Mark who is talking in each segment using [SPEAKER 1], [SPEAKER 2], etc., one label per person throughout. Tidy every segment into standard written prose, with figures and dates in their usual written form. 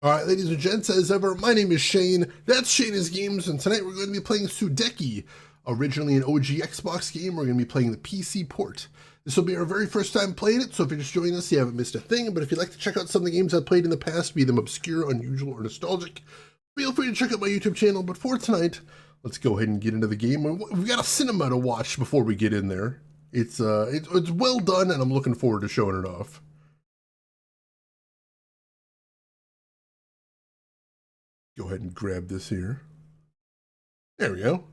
[SPEAKER 1] Alright, ladies and gents, as ever, my name is Shane, that's Shane's Games, and tonight we're going to be playing Sudeki, originally an OG Xbox game. We're going to be playing the PC port. This will be our very first time playing it, so if you're just joining us, you haven't missed a thing, but if you'd like to check out some of the games I've played in the past, be them obscure, unusual, or nostalgic, feel free to check out my YouTube channel. But for tonight, let's go ahead and get into the game. We've got a cinema to watch before we get in there. It's well done, and I'm looking forward to showing it off. Go ahead and grab this here. There we go.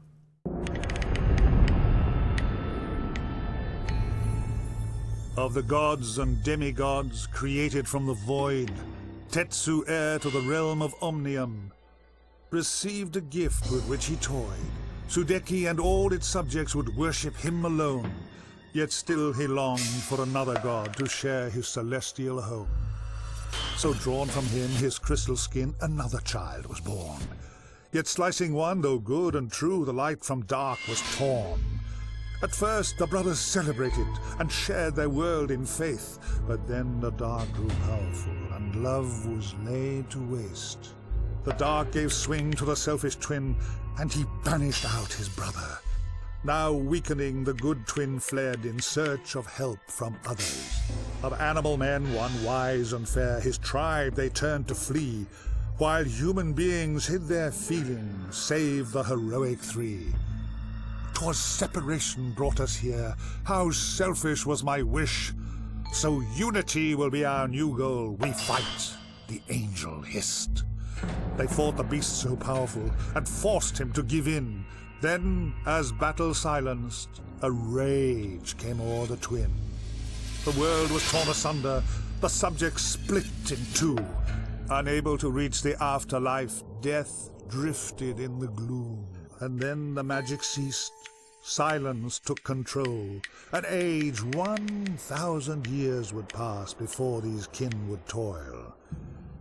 [SPEAKER 2] Of the gods and demigods created from the void, Tetsu, heir to the realm of Omnium, received a gift with which he toyed. Sudeki and all its subjects would worship him alone, yet still he longed for another god to share his celestial home. So drawn from him, his crystal skin, another child was born. Yet slicing one, though good and true, the light from dark was torn. At first the brothers celebrated and shared their world in faith, but then the dark grew powerful and love was laid to waste. The dark gave swing to the selfish twin, and he banished out his brother. Now weakening, the good twin fled in search of help from others. Of animal men, one wise and fair, his tribe they turned to flee, while human beings hid their feelings, save the heroic three. 'Twas separation brought us here, how selfish was my wish. So unity will be our new goal, we fight, the angel hissed. They fought the beast so powerful, and forced him to give in. Then, as battle silenced, a rage came o'er the twin. The world was torn asunder, the subjects split in two. Unable to reach the afterlife, death drifted in the gloom. And then the magic ceased, silence took control. An age 1,000 years would pass before these kin would toil.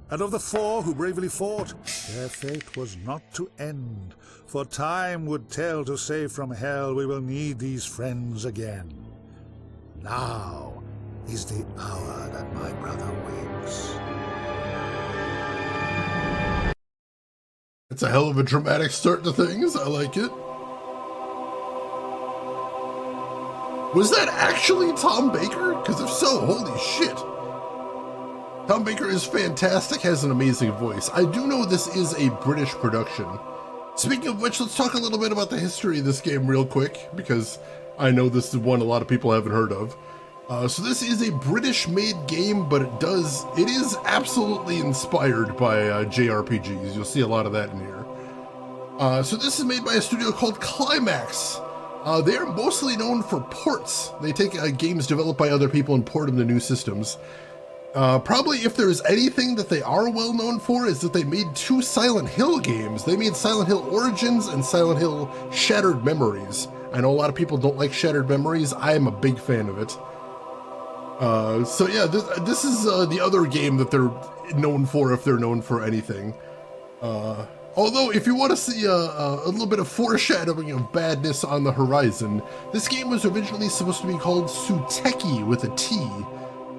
[SPEAKER 2] And of the four who bravely fought, their fate was not to end, for time would tell to save from hell we will need these friends again. Now is the hour that my brother wakes.
[SPEAKER 1] It's a hell of a dramatic start to things. I like it. Was that actually Tom Baker? Because if so, holy shit. Tom Baker is fantastic, has an amazing voice. I do know this is a British production. Speaking of which, let's talk a little bit about the history of this game real quick, because I know this is one a lot of people haven't heard of. So this is a British-made game, but it is absolutely inspired by JRPGs. You'll see a lot of that in here. So this is made by a studio called Climax. They are mostly known for ports. They take games developed by other people and port them to new systems. Probably if there's anything that they are well known for is that they made two Silent Hill games. They made Silent Hill Origins and Silent Hill Shattered Memories. I know a lot of people don't like Shattered Memories. I am a big fan of it. So yeah, this is the other game that they're known for if they're known for anything. Although if you want to see a little bit of foreshadowing of badness on the horizon, this game was originally supposed to be called Sudeki with a T,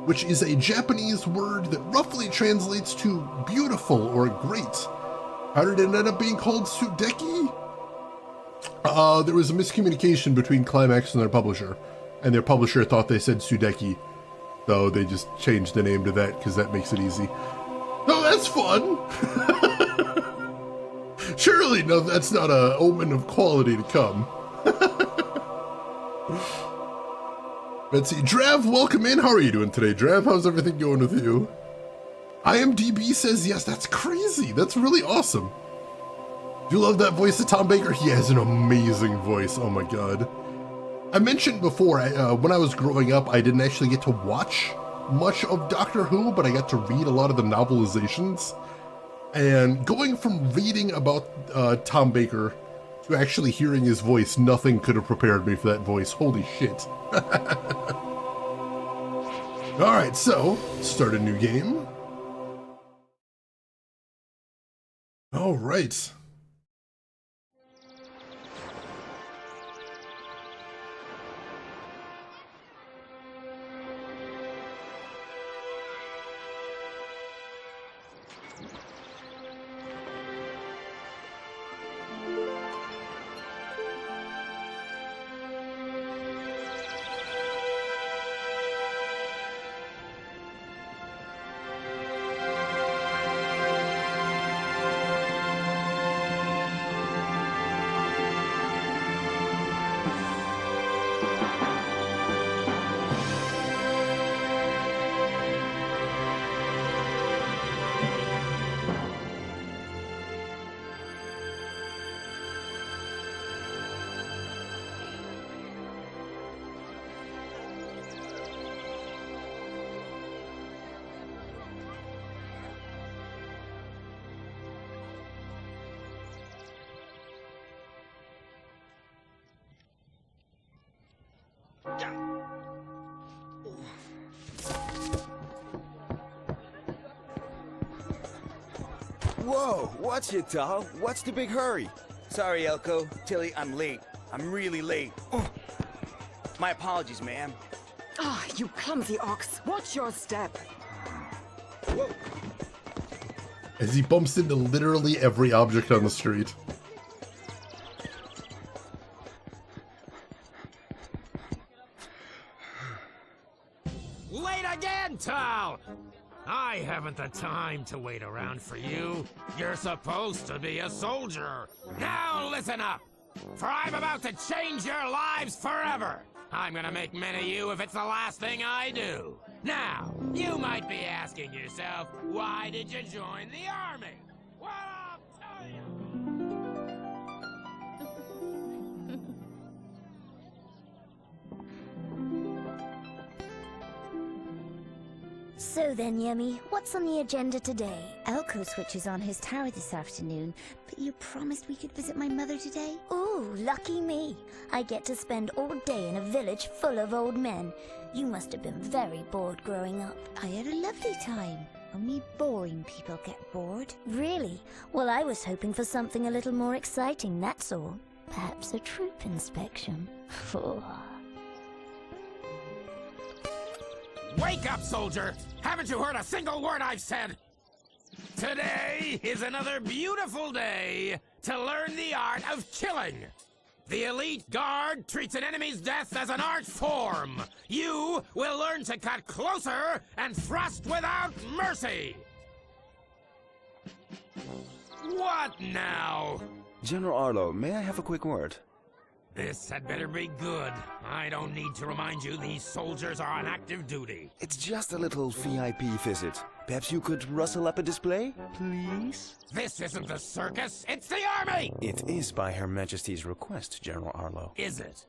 [SPEAKER 1] which is a Japanese word that roughly translates to beautiful or great. How did it end up being called Sudeki? There was a miscommunication between Climax and their publisher thought they said Sudeki, so they just changed the name to that because that makes it easy. No, that's fun! Surely, no, that's not an omen of quality to come. Let's see, Drav, welcome in. How are you doing today, Drav? How's everything going with you? IMDb says yes, that's crazy. That's really awesome. Do you love that voice of Tom Baker? He has an amazing voice, oh my god. I mentioned before, when I was growing up, I didn't actually get to watch much of Doctor Who, but I got to read a lot of the novelizations. And going from reading about Tom Baker to actually hearing his voice, nothing could have prepared me for that voice. Holy shit. Alright, so, start a new game. Alright.
[SPEAKER 3] Whoa, what's it, Tal? What's the big hurry?
[SPEAKER 4] Sorry, Elko. Tilly, I'm late. I'm really late. Oh. My apologies, ma'am.
[SPEAKER 5] Ah, you clumsy ox. Watch your step.
[SPEAKER 4] Whoa.
[SPEAKER 1] As he bumps into literally every object on the street.
[SPEAKER 6] Late again, Tal! I haven't the time to wait around for you. You're supposed to be a soldier. Now listen up, for I'm about to change your lives forever. I'm gonna make men of you if it's the last thing I do. Now, you might be asking yourself, why did you join the army? Well, I'll tell you.
[SPEAKER 7] So then, Yemi, what's on the agenda today?
[SPEAKER 8] Elko switches on his tower this afternoon, but you promised we could visit my mother today?
[SPEAKER 7] Ooh, lucky me. I get to spend all day in a village full of old men. You must have been very bored growing up.
[SPEAKER 8] I had a lovely time. Only boring people get bored.
[SPEAKER 7] Really? Well, I was hoping for something a little more exciting, that's all. Perhaps a troop inspection.
[SPEAKER 6] Wake up, soldier! Haven't you heard a single word I've said? Today is another beautiful day to learn the art of killing. The elite guard treats an enemy's death as an art form. You will learn to cut closer and thrust without mercy. What now?
[SPEAKER 3] General Arlo, may I have a quick word?
[SPEAKER 6] This had better be good. I don't need to remind you these soldiers are on active duty.
[SPEAKER 3] It's just a little VIP visit. Perhaps you could rustle up a display, please?
[SPEAKER 6] This isn't the circus, it's the army!
[SPEAKER 3] It is by Her Majesty's request, General Arlo.
[SPEAKER 6] Is it?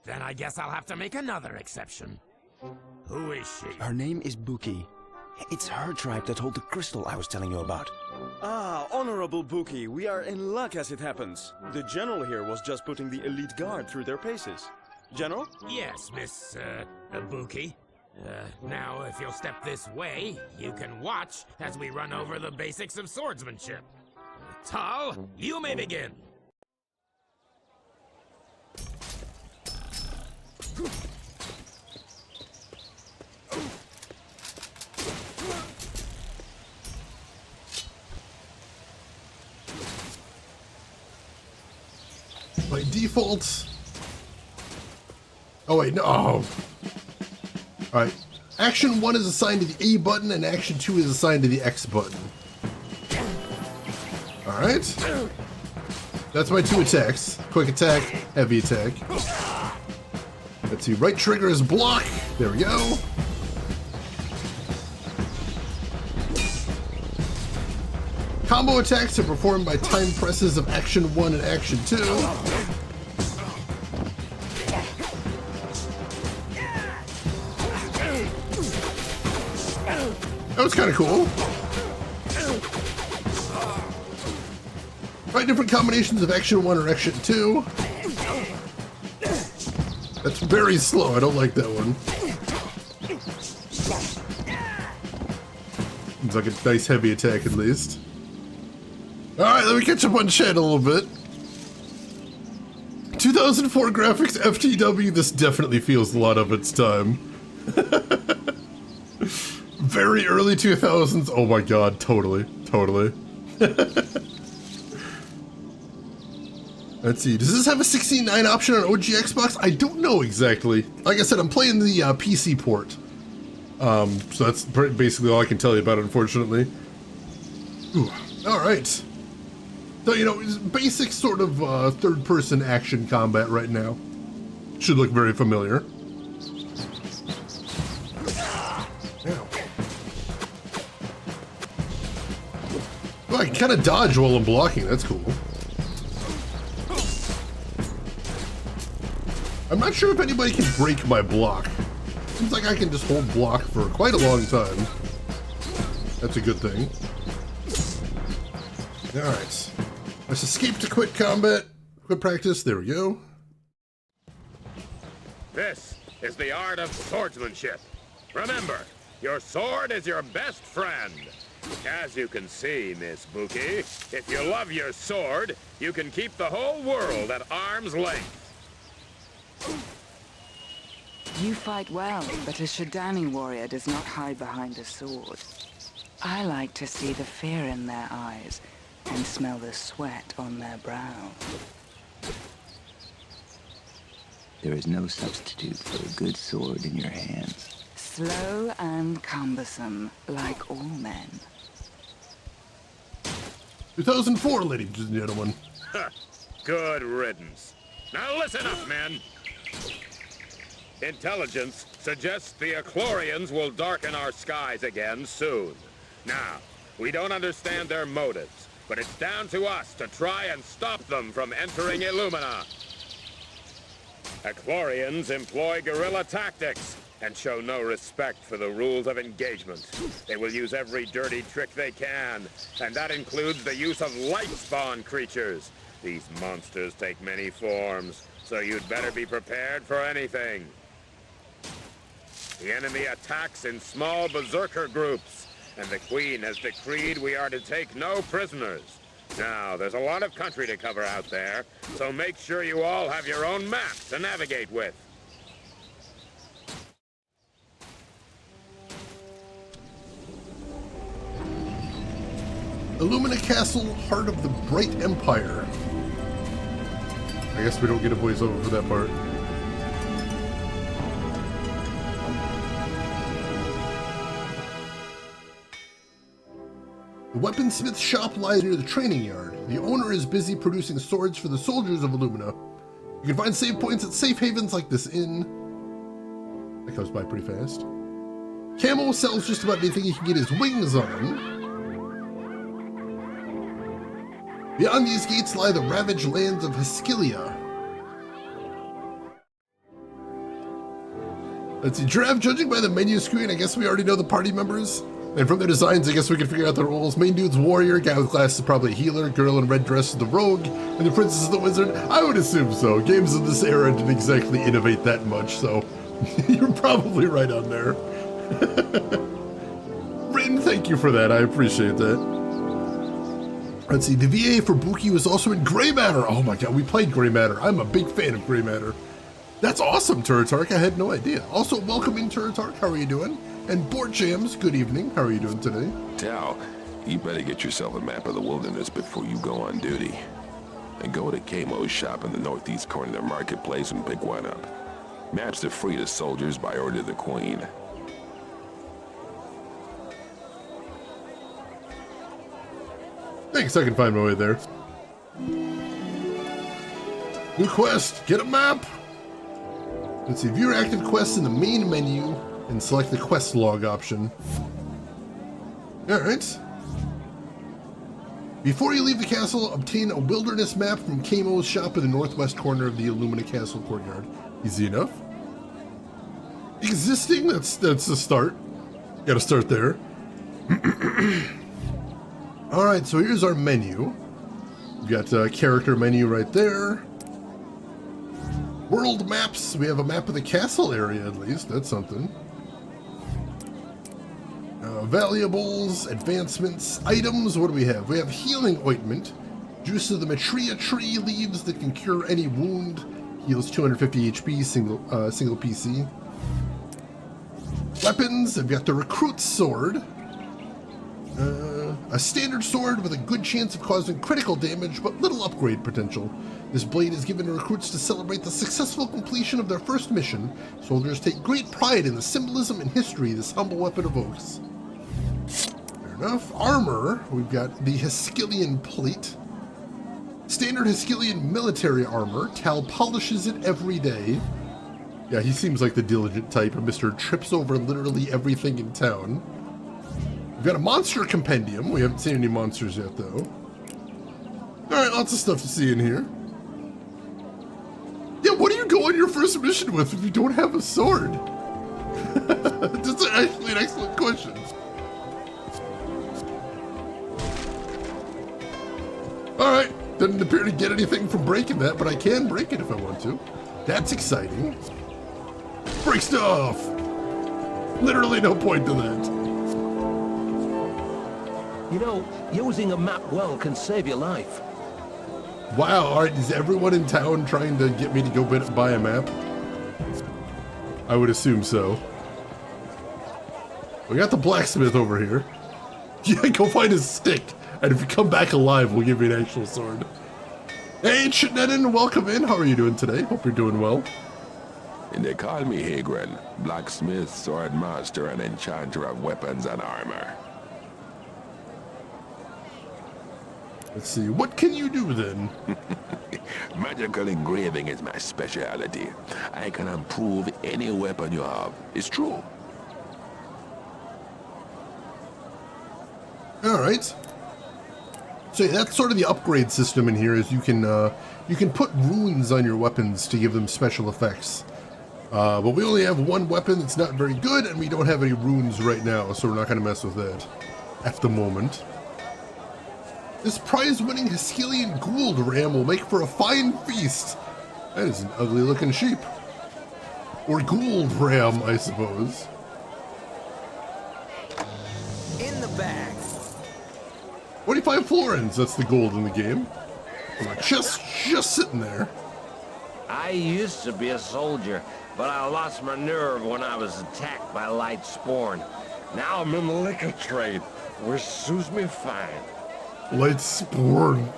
[SPEAKER 6] Then I guess I'll have to make another exception. Who is she?
[SPEAKER 3] Her name is Buki. It's her tribe that hold the crystal I was telling you about.
[SPEAKER 9] Ah, Honorable Buki, we are in luck as it happens. The General here was just putting the elite guard through their paces. General?
[SPEAKER 6] Yes, Miss, Ibuki. Now, if you'll step this way, you can watch as we run over the basics of swordsmanship. Tal, you may begin.
[SPEAKER 1] By default... Oh wait, no. Oh. Alright. Action 1 is assigned to the A button and Action 2 is assigned to the X button. Alright. That's my 2 attacks. Quick attack, heavy attack. Let's see, right trigger is block. There we go. Combo attacks are performed by time presses of Action 1 and Action 2. That was kind of cool. Right, different combinations of Action 1 or Action 2. That's very slow, I don't like that one. Seems like a nice heavy attack at least. Alright, let me catch up on chat a little bit. 2004 graphics FTW, this definitely feels a lot of its time. Very early 2000s, oh my god, totally. Let's see, does this have a 16:9 option on OG Xbox? I don't know exactly. Like I said, I'm playing the PC port. So that's basically all I can tell you about it, unfortunately. Ooh, alright. So, you know, it's basic sort of third-person action combat right now. Should look very familiar. Ow. Oh, I can kind of dodge while I'm blocking, that's cool. I'm not sure if anybody can break my block. Seems like I can just hold block for quite a long time. That's a good thing. Alright. Let's escape to quit combat. Quit practice. There we go.
[SPEAKER 6] This is the art of swordsmanship. Remember, your sword is your best friend. As you can see, Miss Buki, if you love your sword, you can keep the whole world at arm's length.
[SPEAKER 10] You fight well, but a Shadani warrior does not hide behind a sword. I like to see the fear in their eyes and smell the sweat on their brow.
[SPEAKER 11] There is no substitute for a good sword in your hands.
[SPEAKER 10] Slow and cumbersome, like all men.
[SPEAKER 1] 2004, ladies and gentlemen.
[SPEAKER 6] Good riddance. Now listen up, men. Intelligence suggests the Echlorians will darken our skies again soon. Now, we don't understand their motives, but it's down to us to try and stop them from entering Illumina. Echlorians employ guerrilla tactics and show no respect for the rules of engagement. They will use every dirty trick they can, and that includes the use of light-spawn creatures. These monsters take many forms, so you'd better be prepared for anything. The enemy attacks in small berserker groups, and the Queen has decreed we are to take no prisoners. Now, there's a lot of country to cover out there, so make sure you all have your own map to navigate with.
[SPEAKER 1] Illumina Castle, heart of the Bright Empire. I guess we don't get a voiceover for that part. The weaponsmith shop lies near the training yard. The owner is busy producing swords for the soldiers of Illumina. You can find save points at safe havens like this inn. That goes by pretty fast. Camo sells just about anything he can get his wings on. Beyond these gates lie the ravaged lands of Hyskilia. Let's see, draft judging by the menu screen, I guess we already know the party members. And from their designs, I guess we can figure out the roles. Main dude's warrior, guy with glasses is probably a healer, girl in red dress is the rogue, and the princess is the wizard. I would assume so. Games of this era didn't exactly innovate that much, so you're probably right on there. Rin, thank you for that. I appreciate that. Let's see, the VA for Buki was also in Grey Matter. Oh my god, we played Grey Matter. I'm a big fan of Grey Matter. That's awesome, Turatark. I had no idea. Also, welcome in, Turatark. How are you doing? And Board Jams, good evening. How are you doing today?
[SPEAKER 12] Tao, you better get yourself a map of the wilderness before you go on duty. And go to Kamo's shop in the northeast corner of the marketplace and pick one up. Maps are free to soldiers by order of the Queen.
[SPEAKER 1] Thanks, I can find my way there. New quest, get a map! Let's see, view your active quests in the main menu and select the quest log option. Alright. Before you leave the castle, obtain a wilderness map from Kamo's shop in the northwest corner of the Illumina Castle courtyard. Easy enough. Existing, that's the start. Gotta start there. Alright, so here's our menu. We've got a character menu right there. World maps. We have a map of the castle area, at least. That's something. Valuables, advancements, items. What do we have? We have healing ointment. Juice of the Matria tree leaves that can cure any wound. Heals 250 HP, single PC. Weapons. I've got the recruit sword. A standard sword with a good chance of causing critical damage, but little upgrade potential. This blade is given to recruits to celebrate the successful completion of their first mission. Soldiers take great pride in the symbolism and history this humble weapon evokes. Fair enough. Armor, we've got the Hyskilian plate. Standard Hyskilian military armor. Tal polishes it every day. Yeah, he seems like the diligent type, and Mr. trips over literally everything in town. We've got a monster compendium. We haven't seen any monsters yet, though. Alright, lots of stuff to see in here. Yeah, what do you go on your first mission with if you don't have a sword? That's actually an excellent question. Alright, doesn't appear to get anything from breaking that, but I can break it if I want to. That's exciting. break stuff! Literally no point to that.
[SPEAKER 13] You know, using a map well can save your life.
[SPEAKER 1] Wow, alright, is everyone in town trying to get me to go buy a map? I would assume so. We got the blacksmith over here. Yeah, go find his stick, and if you come back alive, we'll give you an actual sword. Hey, Chinenin, welcome in. How are you doing today? Hope you're doing well.
[SPEAKER 12] And they call me Hagren, blacksmith, sword master, and enchanter of weapons and armor.
[SPEAKER 1] Let's see, what can you do then?
[SPEAKER 12] Magical engraving is my specialty. I can improve any weapon you have. It's true.
[SPEAKER 1] Alright. So yeah, that's sort of the upgrade system in here, is you can put runes on your weapons to give them special effects. But we only have one weapon that's not very good, and we don't have any runes right now, so we're not going to mess with that at the moment. This prize-winning Heskelian Gould ram will make for a fine feast. That is an ugly-looking sheep. Or Gould ram, I suppose.
[SPEAKER 4] In the bag.
[SPEAKER 1] 25 florins, that's the gold in the game. Just sitting there.
[SPEAKER 13] I used to be a soldier, but I lost my nerve when I was attacked by light spawn. Now I'm in the liquor trade, which suits me fine.
[SPEAKER 1] Light spawn.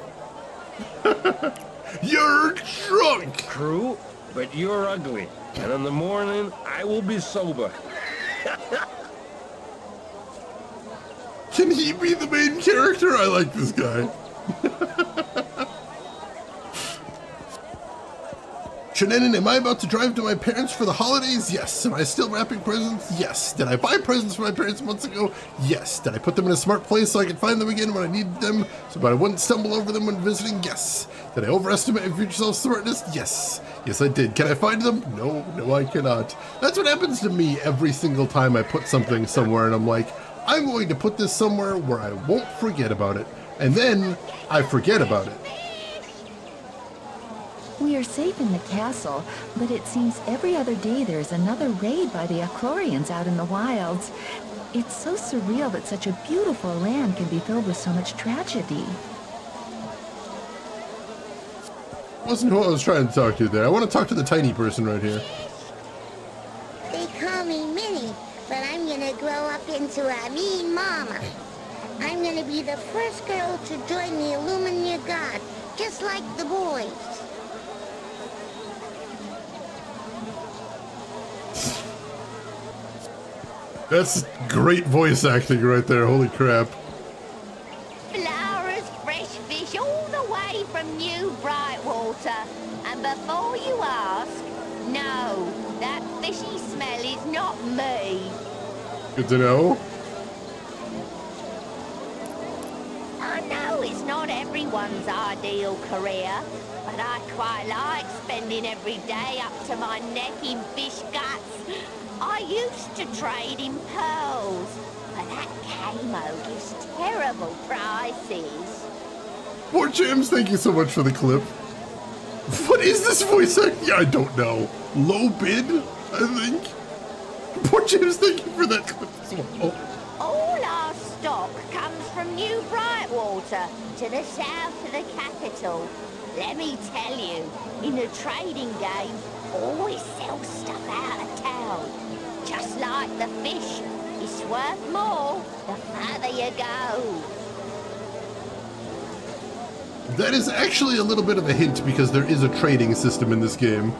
[SPEAKER 1] You're drunk!
[SPEAKER 13] True, but you're ugly, and in the morning I will be sober.
[SPEAKER 1] Can he be the main character? I like this guy. Shannon, am I about to drive to my parents for the holidays? Yes. Am I still wrapping presents? Yes. Did I buy presents for my parents months ago? Yes. Did I put them in a smart place so I could find them again when I needed them, so that I wouldn't stumble over them when visiting? Yes. Did I overestimate my future self-smartness? Yes. Yes, I did. Can I find them? No. No, I cannot. That's what happens to me every single time I put something somewhere, and I'm like, I'm going to put this somewhere where I won't forget about it. And then I forget about it.
[SPEAKER 14] We are safe in the castle, but it seems every other day there's another raid by the Achlorians out in the wilds. It's so surreal that such a beautiful land can be filled with so much tragedy.
[SPEAKER 1] Wasn't who I was trying to talk to there. I want to talk to the tiny person right here.
[SPEAKER 15] They call me Minnie, but I'm gonna grow up into a mean mama. I'm gonna be the first girl to join the Illumina God, just like the boys.
[SPEAKER 1] That's great voice acting right there, holy crap.
[SPEAKER 15] Flowers, fresh fish, all the way from New Brightwater. And before you ask, no, that fishy smell is not me.
[SPEAKER 1] Good to know.
[SPEAKER 15] I know it's not everyone's ideal career, but I quite like spending every day up to my neck in fish guts. I used to trade in pearls, but that camo gives terrible prices.
[SPEAKER 1] Poor James, thank you so much for the clip. What is this voice act? Yeah, I don't know. Low bid, I think. Poor James, thank you for that clip as well.
[SPEAKER 15] All our stock comes from New Brightwater, to the south of the capital. Let me tell you, in the trading game, always sell stuff out of town. Just like the fish, it's worth more the further you go.
[SPEAKER 1] That is actually a little bit of a hint because there is a trading system in this game.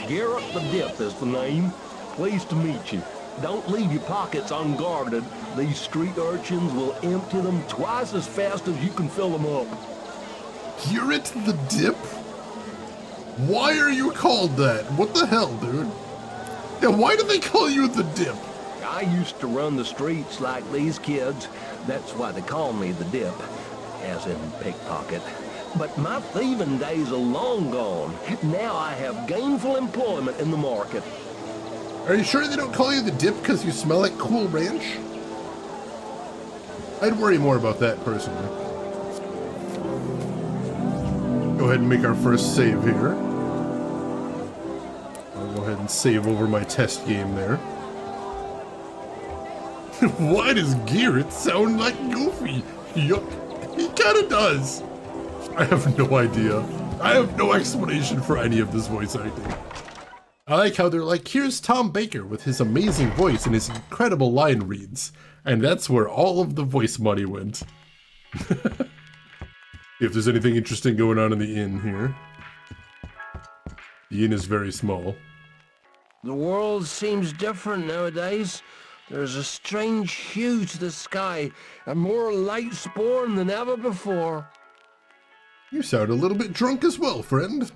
[SPEAKER 13] Gear Up the Dip is the name. Pleased to meet you. Don't leave your pockets unguarded. These street urchins will empty them twice as fast as you can fill them up.
[SPEAKER 1] Gear It the Dip? Why are you called that? What the hell, dude? Yeah, why do they call you the Dip?
[SPEAKER 13] I used to run the streets like these kids. That's why they call me the Dip, as in pickpocket. But my thieving days are long gone. Now I have gainful employment in the market.
[SPEAKER 1] Are you sure they don't call you the Dip because you smell like Cool Ranch? I'd worry more about that personally. Go ahead and make our first save here. and save over my test game there. Why does Garrett sound like Goofy? Yuck. He kinda does. I have no idea. I have no explanation for any of this voice acting. I like how they're like, here's Tom Baker with his amazing voice and his incredible line reads. And that's where all of the voice money went. If there's anything interesting going on in the inn here. The inn is very small.
[SPEAKER 13] The world seems different nowadays. There's a strange hue to the sky, and more light's born than ever before.
[SPEAKER 1] You sound a little bit drunk as well, friend.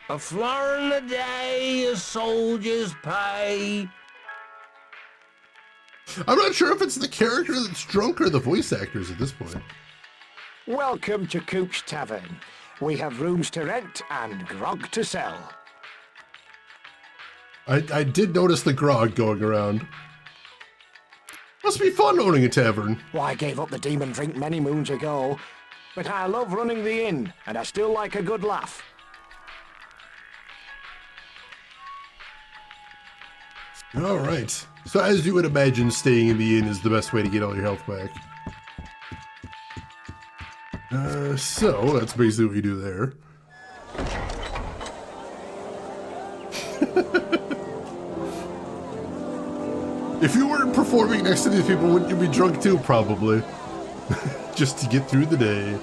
[SPEAKER 13] A florin a day, a soldier's pay.
[SPEAKER 1] I'm not sure if it's the character that's drunk or the voice actors at this point.
[SPEAKER 16] Welcome to Coop's Tavern. We have rooms to rent and grog to sell.
[SPEAKER 1] I did notice the grog going around. Must be fun owning a tavern.
[SPEAKER 16] Well, I gave up the demon drink many moons ago, but I love running the inn, and I still like a good laugh.
[SPEAKER 1] All right. So as you would imagine, staying in the inn is the best way to get all your health back. So that's basically what you do there. If you weren't performing next to these people, wouldn't you be drunk too? Probably. Just to get through the day.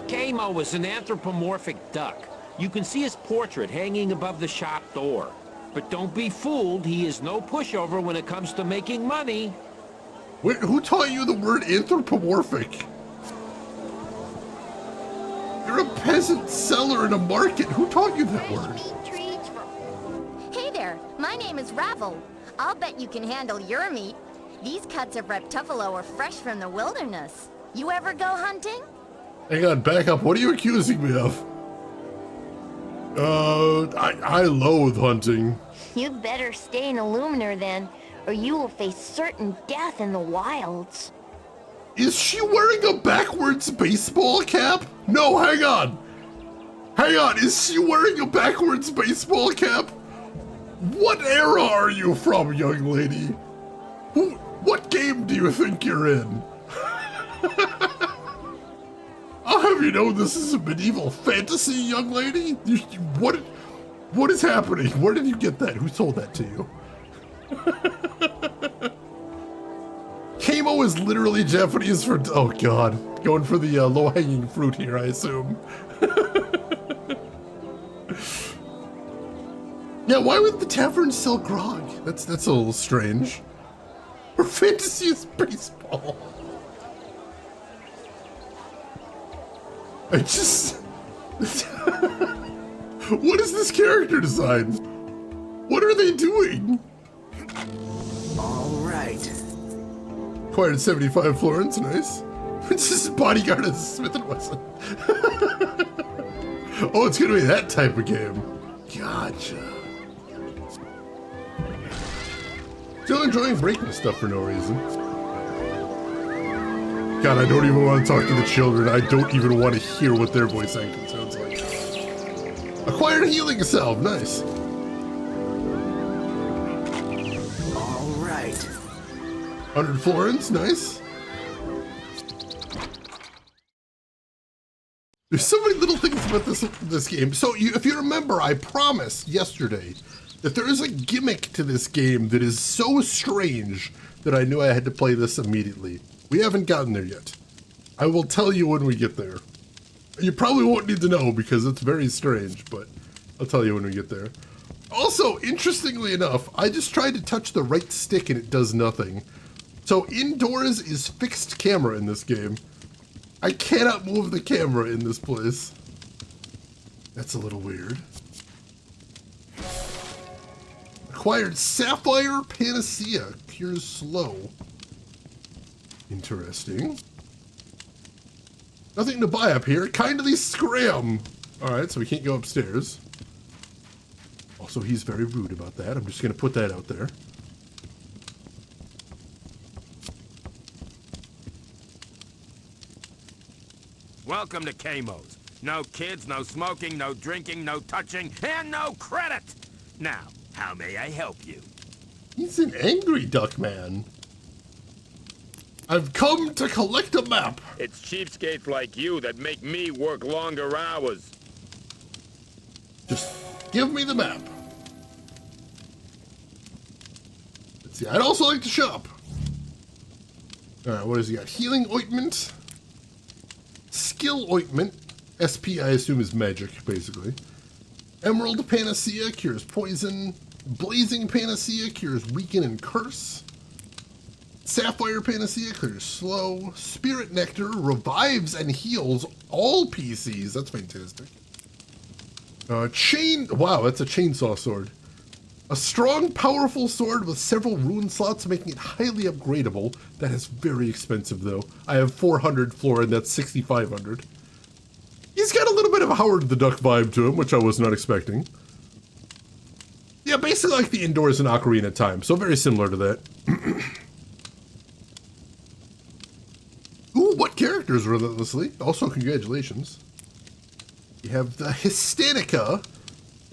[SPEAKER 17] Camo is an anthropomorphic duck. You can see his portrait hanging above the shop door. But don't be fooled, he is no pushover when it comes to making money.
[SPEAKER 1] Wait, who taught you the word anthropomorphic? You're a peasant seller in a market. Who taught you that word?
[SPEAKER 18] Hey there, my name is Ravel. I'll bet you can handle your meat. These cuts of reptuffalo are fresh from the wilderness. You ever go hunting?
[SPEAKER 1] Hang on, back up. What are you accusing me of? I loathe hunting.
[SPEAKER 15] You'd better stay in Illumina then, or you will face certain death in the wilds.
[SPEAKER 1] Is she wearing a backwards baseball cap? No, hang on. Hang on, is she wearing a backwards baseball cap? What era are you from, young lady? What game do you think you're in? I'll have you know this is a medieval fantasy, young lady. What is happening? Where did you get that? Who told that to you? Camo is literally Japanese for... Oh, God. Going for the low-hanging fruit here, I assume. Yeah, why would the tavern sell grog? That's a little strange. Her fantasy is baseball. I just... What is this character design? What are they doing?
[SPEAKER 16] All right.
[SPEAKER 1] Acquired 75 florins, nice. Princess bodyguard of Smith & Wesson. Oh, it's gonna be that type of game. Gotcha. Still enjoying breaking stuff for no reason. God, I don't even want to talk to the children. I don't even want to hear what their voice acting sounds like. Acquired a healing salve, nice.
[SPEAKER 16] All right.
[SPEAKER 1] 100 florins, nice. There's so many little things about this game. So if you remember, I promised yesterday that there is a gimmick to this game that is so strange that I knew I had to play this immediately. We haven't gotten there yet. I will tell you when we get there. You probably won't need to know because it's very strange, but I'll tell you when we get there. Also, interestingly enough, I just tried to touch the right stick and it does nothing. So indoors is fixed camera in this game. I cannot move the camera in this place. That's a little weird. Acquired Sapphire Panacea. Cures slow. Interesting. Nothing to buy up here. Kindly scram. Alright, so we can't go upstairs. Also, he's very rude about that. I'm just going to put that out there.
[SPEAKER 6] Welcome to Camo's. No kids, no smoking, no drinking, no touching, and no credit! Now, how may I help you?
[SPEAKER 1] He's an angry duck man. I've come to collect a map.
[SPEAKER 19] It's cheapskates like you that make me work longer hours.
[SPEAKER 1] Just give me the map. Let's see, I'd also like to shop. Alright, what has he got? Healing ointment. Skill ointment. SP, I assume, is magic, basically. Emerald panacea cures poison. Blazing panacea cures weaken and curse. Sapphire panacea clears slow. Spirit nectar revives and heals all PCs. That's fantastic. Wow, that's a chainsaw sword. A strong, powerful sword with several rune slots, making it highly upgradable. That is very expensive, though. I have 400 flora, and that's 6,500. He's got a little bit of a Howard the Duck vibe to him, which I was not expecting. Yeah, basically like the indoors in Ocarina of Time, so very similar to that. Ooh, what characters, relentlessly. Also, congratulations. You have the Histanica.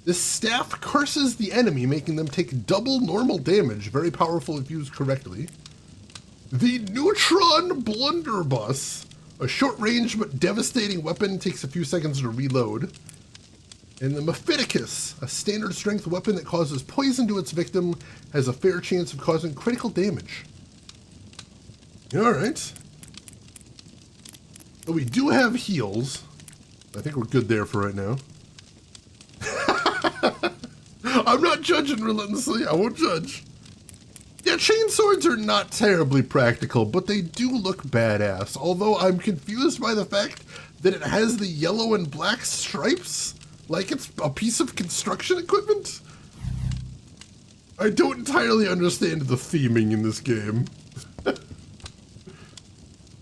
[SPEAKER 1] This staff curses the enemy, making them take double normal damage. Very powerful if used correctly. The Neutron Blunderbuss. A short-range but devastating weapon, takes a few seconds to reload. And the Mephiticus, a standard-strength weapon that causes poison to its victim, has a fair chance of causing critical damage. Alright. So we do have heals. I think we're good there for right now. I'm not judging relentlessly. I won't judge. Yeah, chainswords are not terribly practical, but they do look badass. Although I'm confused by the fact that it has the yellow and black stripes, like it's a piece of construction equipment. I don't entirely understand the theming in this game.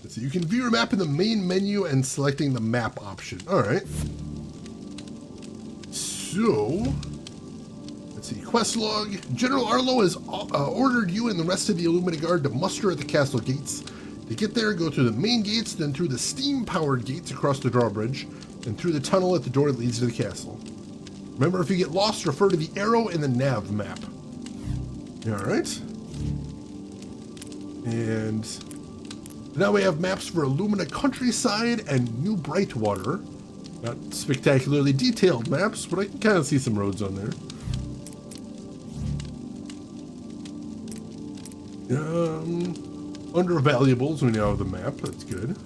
[SPEAKER 1] So you can view your map in the main menu and selecting the map option. All right. So, let's see. Quest log. General Arlo has ordered you and the rest of the Illumina Guard to muster at the castle gates. To get there, go through the main gates, then through the steam-powered gates across the drawbridge, and through the tunnel at the door that leads to the castle. Remember, if you get lost, refer to the arrow in the nav map. All right. And now we have maps for Illumina Countryside and New Brightwater. Not spectacularly detailed maps, but I can kind of see some roads on there. Under valuables, we now have the map. That's good.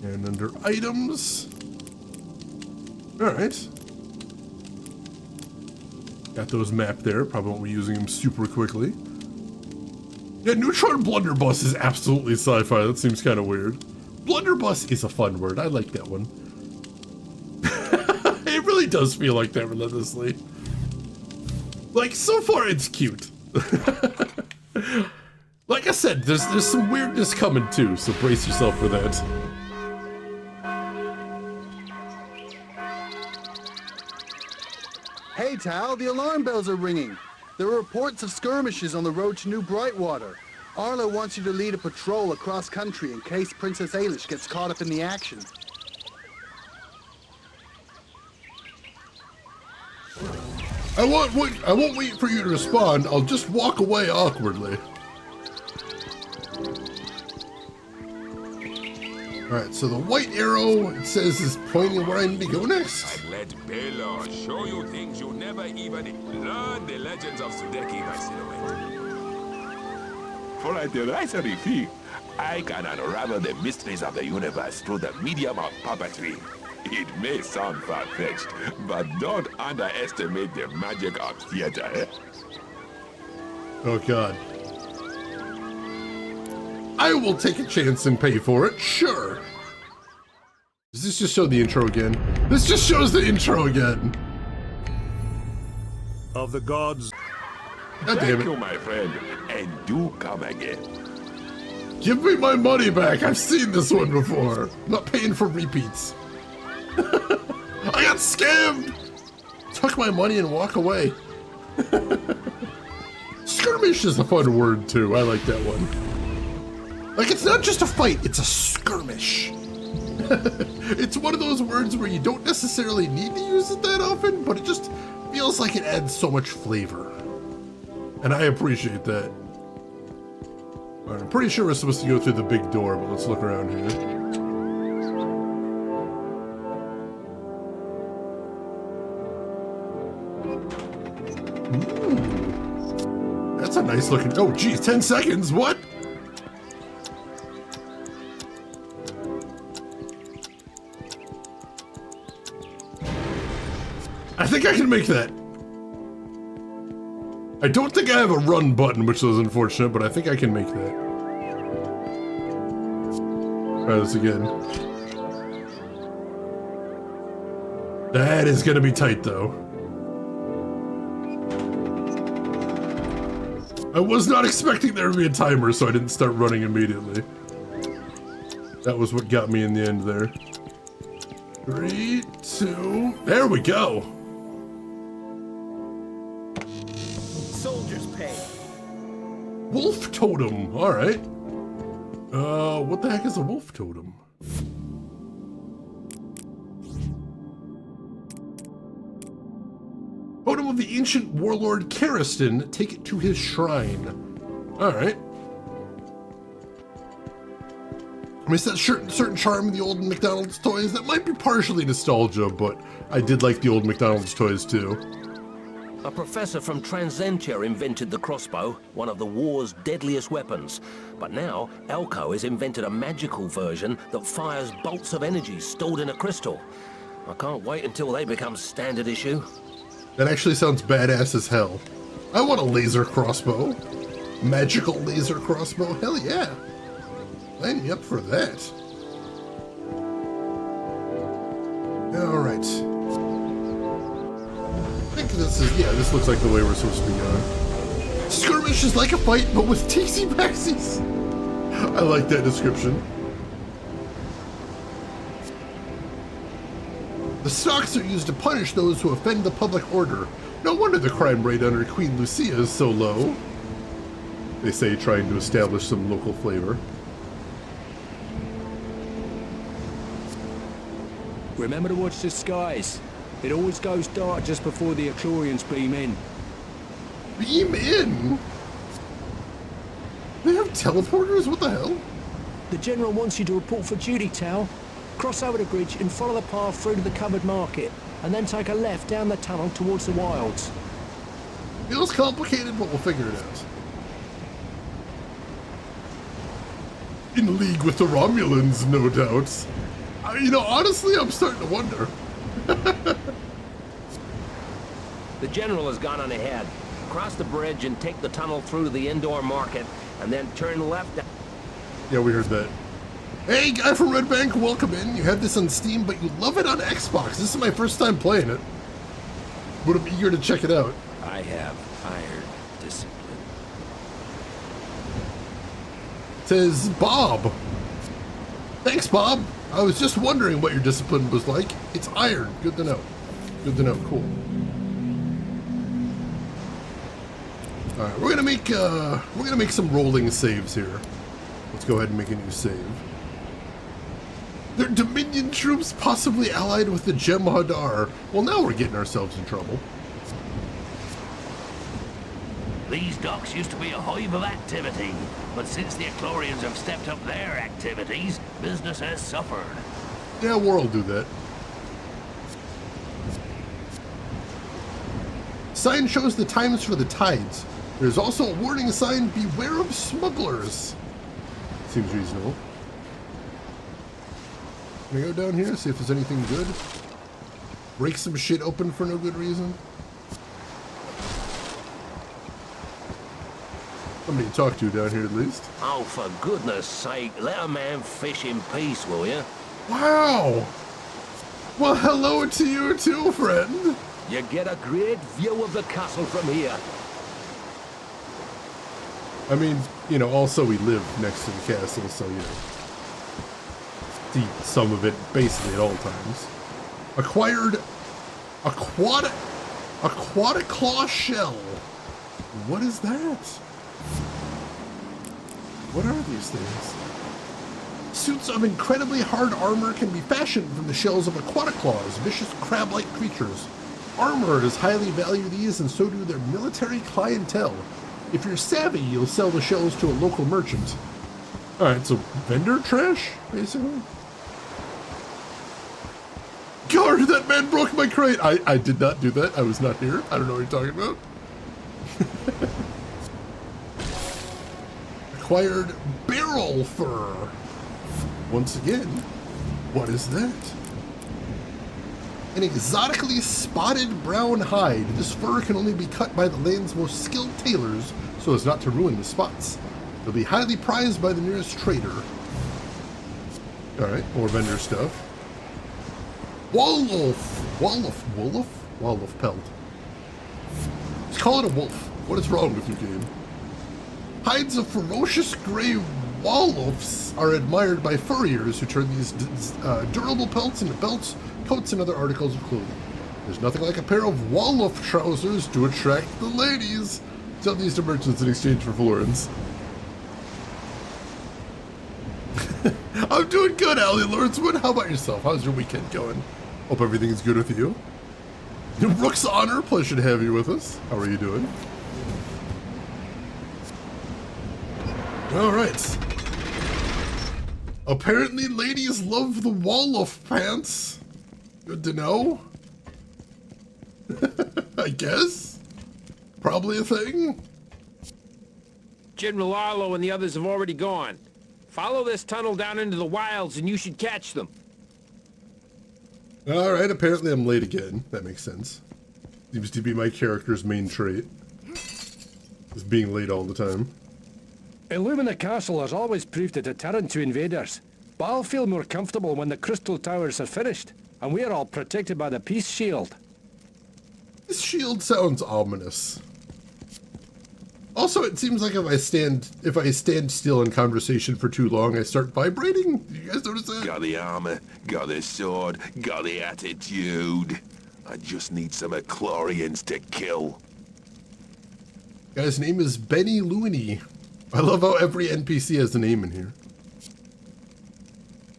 [SPEAKER 1] And under items. Alright. Got those mapped there. Probably won't be using them super quickly. Yeah, Neutron Blunderbuss is absolutely sci-fi. That seems kind of weird. Blunderbuss is a fun word. I like that one. It really does feel like that relentlessly. Like, so far it's cute. Like I said, there's some weirdness coming too, so brace yourself for that.
[SPEAKER 20] Hey, Tal, the alarm bells are ringing. There are reports of skirmishes on the road to New Brightwater. Arlo wants you to lead a patrol across country in case Princess Ailish gets caught up in the action.
[SPEAKER 1] I won't wait for you to respond. I'll just walk away awkwardly. Alright, so the white arrow, it says, is pointing where I need to go next.
[SPEAKER 12] Let Baylor show you things you never even learn the legends of Sudeki by silhouette. For a derisory fee, I can unravel the mysteries of the universe through the medium of puppetry. It may sound far-fetched, but don't underestimate the magic of theater.
[SPEAKER 1] Oh god. I will take a chance and pay for it, sure. Does this just show the intro again? This just shows the intro again.
[SPEAKER 2] Of the gods.
[SPEAKER 1] God damn it.
[SPEAKER 12] Thank you, my friend, and do come again.
[SPEAKER 1] Give me my money back. I've seen this one before. I'm not paying for repeats. I got scammed. Took my money and walk away. Skirmish is a fun word too. I like that one. Like, it's not just a fight, it's a skirmish. It's one of those words where you don't necessarily need to use it that often, but it just feels like it adds so much flavor. And I appreciate that. All right, I'm pretty sure we're supposed to go through the big door, but let's look around here. That's a nice looking, oh geez, 10 seconds, what? I think I can make that. I don't think I have a run button, which is unfortunate, but I think I can make that. Try this again. That is gonna be tight though. I was not expecting there to be a timer, so I didn't start running immediately. That was what got me in the end there. 3, 2, there we go.
[SPEAKER 4] Soldiers pay.
[SPEAKER 1] Wolf totem, all right. What the heck is a wolf totem? Totem of the ancient warlord Karistan, take it to his shrine. All right. I mean, it's that certain charm in the old McDonald's toys that might be partially nostalgia, but I did like the old McDonald's toys too.
[SPEAKER 13] A professor from Transentia invented the crossbow, one of the war's deadliest weapons. But now, Elko has invented a magical version that fires bolts of energy stored in a crystal. I can't wait until they become standard issue.
[SPEAKER 1] That actually sounds badass as hell. I want a laser crossbow. Magical laser crossbow, hell yeah. Line me up for that. All right. I think this is, yeah, this looks like the way we're supposed to be going. Skirmish is like a fight, but with teensy backsies. I like that description. The stocks are used to punish those who offend the public order. No wonder the crime rate under Queen Lucia is so low. They say, trying to establish some local flavor.
[SPEAKER 16] Remember to watch the skies. It always goes dark just before the Eclorians beam in.
[SPEAKER 1] Beam in? They have teleporters? What the hell?
[SPEAKER 16] The General wants you to report for duty, Tal. Cross over the bridge and follow the path through to the covered market, and then take a left down the tunnel towards the wilds.
[SPEAKER 1] Feels complicated, but we'll figure it out. In league with the Romulans, no doubt. You know, honestly, I'm starting to wonder.
[SPEAKER 13] The General has gone on ahead. Cross the bridge and take the tunnel through to the indoor market, and then turn left.
[SPEAKER 1] Yeah, we heard that. Hey, guy from Red Bank, welcome in. You have this on Steam, but you love it on Xbox. This is my first time playing it, but I'm eager to check it out.
[SPEAKER 3] I have iron discipline.
[SPEAKER 1] Says Bob. Thanks, Bob. I was just wondering what your discipline was like. It's iron. Good to know. Good to know. Cool. All right, we're gonna make some rolling saves here. Let's go ahead and make a new save. They're Dominion troops, possibly allied with the Jem'Hadar. Well, now we're getting ourselves in trouble.
[SPEAKER 21] These docks used to be a hive of activity, but since the Eclorians have stepped up their activities, business has suffered.
[SPEAKER 1] Yeah, war will do that. Sign shows the times for the tides. There's also a warning sign, beware of smugglers. Seems reasonable. Can I go down here, see if there's anything good? Break some shit open for no good reason? Somebody to talk to down here at least.
[SPEAKER 13] Oh, for goodness sake, let a man fish in peace, will you?
[SPEAKER 1] Wow! Well, hello to you too, friend.
[SPEAKER 13] You get a great view of the castle from here.
[SPEAKER 1] I mean, you know, also we live next to the castle, so, you know, see some of it basically at all times. Acquired aquatic claw shell. What is that? What are these things? Suits of incredibly hard armor can be fashioned from the shells of aquatic claws, vicious crab-like creatures. Armorers highly value these, and so do their military clientele. If you're savvy, you'll sell the shells to a local merchant. Alright, so vendor trash, basically? God, that man broke my crate! I did not do that. I was not here. I don't know what you're talking about. Acquired barrel fur. Once again, what is that? An exotically spotted brown hide. This fur can only be cut by the land's most skilled tailors so as not to ruin the spots. It'll be highly prized by the nearest trader. Alright, more vendor stuff. Wallowf pelt. Let's call it a wolf. What is wrong with you, game? Hides of ferocious gray wallowfs are admired by furriers who turn these durable pelts into belts, coats, and other articles of clothing. There's nothing like a pair of wallowf trousers to attract the ladies. Sell these to merchants in exchange for florins. I'm doing good, Allie Lordswood. How about yourself? How's your weekend going? Hope everything's good with you. Rook's Honor, pleasure to have you with us. How are you doing? Alright. Apparently ladies love the Wallowf pants. Good to know. I guess. Probably a thing.
[SPEAKER 17] General Arlo and the others have already gone. Follow this tunnel down into the wilds and you should catch them.
[SPEAKER 1] Alright, apparently I'm late again. That makes sense. Seems to be my character's main trait. Is being late all the time.
[SPEAKER 16] Illumina Castle has always proved a deterrent to invaders, but I'll feel more comfortable when the crystal towers are finished, and we're all protected by the peace shield.
[SPEAKER 1] This shield sounds ominous. Also, it seems like if I stand still in conversation for too long, I start vibrating. Do you guys notice that?
[SPEAKER 12] Got the armor, got the sword, got the attitude. I just need some Eclorians to kill.
[SPEAKER 1] Guy's name is Benny Luini. I love how every NPC has a name in here.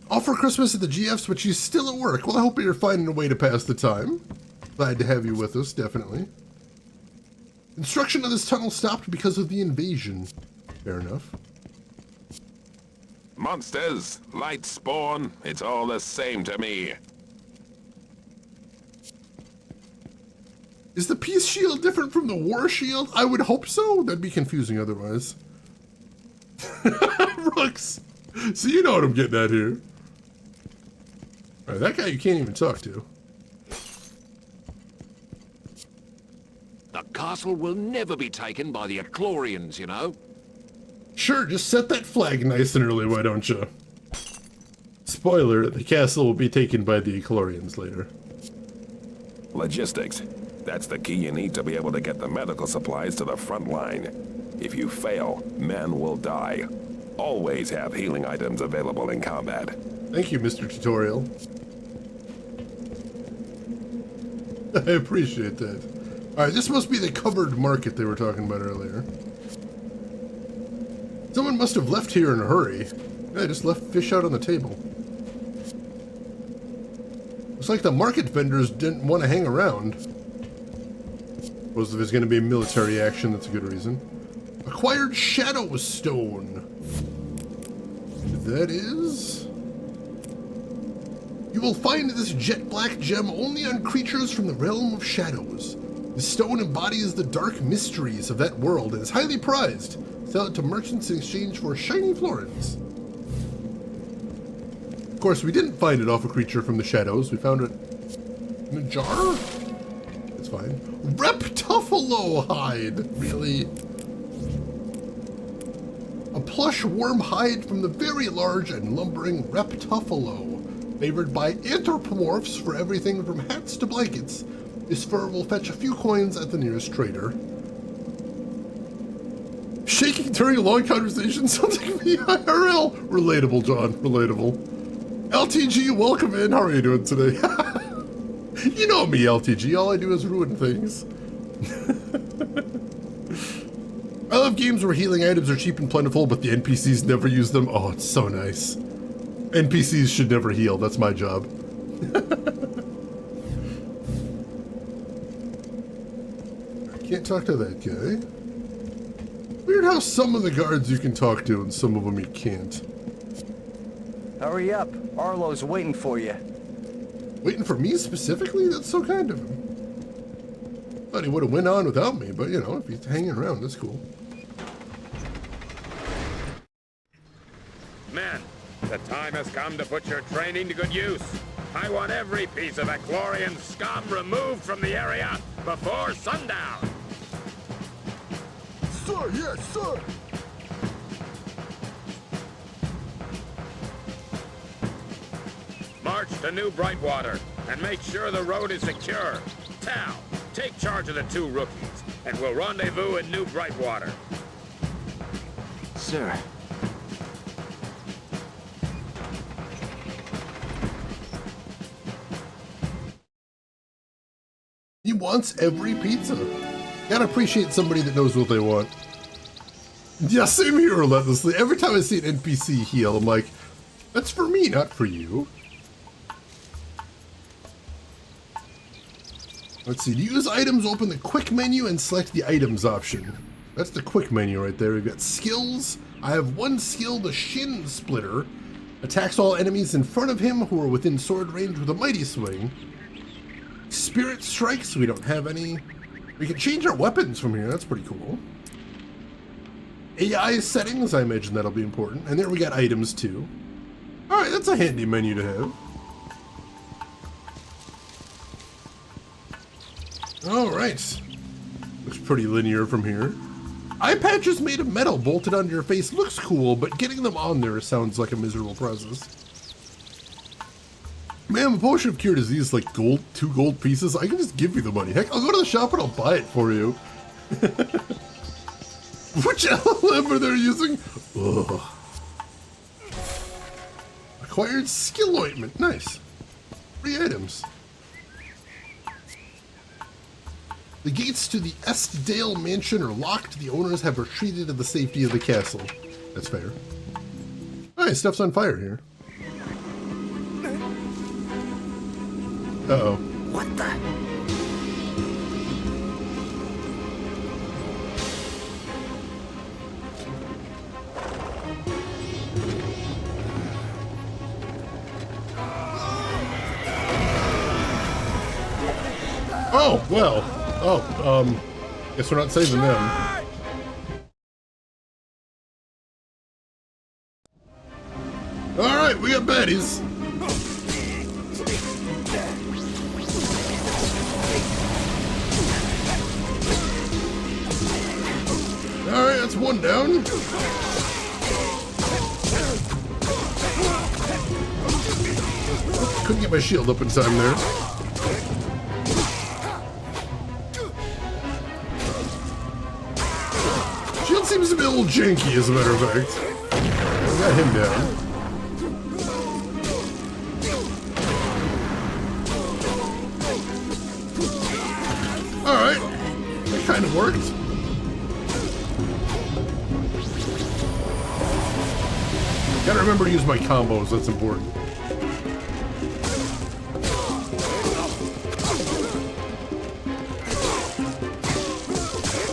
[SPEAKER 1] All for Christmas at the GFs, but she's still at work. Well, I hope you're finding a way to pass the time. Glad to have you with us, definitely. Construction of this tunnel stopped because of the invasion. Fair enough.
[SPEAKER 12] Monsters, light spawn, it's all the same to me.
[SPEAKER 1] Is the peace shield different from the war shield? I would hope so. That'd be confusing otherwise. Rooks. So you know what I'm getting at here. Alright, that guy you can't even talk to.
[SPEAKER 17] The castle will never be taken by the Eclorians, you know.
[SPEAKER 1] Sure, just set that flag nice and early, why don't you? Spoiler, the castle will be taken by the Eclorians later.
[SPEAKER 12] Logistics. That's the key you need to be able to get the medical supplies to the front line. If you fail, men will die. Always have healing items available in combat.
[SPEAKER 1] Thank you, Mr. Tutorial. I appreciate that. Alright, this must be the covered market they were talking about earlier. Someone must have left here in a hurry. Yeah, I just left fish out on the table. Looks like the market vendors didn't want to hang around. Suppose if there's going to be a military action, that's a good reason. Acquired Shadow Stone. That is... You will find this jet black gem only on creatures from the realm of shadows. The stone embodies the dark mysteries of that world and is highly prized. Sell it to merchants in exchange for shiny florins. Of course, we didn't find it off a creature from the shadows. We found it in a jar? It's fine. Reptuffalo hide! Really? A plush warm hide from the very large and lumbering Reptuffalo, favored by anthropomorphs for everything from hats to blankets. This fur will fetch a few coins at the nearest trader. Shaking during a long conversation sounds like me IRL. Relatable, John. Relatable. LTG, welcome in. How are you doing today? You know me, LTG. All I do is ruin things. I love games where healing items are cheap and plentiful, but the NPCs never use them. Oh, it's so nice. NPCs should never heal. That's my job. I can't talk to that guy. Weird how some of the guards you can talk to and some of them you can't.
[SPEAKER 5] Hurry up. Arlo's waiting for you.
[SPEAKER 1] Waiting for me specifically? That's so kind of him. Thought he would have went on without me, but you know, if he's hanging around, that's cool.
[SPEAKER 19] Men, the time has come to put your training to good use. I want every piece of Eclorian scum removed from the area before sundown.
[SPEAKER 20] Sir, yes, sir!
[SPEAKER 19] March to New Brightwater and make sure the road is secure. Tal, take charge of the 2 rookies, and we'll rendezvous in New Brightwater.
[SPEAKER 11] Sir.
[SPEAKER 1] He wants every pizza. Gotta appreciate somebody that knows what they want. Yeah, same here relentlessly. Every time I see an NPC heal, I'm like, that's for me, not for you. Let's see, to use items, open the quick menu and select the items option. That's the quick menu right there. We've got skills. I have 1 skill, the Shin Splitter. Attacks all enemies in front of him who are within sword range with a mighty swing. Spirit Strikes, we don't have any. We can change our weapons from here, that's pretty cool. AI settings, I imagine that'll be important. And there we got items too. Alright, that's a handy menu to have. Alright. Looks pretty linear from here. Eye patches made of metal bolted onto your face looks cool, but getting them on there sounds like a miserable process. Man, a potion of cure disease like gold, 2 gold pieces. I can just give you the money. Heck, I'll go to the shop and I'll buy it for you. Which LLM are they using? Ugh. Acquired skill ointment. Nice. 3 items. The gates to the Estdale mansion are locked. The owners have retreated to the safety of the castle. That's fair. Alright, stuff's on fire here. Uh-oh.
[SPEAKER 6] What the?
[SPEAKER 1] Oh, well. Oh, guess we're not saving them. Alright, we got baddies. Alright, that's 1 down. Couldn't get my shield up in time there. Shield seems to be a little janky, as a matter of fact. We got him down. Alright, that kind of worked. Gotta remember to use my combos, that's important.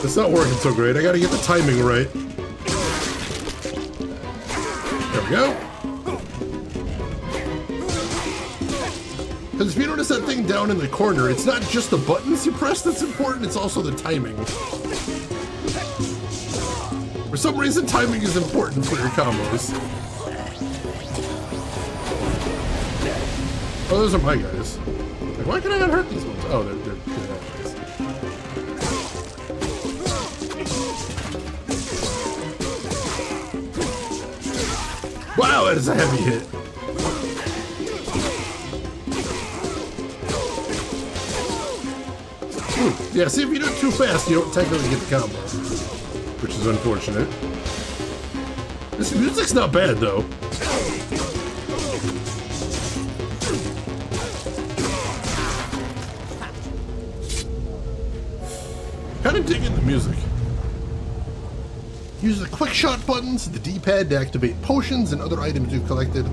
[SPEAKER 1] It's not working so great. I gotta get the timing right. There we go. Because if you notice that thing down in the corner, it's not just the buttons you press that's important, it's also the timing. For some reason, timing is important for your combos. Oh, those are my guys. Like, why can I not hurt these ones? Oh, they're good guys. Wow, that is a heavy hit. Ooh, yeah, see, if you do it too fast, you don't technically get the combo. Which is unfortunate. This music's not bad, though. Kind of digging the music. Use the quick shot buttons, the D-pad to activate potions and other items you've collected.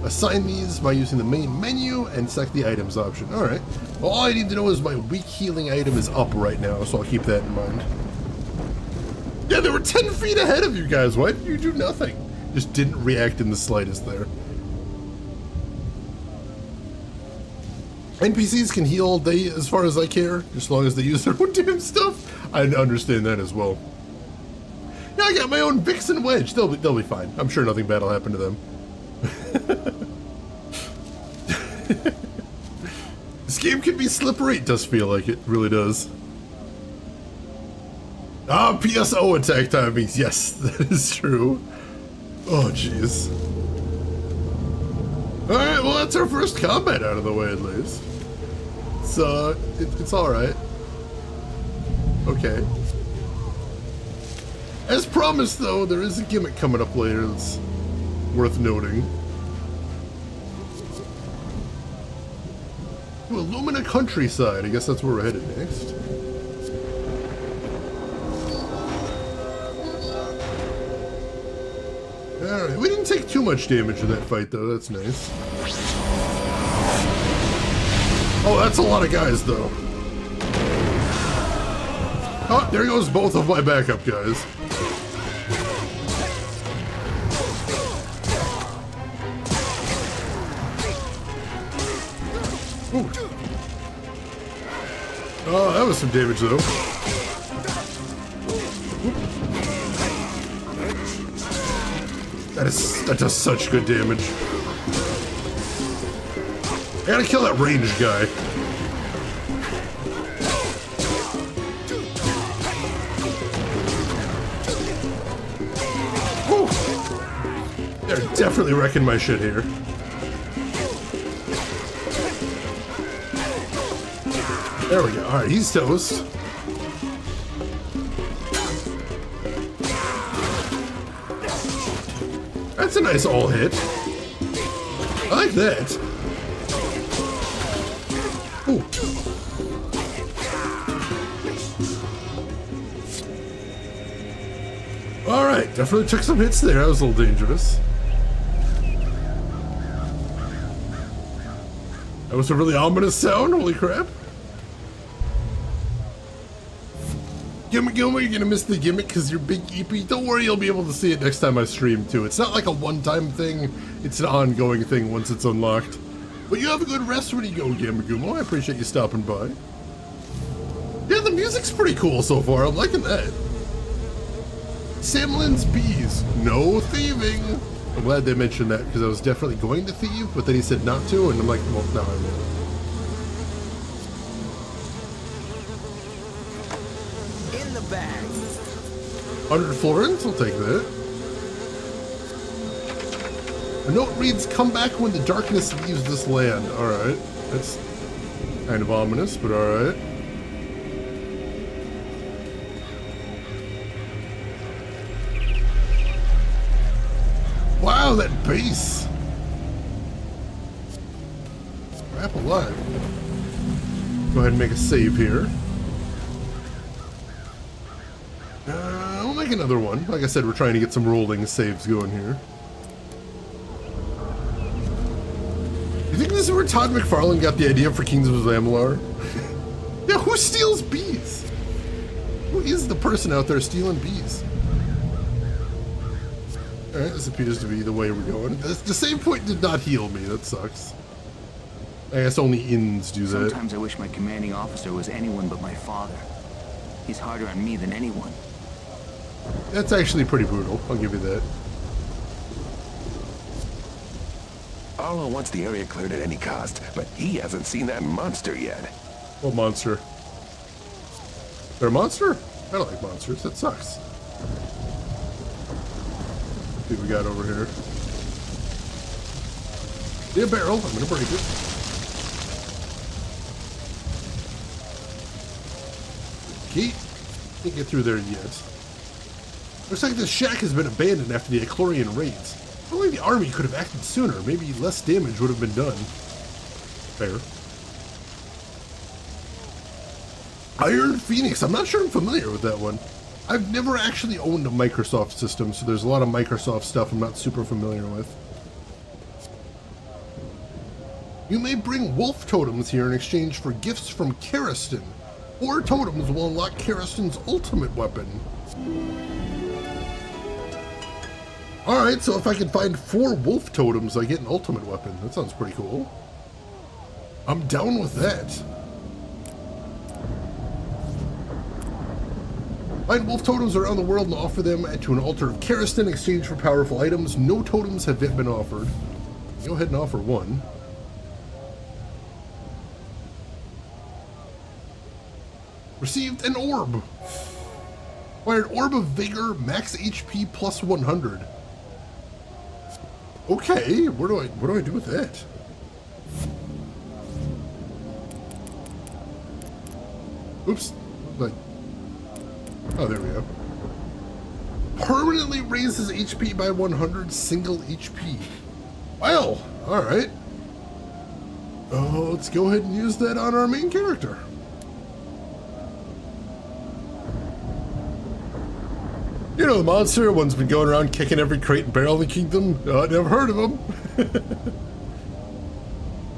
[SPEAKER 1] Assign these by using the main menu and select the items option. Alright. Well, all I need to know is my weak healing item is up right now, so I'll keep that in mind. Yeah, they were 10 feet ahead of you guys. Why did you do nothing? Just didn't react in the slightest there. NPCs can heal all day as far as I care, as long as they use their own damn stuff. I understand that as well. Yeah, I got my own Vixen Wedge. They'll be fine. I'm sure nothing bad will happen to them. This game can be slippery. It does feel like it. Really does. Ah, PSO attack timings. Yes, that is true. Oh, jeez. Alright, well, that's our first combat out of the way, at least. So, it's alright. Okay. As promised, though, there is a gimmick coming up later that's worth noting. To Illumina Countryside. I guess that's where we're headed next. Alright, we didn't take too much damage in that fight, though. That's nice. Oh, that's a lot of guys, though. Oh, there goes both of my backup guys. Ooh. Oh, that was some damage, though. That does such good damage. I gotta kill that ranged guy. Whew. They're definitely wrecking my shit here. There we go. Alright, he's toast. That's a nice all hit. I like that. Ooh. Alright, definitely took some hits there. That was a little dangerous. That was a really ominous sound. Holy crap. Gimmick, you're gonna miss the gimmick because you're big EP. Don't worry, you'll be able to see it next time I stream too. It's not like a one-time thing, it's an ongoing thing once it's unlocked. But you have a good rest when you go, Gamagumo. I appreciate you stopping by. Yeah, the music's pretty cool so far. I'm liking that. Samlin's bees. No thieving. I'm glad they mentioned that because I was definitely going to thieve, but then he said not to, and I'm like, well, now I will.
[SPEAKER 4] In the bag.
[SPEAKER 1] 100 florins, I'll take that. A note reads, come back when the darkness leaves this land. Alright, that's kind of ominous, but alright. Wow, that bass! Crap alive. Go ahead and make a save here. We'll make another one. Like I said, we're trying to get some rolling saves going here. You think this is where Todd McFarlane got the idea for Kings of Zamlar? Yeah, who steals bees? Who is the person out there stealing bees? Alright, this appears to be the way we're going. The save point did not heal me, that sucks. I guess only inns do that.
[SPEAKER 11] Sometimes I wish my commanding officer was anyone but my father. He's harder on me than anyone.
[SPEAKER 1] That's actually pretty brutal, I'll give you that.
[SPEAKER 12] Arlo wants the area cleared at any cost, but he hasn't seen that monster yet.
[SPEAKER 1] What monster? They're a monster? I don't like monsters, that sucks. See what we got over here. See a barrel, I'm gonna break it. Okay, can't get through there yet. Looks like this shack has been abandoned after the Eclorian raids. If only the army could have acted sooner, maybe less damage would have been done. Fair. Iron Phoenix, I'm not sure I'm familiar with that one. I've never actually owned a Microsoft system, so there's a lot of Microsoft stuff I'm not super familiar with. You may bring wolf totems here in exchange for gifts from Karistan, or totems will unlock Karistan's ultimate weapon. Alright, so if I can find 4 wolf totems, I get an ultimate weapon. That sounds pretty cool. I'm down with that. Find wolf totems around the world and offer them to an altar of Karistan in exchange for powerful items. No totems have yet been offered. Go ahead and offer one. Received an orb. Acquired Orb of Vigor, max HP plus 100. Okay, what do I do with that? Oops. Like, oh, there we go. Permanently raises HP by 100, single HP. Well, alright. Let's go ahead and use that on our main character. You know the monster, one's been going around kicking every crate and barrel in the kingdom. Never heard of him.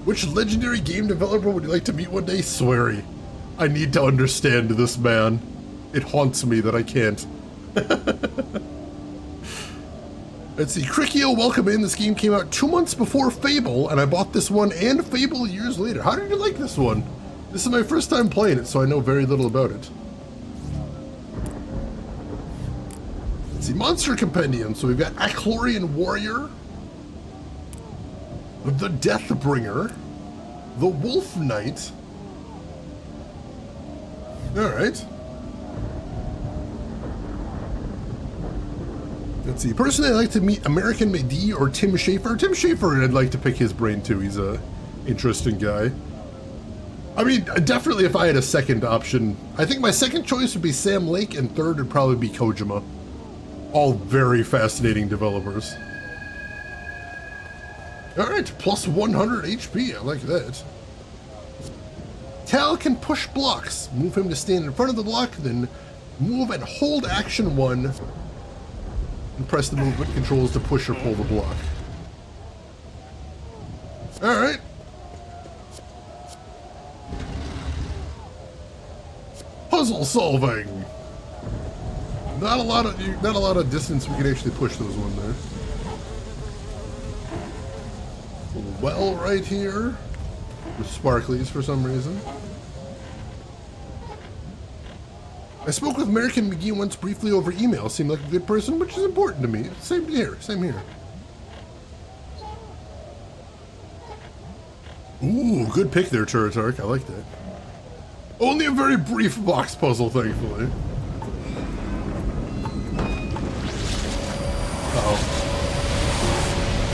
[SPEAKER 1] Which legendary game developer would you like to meet one day? Sweary. I need to understand this man. It haunts me that I can't. Let's see, Cricchio, welcome in. This game came out 2 months before Fable, and I bought this one and Fable years later. How did you like this one? This is my first time playing it, so I know very little about it. Let's see, Monster Compendium. So we've got Achlorian Warrior, the Deathbringer, the Wolf Knight. Alright. Let's see. Personally, I'd like to meet American McD or Tim Schafer. Tim Schafer, I'd like to pick his brain too. He's a interesting guy. I mean, definitely if I had a second option. I think my second choice would be Sam Lake, and third would probably be Kojima. All very fascinating developers. Alright, plus 100 HP. I like that. Tal can push blocks. Move him to stand in front of the block, then move and hold action 1 and press the movement controls to push or pull the block. Alright. Puzzle solving. Not a lot of distance we can actually push those one there. Well, right here with sparklies for some reason. I spoke with American McGee once briefly over email. Seemed like a good person, which is important to me. Same here, same here. Ooh, good pick there, Turatark. I like that. Only a very brief box puzzle, thankfully. Uh-oh.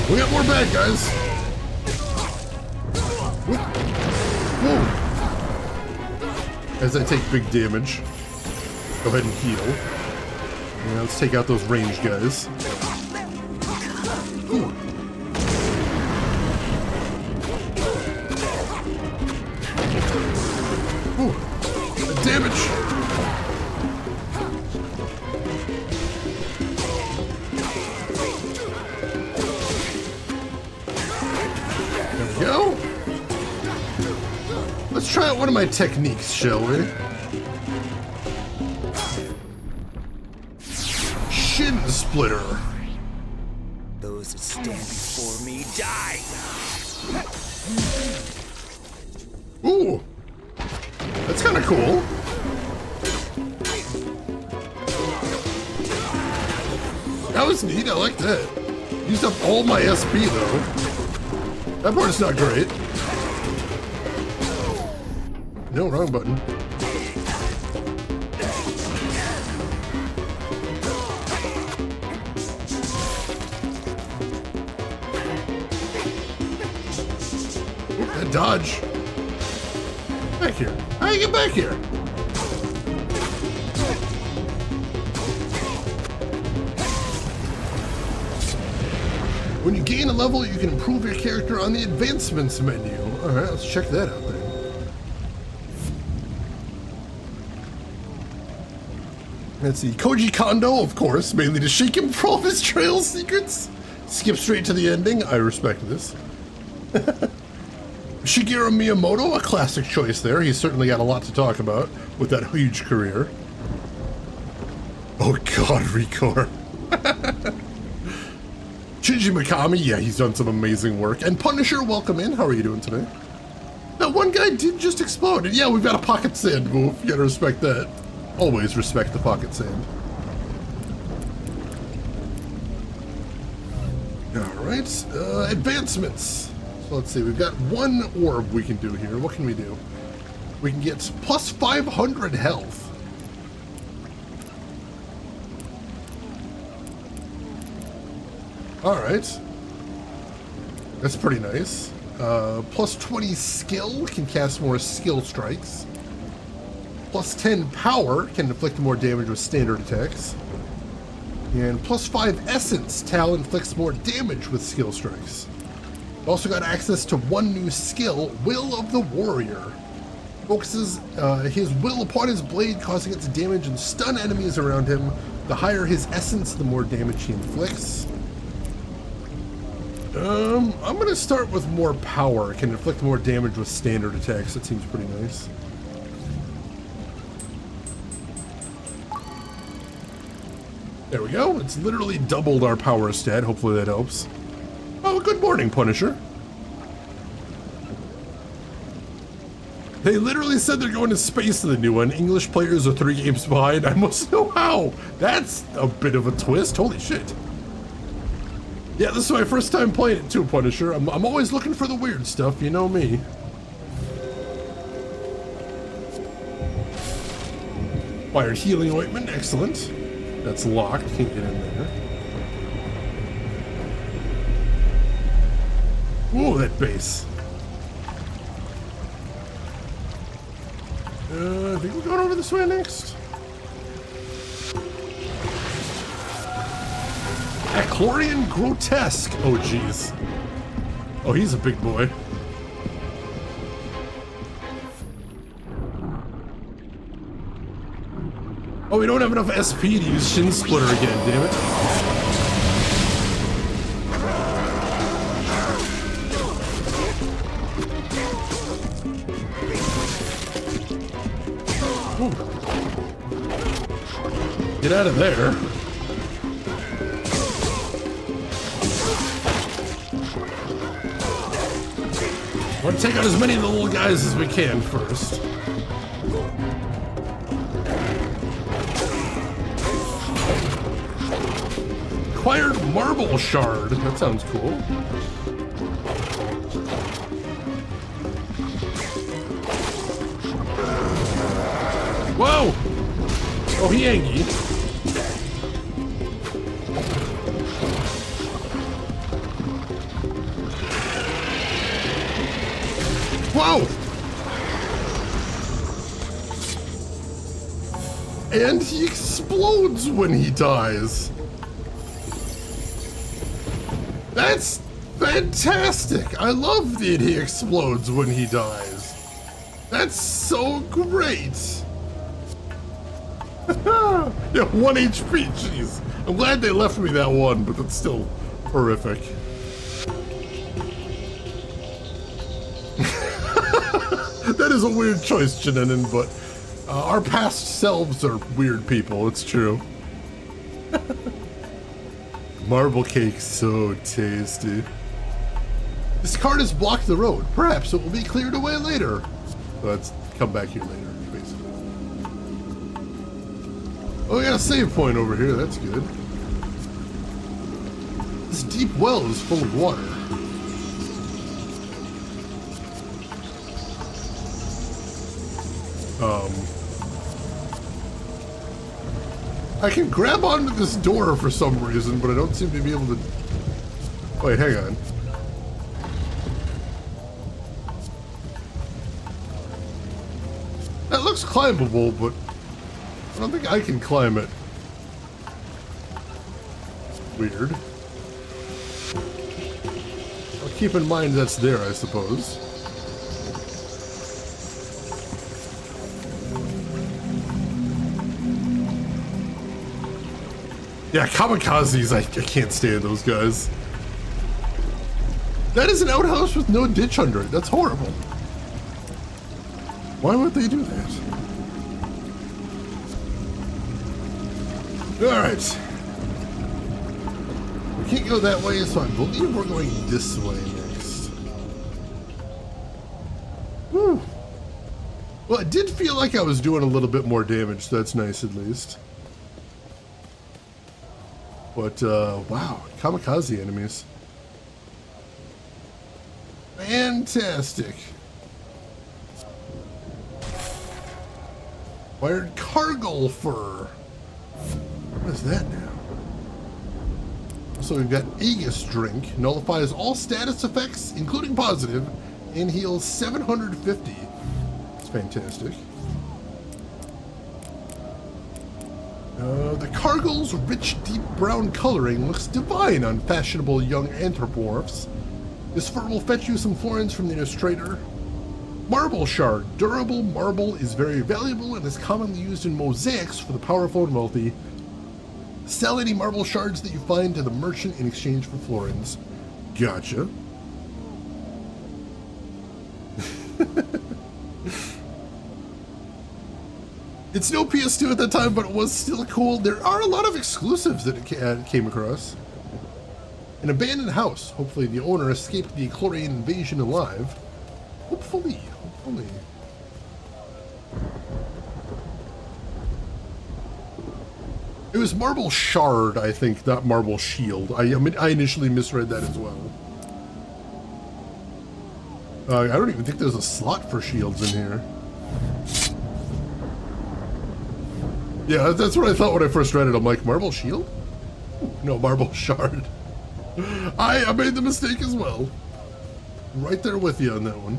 [SPEAKER 1] We got more bad guys. Whoa. As I take big damage. Go ahead and heal. Yeah, let's take out those ranged guys. Ooh. Ooh. The damage. There we go. Let's try out one of my techniques, shall we? Shin Splitter.
[SPEAKER 4] Those that stand before me die.
[SPEAKER 1] Ooh. That's kind of cool. That was neat. I like that. Used up all my SP though. That part's not great. No, wrong button. Oop, that dodge. Back here. How do you get back here? When you gain a level, you can improve your character on the advancements menu. Alright, let's check that out then. Let's see, Koji Kondo, of course, mainly to shake him for all of his trail secrets. Skip straight to the ending. I respect this. Shigeru Miyamoto, a classic choice there. He's certainly got a lot to talk about with that huge career. Oh god, Recore. Shinji Mikami, yeah, he's done some amazing work. And Punisher, welcome in. How are you doing today? That one guy did just explode. And yeah, we've got a pocket sand move. You gotta respect that. Always respect the pocket sand. Alright, advancements. So let's see, we've got one orb we can do here. What can we do? We can get plus 500 health. Alright. That's pretty nice. Plus 20 skill, can cast more skill strikes. Plus 10 power, can inflict more damage with standard attacks. And plus 5 essence, Tal inflicts more damage with skill strikes. Also got access to one new skill, Will of the Warrior. Focuses his will upon his blade, causing it to damage and stun enemies around him. The higher his essence, the more damage he inflicts. I'm gonna start with more power. Can inflict more damage with standard attacks. That seems pretty nice. There we go. It's literally doubled our power stat. Hopefully that helps. Oh, good morning, Punisher. They literally said they're going to space in the new one. English players are 3 games behind. I must know how. That's a bit of a twist. Holy shit. Yeah, this is my first time playing it too, Punisher. I'm always looking for the weird stuff, you know me. Wired healing ointment, excellent. That's locked, can't get in there. Ooh, that base. I think we're going over this way next. Aclorian Grotesque. Oh, jeez. Oh, he's a big boy. Oh, we don't have enough SP to use Shin Splitter again, damn it. Ooh. Get out of there. I want to take out as many of the little guys as we can first. Acquired marble shard. That sounds cool. Whoa! Oh, he Angie. Whoa! And he explodes when he dies. That's fantastic! I love that he explodes when he dies. That's so great! Yeah, 1 HP, jeez. I'm glad they left me that one, but that's still horrific. That is a weird choice, Janenin, but our past selves are weird people, it's true. Marble cake, so tasty. This cart has blocked the road. Perhaps it will be cleared away later. Let's come back here later, basically. Oh, we got a save point over here. That's good. This deep well is full of water. I can grab onto this door for some reason, but I don't seem to be able to... Wait, hang on. That looks climbable, but I don't think I can climb it. Weird. I'll keep in mind that's there, I suppose. Yeah, kamikazes, I can't stand those guys. That is an outhouse with no ditch under it. That's horrible. Why would they do that? Alright. We can't go that way, so I believe we're going this way next. Whew. Well, it did feel like I was doing a little bit more damage, so that's nice at least. But, wow, kamikaze enemies. Fantastic. Wired cargo fur. What is that now? So we've got Aegis drink. Nullifies all status effects, including positive, and heals 750. That's fantastic. The Cargill's rich, deep brown coloring looks divine on fashionable young anthropomorphs. This fur will fetch you some florins from the nearest trader. Marble shard. Durable marble is very valuable and is commonly used in mosaics for the powerful and wealthy. Sell any marble shards that you find to the merchant in exchange for florins. Gotcha. It's no PS2 at that time, but it was still cool. There are a lot of exclusives that it came across. An abandoned house. Hopefully the owner escaped the Eclorian invasion alive. Hopefully. It was marble shard, I think, not marble shield. I initially misread that as well. I don't even think there's a slot for shields in here. Yeah, that's what I thought when I first read it. I'm like, marble shield? No, marble shard. I made the mistake as well. Right there with you on that one.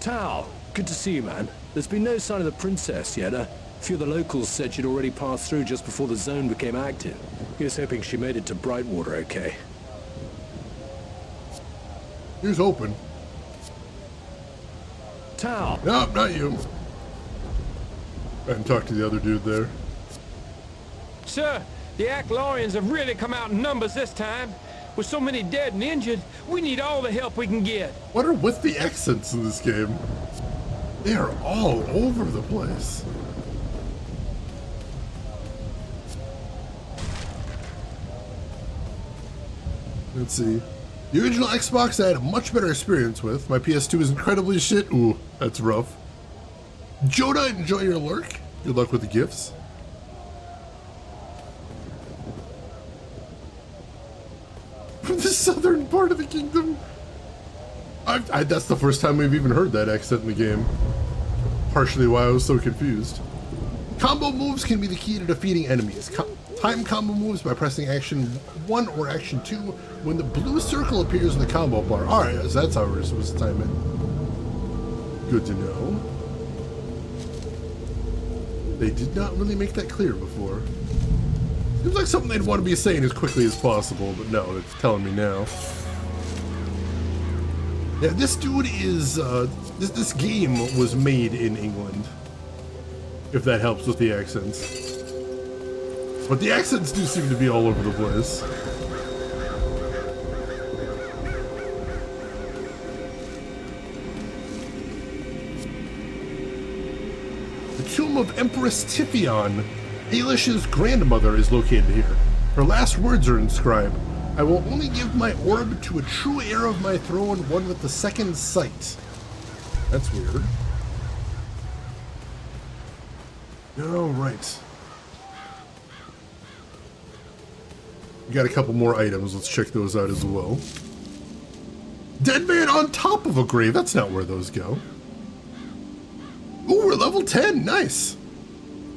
[SPEAKER 16] Tao, good to see you, man. There's been no sign of the princess yet. A few of the locals said she'd already passed through just before the zone became active. Here's hoping she made it to Brightwater okay.
[SPEAKER 1] Here's hoping.
[SPEAKER 16] Tao!
[SPEAKER 1] No, not you. I can talk to the other dude there.
[SPEAKER 17] Sir, the Aclorians have really come out in numbers this time. With so many dead and injured, we need all the help we can get.
[SPEAKER 1] What are with the accents in this game? They are all over the place. Let's see. The original Xbox I had a much better experience with. My PS2 is incredibly shit. Ooh, that's rough. Joda, enjoy your lurk. Good luck with the gifts. From the southern part of the kingdom. That's the first time we've even heard that accent in the game. Partially why I was so confused. Combo moves can be the key to defeating enemies. Time combo moves by pressing action 1 or action 2 when the blue circle appears in the combo bar. Alright, so that's how we're supposed to time it. Good to know. They did not really make that clear before. Seems like something they'd want to be saying as quickly as possible, but no, it's telling me now. Yeah, this dude is, this game was made in England. If that helps with the accents. But the accents do seem to be all over the place. The tomb of Empress Tiphion, Ailish's grandmother, is located here. Her last words are inscribed. I will only give my orb to a true heir of my throne, one with the second sight. That's weird. Alright. We got a couple more items. Let's check those out as well. Dead man on top of a grave. That's not where those go. Ooh, we're level 10. Nice.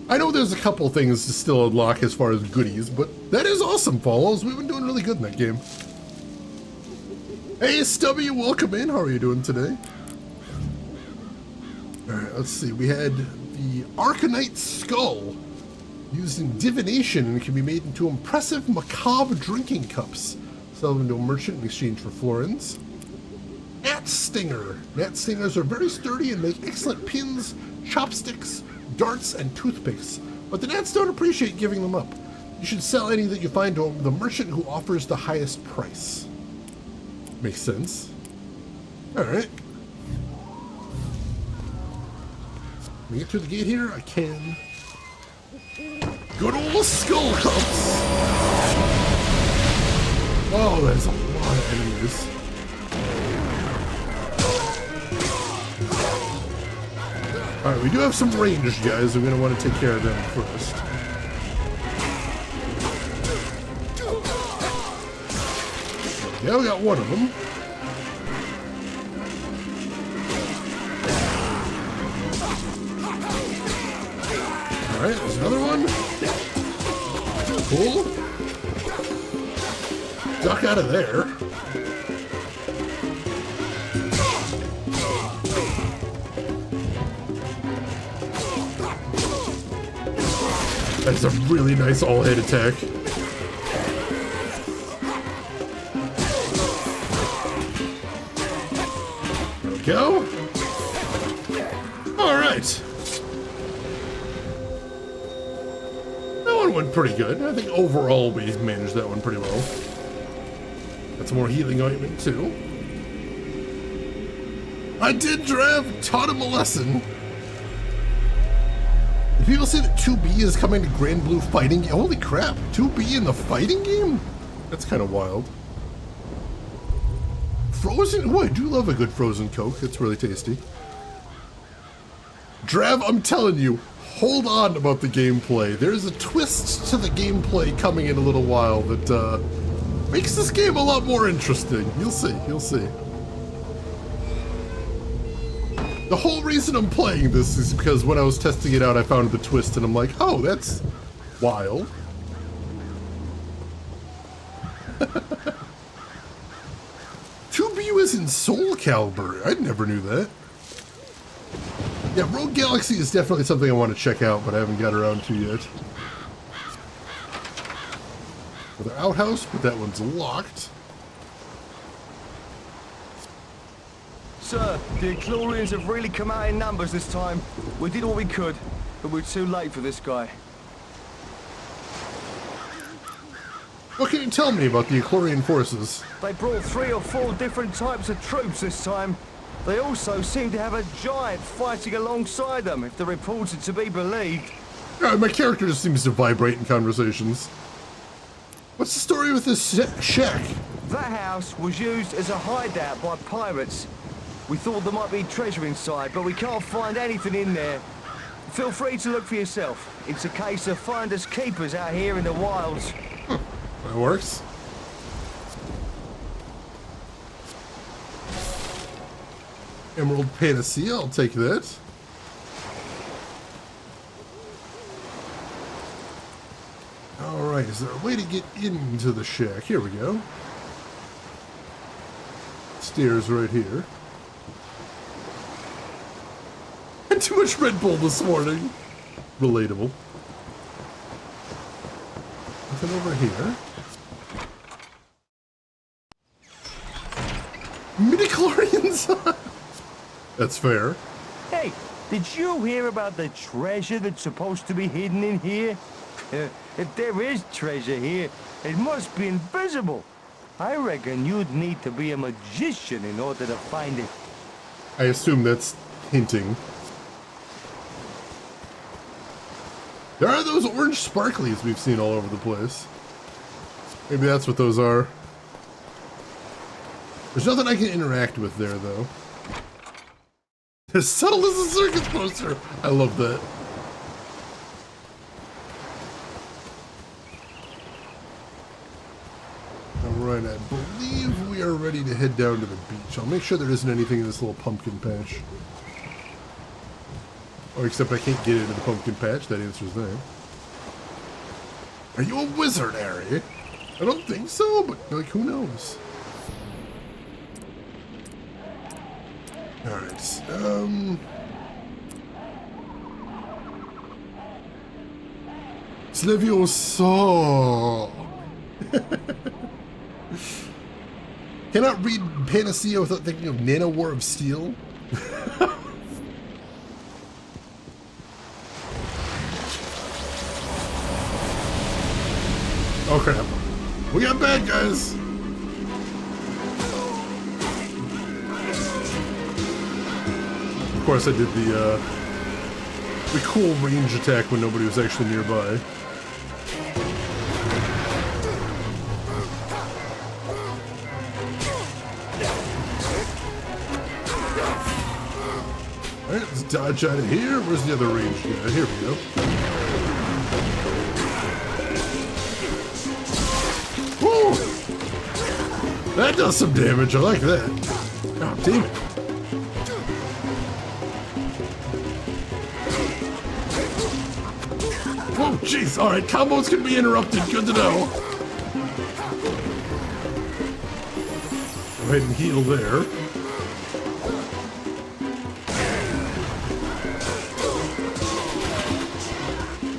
[SPEAKER 1] I know there's a couple things to still unlock as far as goodies, but that is awesome, Follows. We've been doing really good in that game. Hey, Stubby, welcome in. How are you doing today? Alright, let's see. We had the Arcanite Skull, used in divination and can be made into impressive macabre drinking cups. Sell them to a merchant in exchange for florins. Gnat Stinger. Gnat Stingers are very sturdy and make excellent pins, chopsticks, darts, and toothpicks, but the gnats don't appreciate giving them up. You You should sell any that you find to the merchant who offers the highest price. Makes sense. Alright. Can we get through the gate here? I can. Good old skull cups! Oh, there's a lot of enemies. Alright, we do have some ranged guys. We're going to want to take care of them first. Yeah, we got one of them. Alright, there's another one. Cool. Duck out of there. That's a really nice all-hit attack. There we go. Alright. That one went pretty good. I think overall we managed that one pretty well. Got some more healing ointment too. I did Drav, taught him a lesson. People say that 2B is coming to Grand Blue Fighting Game. Holy crap, 2B in the fighting game? That's kind of wild. Frozen? Oh, I do love a good frozen Coke. It's really tasty. Drav, I'm telling you, hold on about the gameplay. There's a twist to the gameplay coming in a little while that makes this game a lot more interesting. You'll see, you'll see. The whole reason I'm playing this is because when I was testing it out, I found the twist and I'm like, oh, that's wild. 2B was in Soul Calibur. I never knew that. Yeah, Rogue Galaxy is definitely something I want to check out, but I haven't got around to yet. Another outhouse, but that one's locked.
[SPEAKER 5] Sir, the Eclorians have really come out in numbers this time. We did all we could, but we're too late for this guy.
[SPEAKER 1] What can you tell me about the Eclorian forces?
[SPEAKER 5] They brought 3 or 4 different types of troops this time. They also seem to have a giant fighting alongside them, if the reports are to be believed.
[SPEAKER 1] Yeah, my character just seems to vibrate in conversations. What's the story with this shack?
[SPEAKER 5] That house was used as a hideout by pirates. We thought there might be treasure inside, but we can't find anything in there. Feel free to look for yourself. It's a case of finders keepers out here in the wilds.
[SPEAKER 1] That works. Emerald Panacea, I'll take that. Alright, is there a way to get into the shack? Here we go. Stairs right here. Had too much Red Bull this morning. Relatable. Nothing over here. Midichlorians! That's fair.
[SPEAKER 5] Hey, did you hear about the treasure that's supposed to be hidden in here? If there is treasure here, it must be invisible. I reckon you'd need to be a magician in order to find it.
[SPEAKER 1] I assume that's hinting. There are those orange sparklies we've seen all over the place. Maybe that's what those are. There's nothing I can interact with there, though. As subtle as a circus poster! I love that. Alright, I believe we are ready to head down to the beach. I'll make sure there isn't anything in this little pumpkin patch. Oh, except I can't get into the pumpkin patch. That answers that. Are you a wizard, Harry? I don't think so, but, like, who knows? Alright, Sleviosa. Cannot read Panacea without thinking of Nano War of Steel. Oh crap. We got bad guys. Of course I did the cool range attack when nobody was actually nearby. Alright, let's dodge out of here. Where's the other range guy? Here we go. Woo! That does some damage. I like that. Oh, damn it. Whoa, jeez. Alright, combos can be interrupted. Good to know. Go ahead and heal there.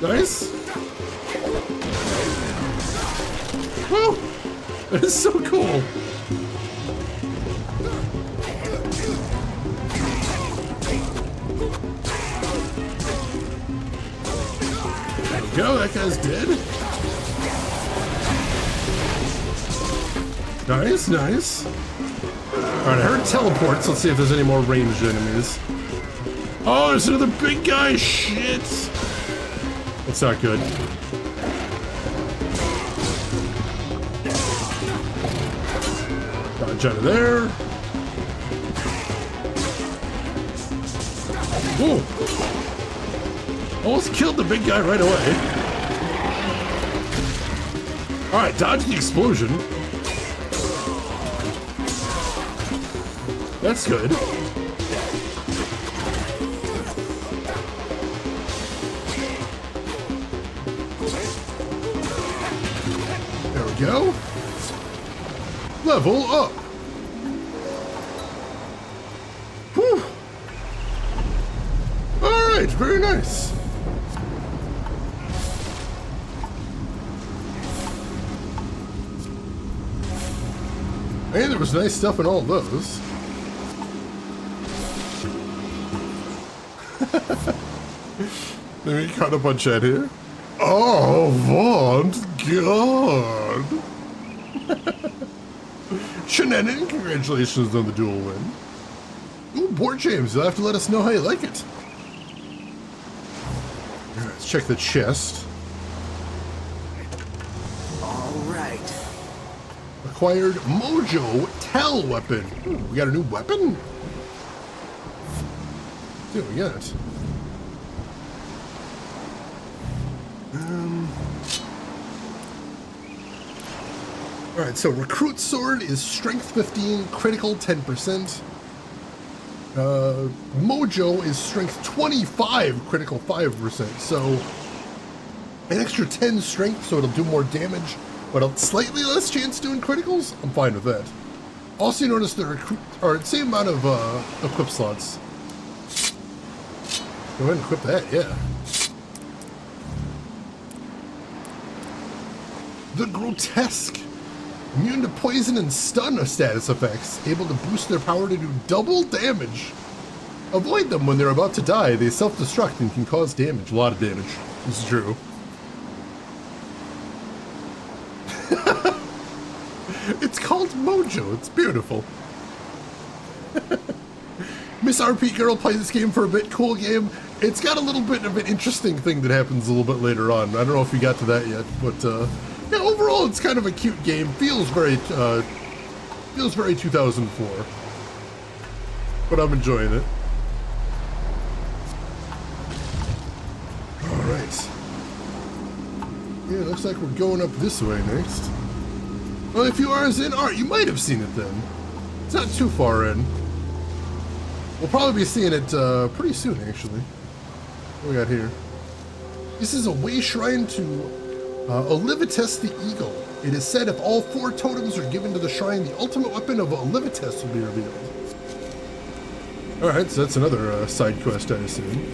[SPEAKER 1] Nice. Woo! That is so cool. There we go, that guy's dead. Nice, nice. Alright, I heard teleports. Let's see if there's any more ranged enemies. Oh, there's another big guy. Shit. That's not good. Dodge out of there. Whoa! Almost killed the big guy right away. Alright, dodge the explosion. That's good. There we go. Level up. Whew. Alright, very nice. Hey, there was nice stuff in all those. Let me cut a bunch out here. Oh, Vaughn, God. Shenanigan, congratulations on the duel win. Ooh, board James, you'll have to let us know how you like it. Right, let's check the chest.
[SPEAKER 3] All right.
[SPEAKER 1] Acquired Mojo Tell weapon. Ooh, we got a new weapon? Yeah, we got it. Alright, so Recruit Sword is Strength 15, Critical 10%. Mojo is Strength 25, Critical 5%. So, an extra 10 Strength, so it'll do more damage, but a slightly less chance doing criticals? I'm fine with that. Also, you notice the recruit, or same amount of equip slots. Go ahead and equip that, yeah. The Grotesque. Immune to poison and stun status effects. Able to boost their power to do double damage. Avoid them when they're about to die. They self-destruct and can cause damage. A lot of damage. This is true. It's called Mojo. It's beautiful. Miss RP Girl, play this game for a bit. Cool game. It's got a little bit of an interesting thing that happens a little bit later on. I don't know if you got to that yet, but yeah, overall it's kind of a cute game. Feels very 2004. But I'm enjoying it. Alright. Yeah, looks like we're going up this way next. Well, if you are as in art, you might have seen it then. It's not too far in. We'll probably be seeing it pretty soon, actually. What we got here? This is a way shrine to Olivites the Eagle. It is said if all 4 totems are given to the shrine, the ultimate weapon of Olivites will be revealed. Alright, so that's another side quest, I assume.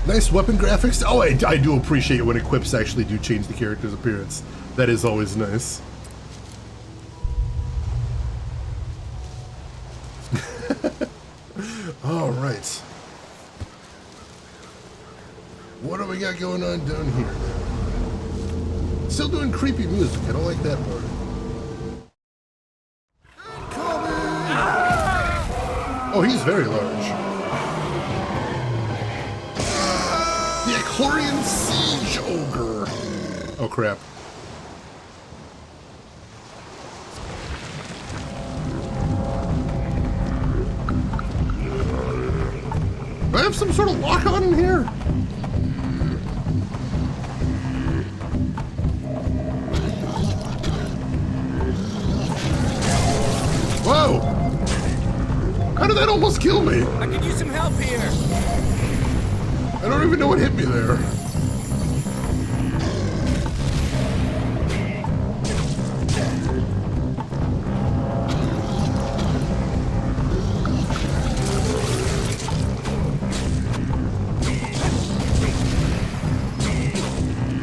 [SPEAKER 1] Nice weapon graphics. Oh, I do appreciate when equips actually do change the character's appearance. That is always nice. All right. What do we got going on down here? Still doing creepy music. I don't like that part. Oh, he's very large. The Echlorian Siege Ogre. Oh, crap. Do I have some sort of lock on in here? Whoa! How did that almost kill me?
[SPEAKER 4] I could use some help here.
[SPEAKER 1] I don't even know what hit me there.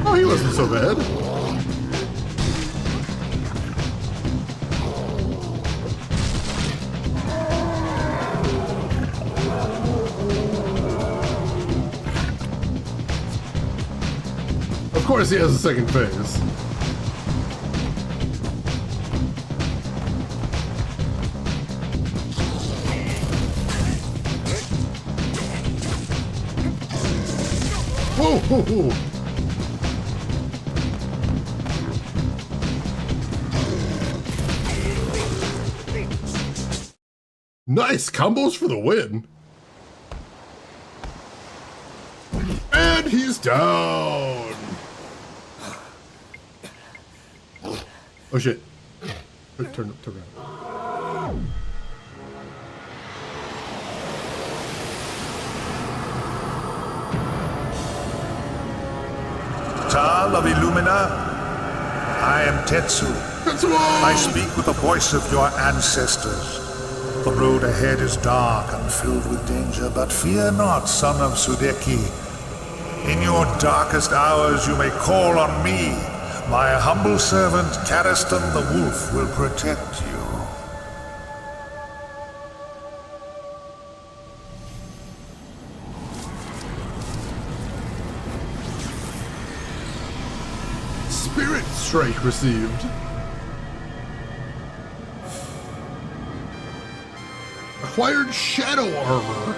[SPEAKER 1] Oh, he wasn't so bad. Of course he has a second phase. Whoa, whoa, whoa. Nice combos for the win. And he's down. Oh shit. Turn around.
[SPEAKER 2] Tal of Illumina, I am Tetsu. I speak with the voice of your ancestors. The road ahead is dark and filled with danger, but fear not, son of Sudeki. In your darkest hours you may call on me. My humble servant, Cariston the Wolf, will protect you.
[SPEAKER 1] Spirit Strike received. Acquired Shadow Armor.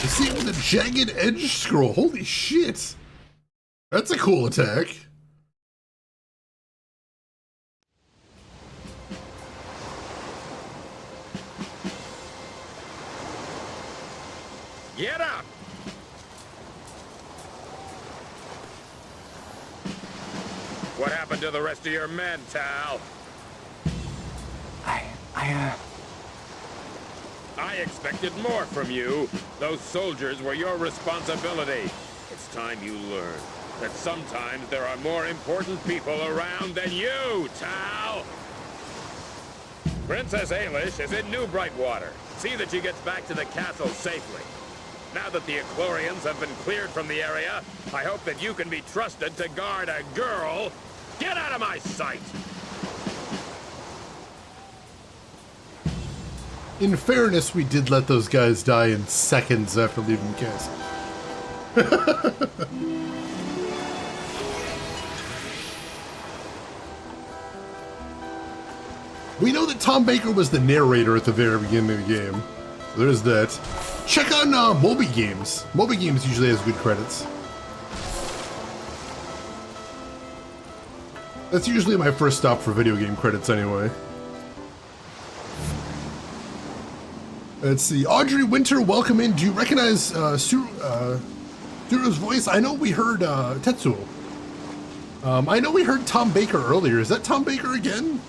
[SPEAKER 1] See it with a jagged edge scroll. Holy shit. That's a cool attack.
[SPEAKER 19] Get up! What happened to the rest of your men, Tal? I expected more from you. Those soldiers were your responsibility. It's time you learn that sometimes there are more important people around than you, Tal! Princess Ailish is in New Brightwater. See that she gets back to the castle safely. Now that the Echlorians have been cleared from the area, I hope that you can be trusted to guard a girl. Get out of my sight!
[SPEAKER 1] In fairness, we did let those guys die in seconds after leaving the castle. We know that Tom Baker was the narrator at the very beginning of the game. So there's that. Check on Moby Games. Moby Games usually has good credits. That's usually my first stop for video game credits anyway. Let's see. Audrey Winter, welcome in. Do you recognize Suru's voice? I know we heard Tetsuo. I know we heard Tom Baker earlier. Is that Tom Baker again?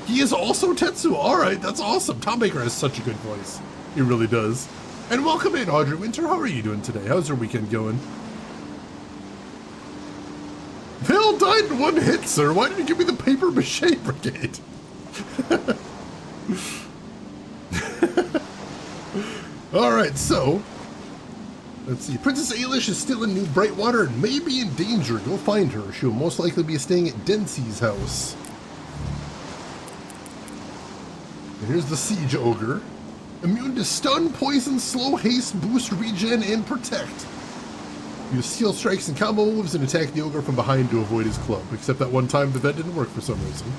[SPEAKER 1] He is also Tetsuo. Alright, that's awesome. Tom Baker has such a good voice. He really does. And welcome in, Audrey Winter. How are you doing today? How's your weekend going? Phil all died in one hit, sir. Why did you give me the paper mache brigade? Alright, so let's see. Princess Ailish is still in New Brightwater and may be in danger. Go find her. She will most likely be staying at Dency's house. And here's the Siege Ogre. Immune to stun, poison, slow, haste, boost, regen, and protect. Use skill strikes and combo moves and attack the ogre from behind to avoid his club. Except that one time that didn't work for some reason.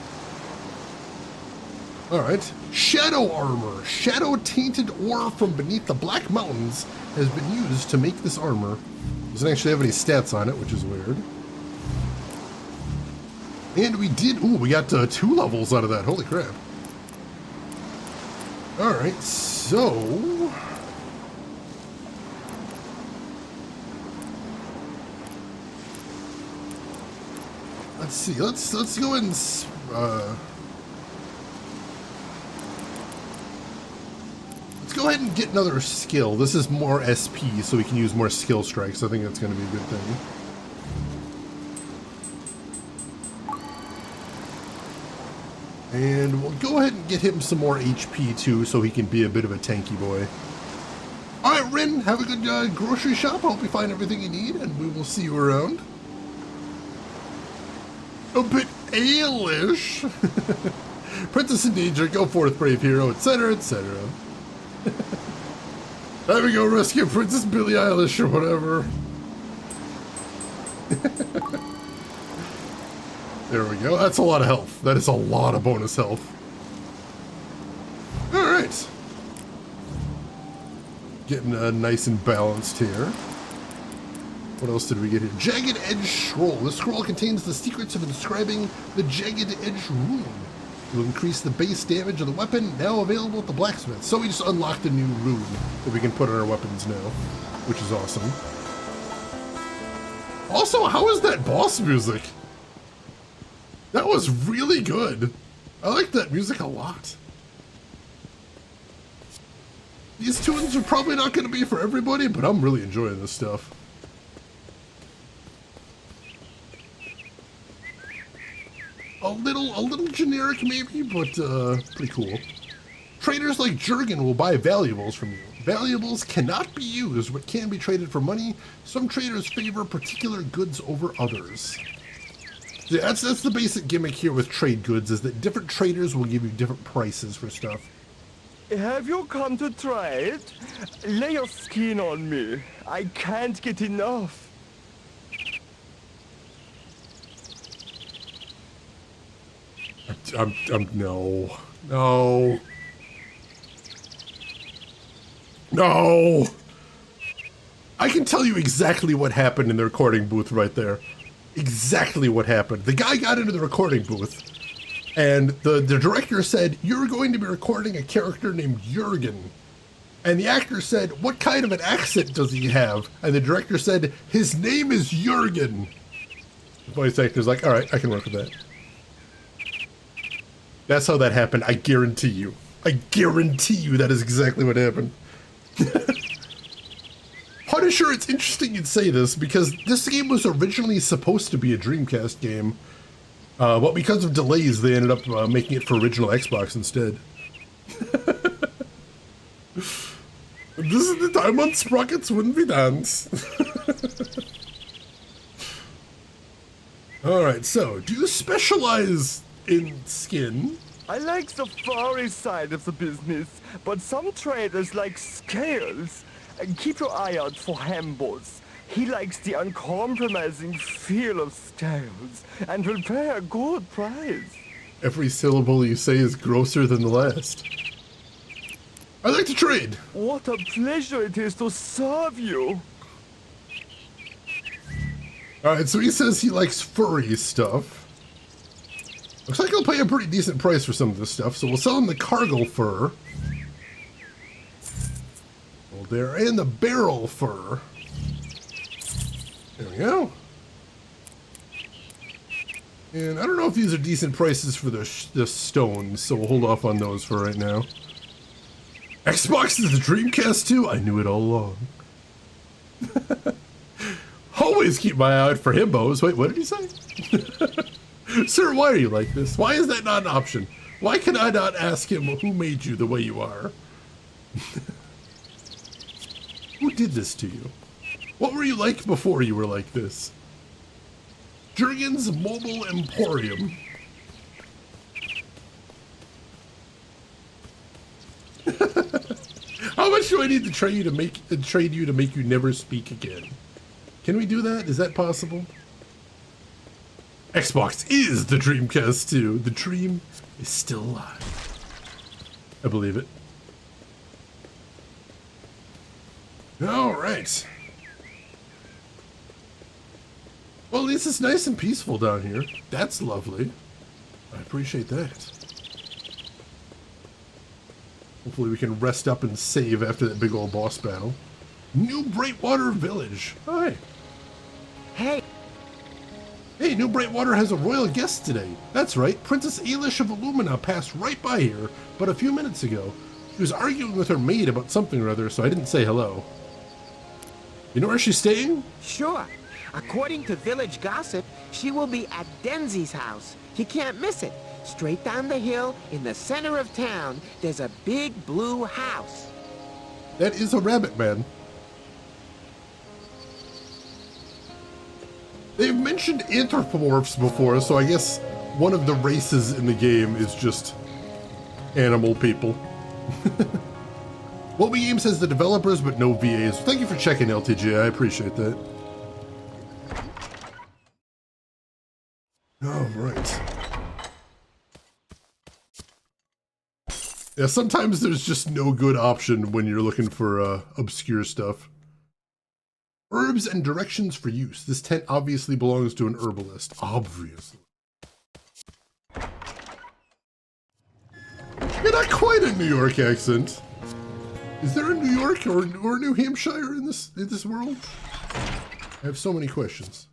[SPEAKER 1] Alright. Shadow armor. Shadow tainted ore from beneath the Black Mountains has been used to make this armor. Doesn't actually have any stats on it, which is weird. And we did... Ooh, we got 2 levels out of that. Holy crap. Alright, so... let's see, let's go ahead and let's go ahead and get another skill. This is more SP, so we can use more skill strikes. I think that's going to be a good thing. And we'll go ahead and get him some more HP too, so he can be a bit of a tanky boy. Alright, Rin, have a good grocery shop. I hope you find everything you need, and we will see you around. A bit Ailish. Princess in danger, go forth, brave hero, etc., etc. There we go, rescue Princess Billie Eilish or whatever. There we go. That's a lot of health. That is a lot of bonus health. Alright. Getting nice and balanced here. What else did we get here? Jagged Edge Scroll. This scroll contains the secrets of inscribing the Jagged Edge rune. It will increase the base damage of the weapon, now available at the blacksmith. So we just unlocked a new rune that we can put on our weapons now, which is awesome. Also, how is that boss music? That was really good. I like that music a lot. These tunes are probably not going to be for everybody, but I'm really enjoying this stuff. A little generic maybe, but pretty cool. Traders like Jurgen will buy valuables from you. Valuables cannot be used, but can be traded for money. Some traders favor particular goods over others. Yeah, that's the basic gimmick here with trade goods, is that different traders will give you different prices for stuff.
[SPEAKER 5] Have you come to trade? Lay your skin on me. I can't get enough. No. I can tell you exactly what happened in the recording booth right there. Exactly what happened. The guy got into the recording booth, and the director said, "You're going to be recording a character named Jurgen." And the actor said, "What kind of an accent does he have?" And the director said, "His name is Jurgen." The voice actor's like, "All right, I can work with that." That's how that happened. I guarantee you. I guarantee you that is exactly what happened. Punisher, it's interesting you'd say this, because this game was originally supposed to be a Dreamcast game, but because of delays, they ended up making it for original Xbox instead. This is the time when sprockets wouldn't be dance. Alright, so, do you specialize in skin? I like the furry side of the business, but some traders like scales. Keep your eye out for Hambos. He likes the uncompromising feel of scales and will pay a good price.
[SPEAKER 1] Every syllable you say is grosser than the last. I like to trade.
[SPEAKER 5] What a pleasure it is to serve you.
[SPEAKER 1] Alright, so he says he likes furry stuff. Looks like he'll pay a pretty decent price for some of this stuff, so we'll sell him the cargo fur. There, and the barrel fur. There we go. And I don't know if these are decent prices for the stones, so we'll hold off on those for right now. Xbox is the Dreamcast too? I knew it all along. Always keep my eye out for himbos. Wait, what did he say? Sir, why are you like this? Why is that not an option? Why can I not ask him who made you the way you are? Who did this to you? What were you like before you were like this? Jurgen's Mobile Emporium. How much do I need to trade you to make you never speak again? Can we do that? Is that possible? Xbox is the Dreamcast 2. The dream is still alive. I believe it. All right. Well, at least it's nice and peaceful down here. That's lovely. I appreciate that. Hopefully we can rest up and save after that big old boss battle. New Brightwater Village. Hi.
[SPEAKER 8] Hey.
[SPEAKER 1] Hey, New Brightwater has a royal guest today. That's right, Princess Ailish of Illumina passed right by here but a few minutes ago. She was arguing with her maid about something or other, so I didn't say hello. You know where she's staying?
[SPEAKER 8] Sure. According to village gossip, she will be at Denzi's house. You can't miss it. Straight down the hill, in the center of town, there's a big blue house.
[SPEAKER 1] That is a rabbit man. They've mentioned anthropomorphs before, so I guess one of the races in the game is just animal people. What We Game says the developers, but no VAs. Thank you for checking, LTJ. I appreciate that. All right. Yeah, sometimes there's just no good option when you're looking for obscure stuff. Herbs and directions for use. This tent obviously belongs to an herbalist. Obviously. Yeah, not quite a New York accent. Is there a New York or New Hampshire in this world? I have so many questions.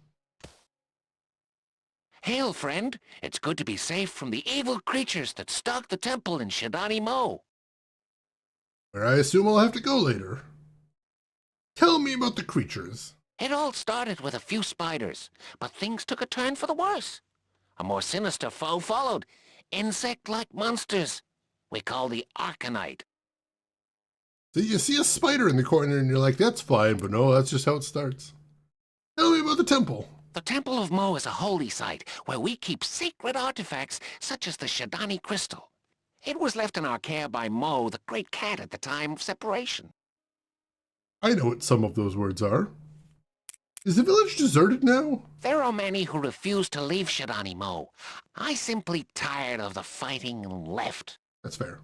[SPEAKER 21] Hail, friend. It's good to be safe from the evil creatures that stalk the temple in Shidani Mo.
[SPEAKER 1] Where I assume I'll have to go later. Tell me about the creatures.
[SPEAKER 21] It all started with a few spiders, but things took a turn for the worse. A more sinister foe followed. Insect-like monsters. We call the Arcanite.
[SPEAKER 1] So you see a spider in the corner and you're like, that's fine, but no, that's just how it starts. Tell me about the temple.
[SPEAKER 21] The Temple of Mo is a holy site where we keep sacred artifacts such as the Shidani crystal. It was left in our care by Mo, the great cat, at the time of separation.
[SPEAKER 1] I know what some of those words are. Is the village deserted now?
[SPEAKER 21] There are many who refuse to leave Shidani Mo. I simply tired of the fighting and left.
[SPEAKER 1] That's fair.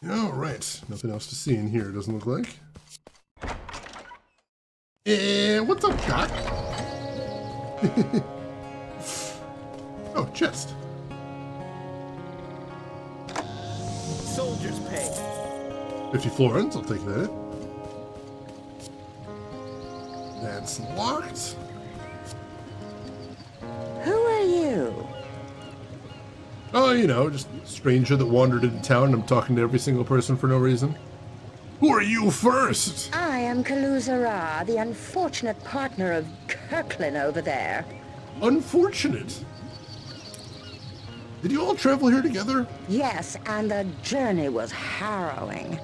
[SPEAKER 1] All right, nothing else to see in here, doesn't look like. And what's up, Doc? Oh, chest.
[SPEAKER 8] Soldier's pay.
[SPEAKER 1] 50 florins, I'll take that. That's locked.
[SPEAKER 22] Who are you?
[SPEAKER 1] Oh, you know, just a stranger that wandered into town and I'm talking to every single person for no reason. Who are you first?
[SPEAKER 22] I am Kaluzara, the unfortunate partner of Kirkland over there.
[SPEAKER 1] Unfortunate? Did you all travel here together?
[SPEAKER 22] Yes, and the journey was harrowing.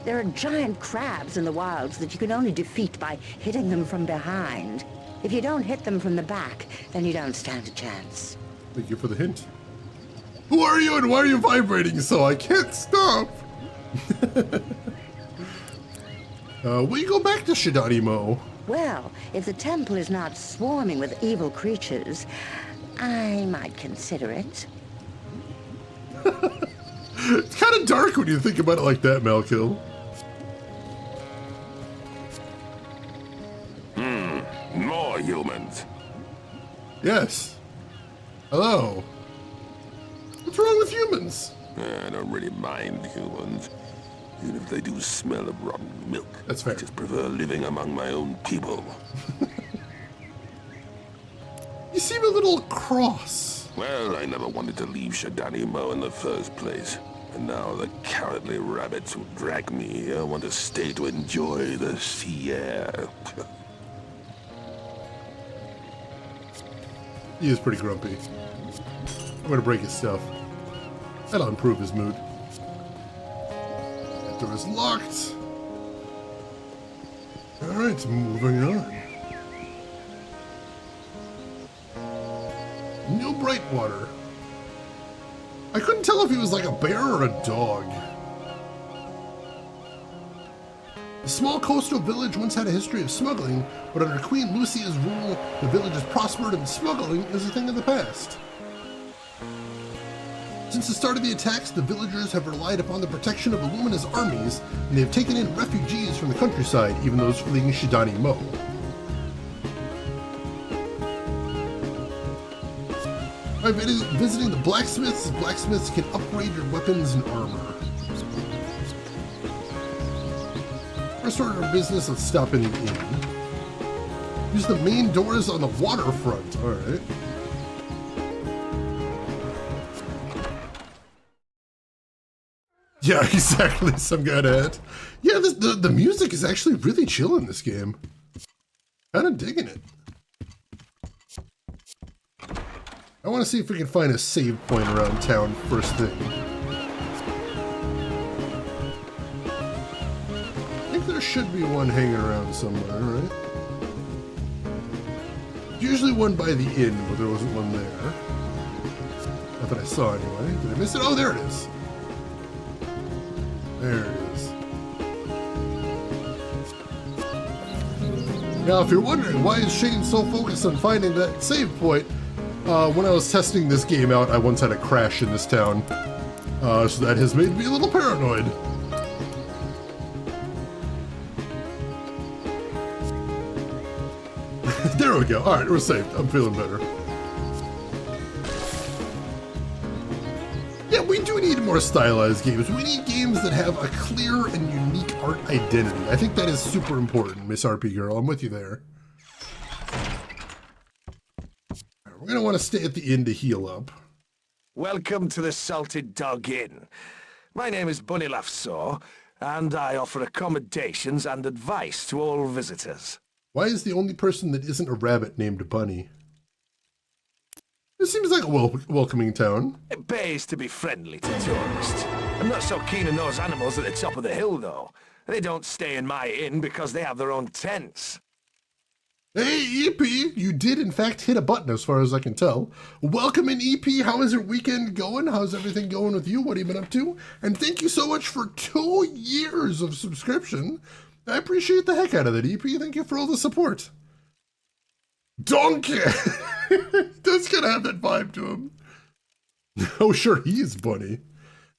[SPEAKER 22] There are giant crabs in the wilds that you can only defeat by hitting them from behind. If you don't hit them from the back, then you don't stand a chance.
[SPEAKER 1] Thank you for the hint. Who are you and why are you vibrating so? I can't stop. Will you go back to Shidani Mo?
[SPEAKER 22] Well, if the temple is not swarming with evil creatures, I might consider it.
[SPEAKER 1] It's kind of dark when you think about it like that, Malkill.
[SPEAKER 12] More humans.
[SPEAKER 1] Yes. Hello. What's wrong with humans?
[SPEAKER 12] I don't really mind humans. Even if they do smell of rotten milk.
[SPEAKER 1] That's fair.
[SPEAKER 12] I just prefer living among my own people.
[SPEAKER 1] You seem a little cross.
[SPEAKER 12] Well, I never wanted to leave Shidani Mo in the first place. And now the cowardly rabbits who drag me here want to stay to enjoy the sea air.
[SPEAKER 1] He is pretty grumpy. I'm gonna break his stuff. That'll improve his mood. That door is locked. Alright, moving on. New Brightwater. I couldn't tell if he was like a bear or a dog. The small coastal village once had a history of smuggling, but under Queen Lucia's rule, the village has prospered and smuggling is a thing of the past. Since the start of the attacks, the villagers have relied upon the protection of Illumina's armies, and they have taken in refugees from the countryside, even those fleeing Shidani Mo. By visiting the blacksmiths, blacksmiths can upgrade your weapons and armor. First order of business, let's stop in the inn. Use the main doors on the waterfront, alright. Yeah, exactly, some guy to it. Yeah, the music is actually really chill in this game. Kinda digging it. I want to see if we can find a save point around town first thing. I think there should be one hanging around somewhere, right? Usually one by the inn, but there wasn't one there. Not that I saw anyway. Did I miss it? Oh, there it is. There it is. Now, if you're wondering why is Shane so focused on finding that save point, when I was testing this game out, I once had a crash in this town, so that has made me a little paranoid. There we go. Alright, we're saved. I'm feeling better. Yeah, we do need more stylized games. We need games that have a clear and unique art identity. I think that is super important, Miss RP Girl. I'm with you there. We're going to want to stay at the inn to heal up.
[SPEAKER 13] Welcome to the Salted Dog Inn. My name is Bunny Lafsaw, and I offer accommodations and advice to all visitors.
[SPEAKER 1] Why is the only person that isn't a rabbit named Bunny? This seems like a welcoming town.
[SPEAKER 13] It pays to be friendly to tourists. I'm not so keen on those animals at the top of the hill, though. They don't stay in my inn because they have their own tents.
[SPEAKER 1] Hey, EP, you did in fact hit a button as far as I can tell. Welcome in, EP. How is your weekend going? How's everything going with you? What have you been up to? And thank you so much for 2 years of subscription. I appreciate the heck out of that, EP. Thank you for all the support. Donkey! That's gonna have that vibe to him. Oh, sure, he is Bunny.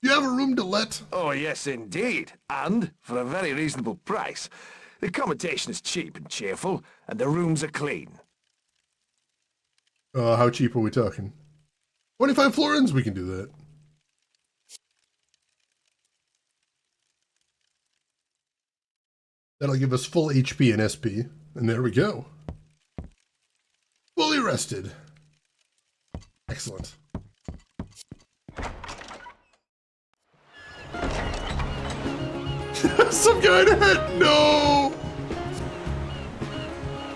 [SPEAKER 1] Do you have a room to let?
[SPEAKER 13] Oh, yes, indeed. And for a very reasonable price. The accommodation is cheap and cheerful, and the rooms are clean.
[SPEAKER 1] How cheap are we talking? 25 florins? We can do that. That'll give us full HP and SP. And there we go. Fully rested. Excellent. Some guy in a hat! No!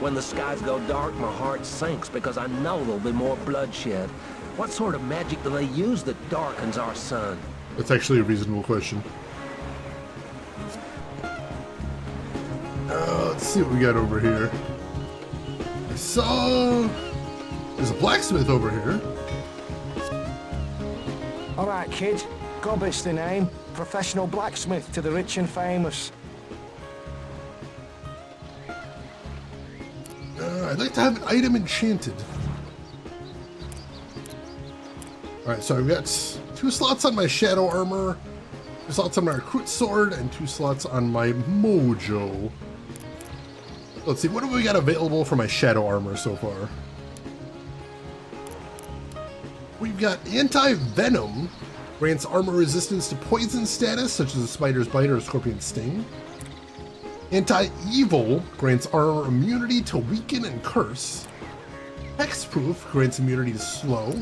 [SPEAKER 13] When the skies go dark, my heart sinks because I know there'll be more bloodshed. What sort of magic do they use that darkens our sun?
[SPEAKER 1] That's actually a reasonable question. Let's see what we got over here. I saw... There's a blacksmith over here.
[SPEAKER 7] All right, kid. Gobbit's the name. Professional blacksmith to the rich and famous.
[SPEAKER 1] I'd like to have an item enchanted. Alright, so I've got 2 slots on my shadow armor, 2 slots on my recruit sword, and 2 slots on my mojo. Let's see, what have we got available for my shadow armor so far? We've got anti-venom. Grants armor resistance to poison status, such as a spider's bite or a scorpion's sting. Anti-evil grants armor immunity to weaken and curse. Hexproof grants immunity to slow.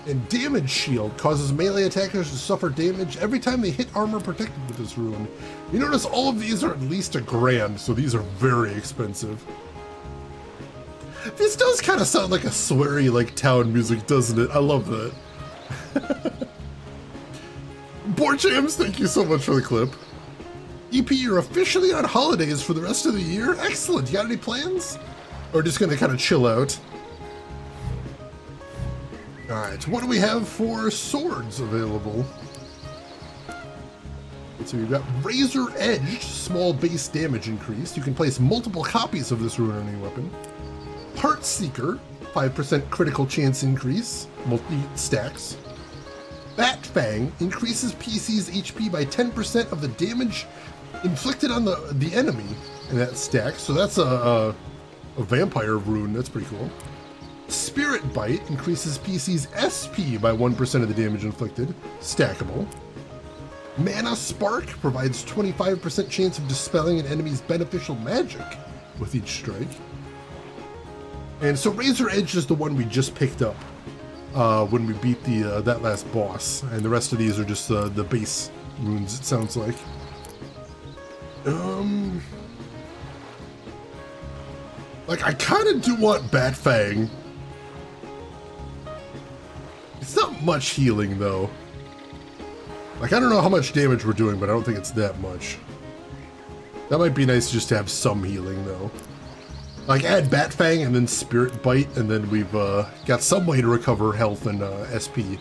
[SPEAKER 1] And Damage Shield causes melee attackers to suffer damage every time they hit armor protected with this rune. You notice all of these are at least $1,000, so these are very expensive. This does kind of sound like a sweary like town music, doesn't it? I love that. Borchams, thank you so much for the clip. EP, you're officially on holidays for the rest of the year? Excellent. You got any plans? Or just gonna kind of chill out? Alright, what do we have for swords available? So we've got Razor Edged, small base damage increase. You can place multiple copies of this rune on any weapon. Heart Seeker, 5% critical chance increase, multi-stacks. Bat Fang increases PC's HP by 10% of the damage inflicted on the enemy in that stack. So that's a vampire rune, that's pretty cool. Spirit Bite increases PC's SP by 1% of the damage inflicted, stackable. Mana Spark provides 25% chance of dispelling an enemy's beneficial magic with each strike. And so Razor Edge is the one we just picked up when we beat that last boss, and the rest of these are just the base runes, it sounds like. Like, I kind of do want Bat Fang. It's not much healing, though. Like, I don't know how much damage we're doing, but I don't think it's that much. That might be nice just to have some healing, though. Like, add Bat Fang and then Spirit Bite, and then we've got some way to recover health and SP,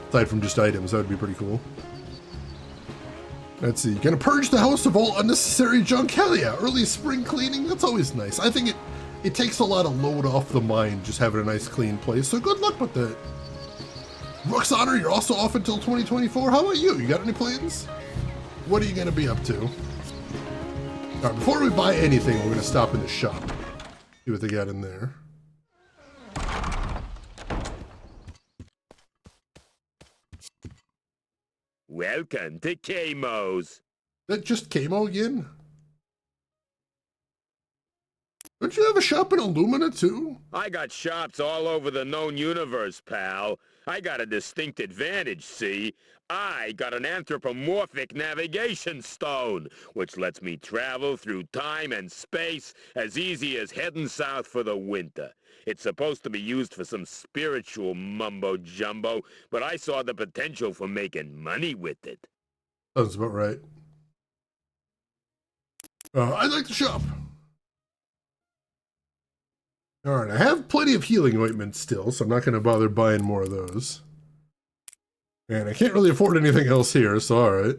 [SPEAKER 1] aside from just items. That would be pretty cool. Let's see. Gonna purge the house of all unnecessary junk? Hell yeah. Early spring cleaning? That's always nice. I think it takes a lot of load off the mind just having a nice clean place, so good luck with that. Rook's Honor, you're also off until 2024. How about you? You got any plans? What are you gonna be up to? Alright, before we buy anything, we're gonna stop in the shop. See what they got in there.
[SPEAKER 19] Welcome to Camo's.
[SPEAKER 1] That just Camo again? Don't you have a shop in Illumina too?
[SPEAKER 19] I got shops all over the known universe, pal. I got a distinct advantage, see? I got an anthropomorphic navigation stone, which lets me travel through time and space as easy as heading south for the winter. It's supposed to be used for some spiritual mumbo-jumbo, but I saw the potential for making money with it.
[SPEAKER 1] Sounds about right. I'd like to shop. Alright, I have plenty of healing ointments still, so I'm not going to bother buying more of those. And I can't really afford anything else here, so alright.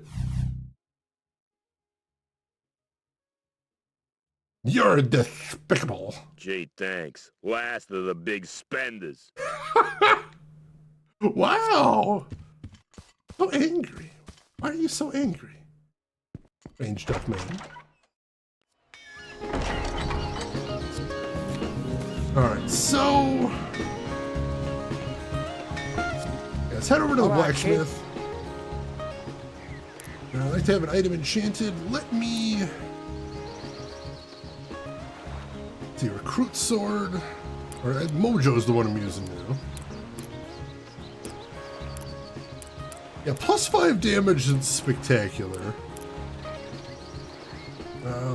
[SPEAKER 1] You're despicable.
[SPEAKER 19] Gee, thanks. Last of the big spenders.
[SPEAKER 1] Wow! So angry. Why are you so angry? Range Duck Man. Alright, so... let's head over to the blacksmith. I'd like to have an item enchanted. Let me... see, recruit sword. Or Mojo's the one I'm using now. Yeah, +5 damage is spectacular.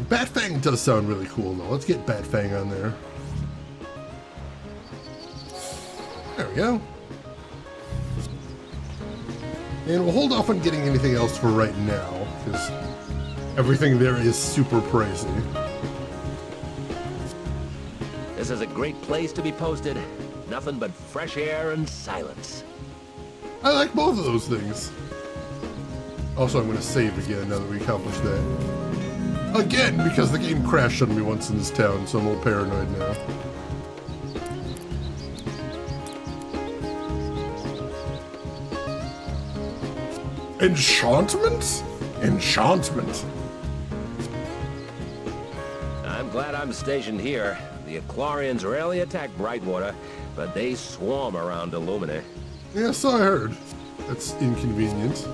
[SPEAKER 1] Bat Fang does sound really cool though. Let's get Bat Fang on there. There we go. And we'll hold off on getting anything else for right now, because everything there is super pricey.
[SPEAKER 13] This is a great place to be posted. Nothing but fresh air and silence.
[SPEAKER 1] I like both of those things. Also, I'm going to save again now that we accomplished that. Again, because the game crashed on me once in this town, so I'm a little paranoid now. Enchantment? Enchantment.
[SPEAKER 13] I'm glad I'm stationed here. The Aclarians rarely attack Brightwater, but they swarm around Illumina.
[SPEAKER 1] Yes, I heard. That's inconvenient.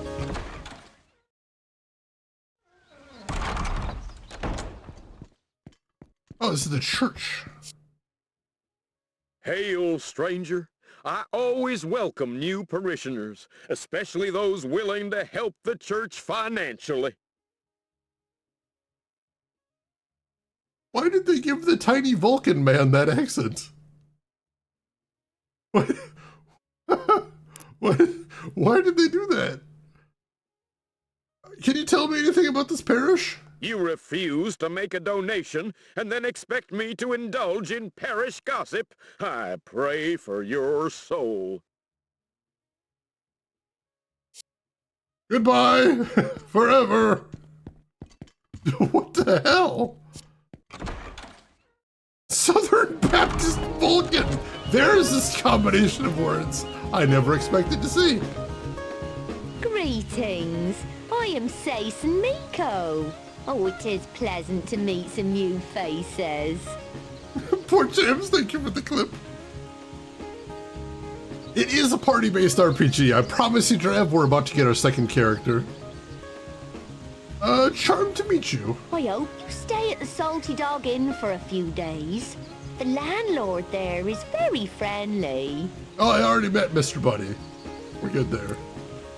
[SPEAKER 1] Oh, this is the church.
[SPEAKER 19] Hail, stranger. I always welcome new parishioners, especially those willing to help the church financially.
[SPEAKER 1] Why did they give the tiny Vulcan man that accent? What? What? Why did they do that? Can you tell me anything about this parish?
[SPEAKER 19] You refuse to make a donation and then expect me to indulge in parish gossip? I pray for your soul.
[SPEAKER 1] Goodbye! Forever! What the hell? Southern Baptist Vulcan! There's this combination of words I never expected to see.
[SPEAKER 15] Greetings. I am Sason Miko. Oh, it is pleasant to meet some new faces.
[SPEAKER 1] Poor James, thank you for the clip. It is a party-based RPG. I promise you, Trav, we're about to get our second character. Charmed to meet you.
[SPEAKER 15] I hope you stay at the Salty Dog Inn for a few days. The landlord there is very friendly.
[SPEAKER 1] Oh, I already met Mr. Buddy. We're good there.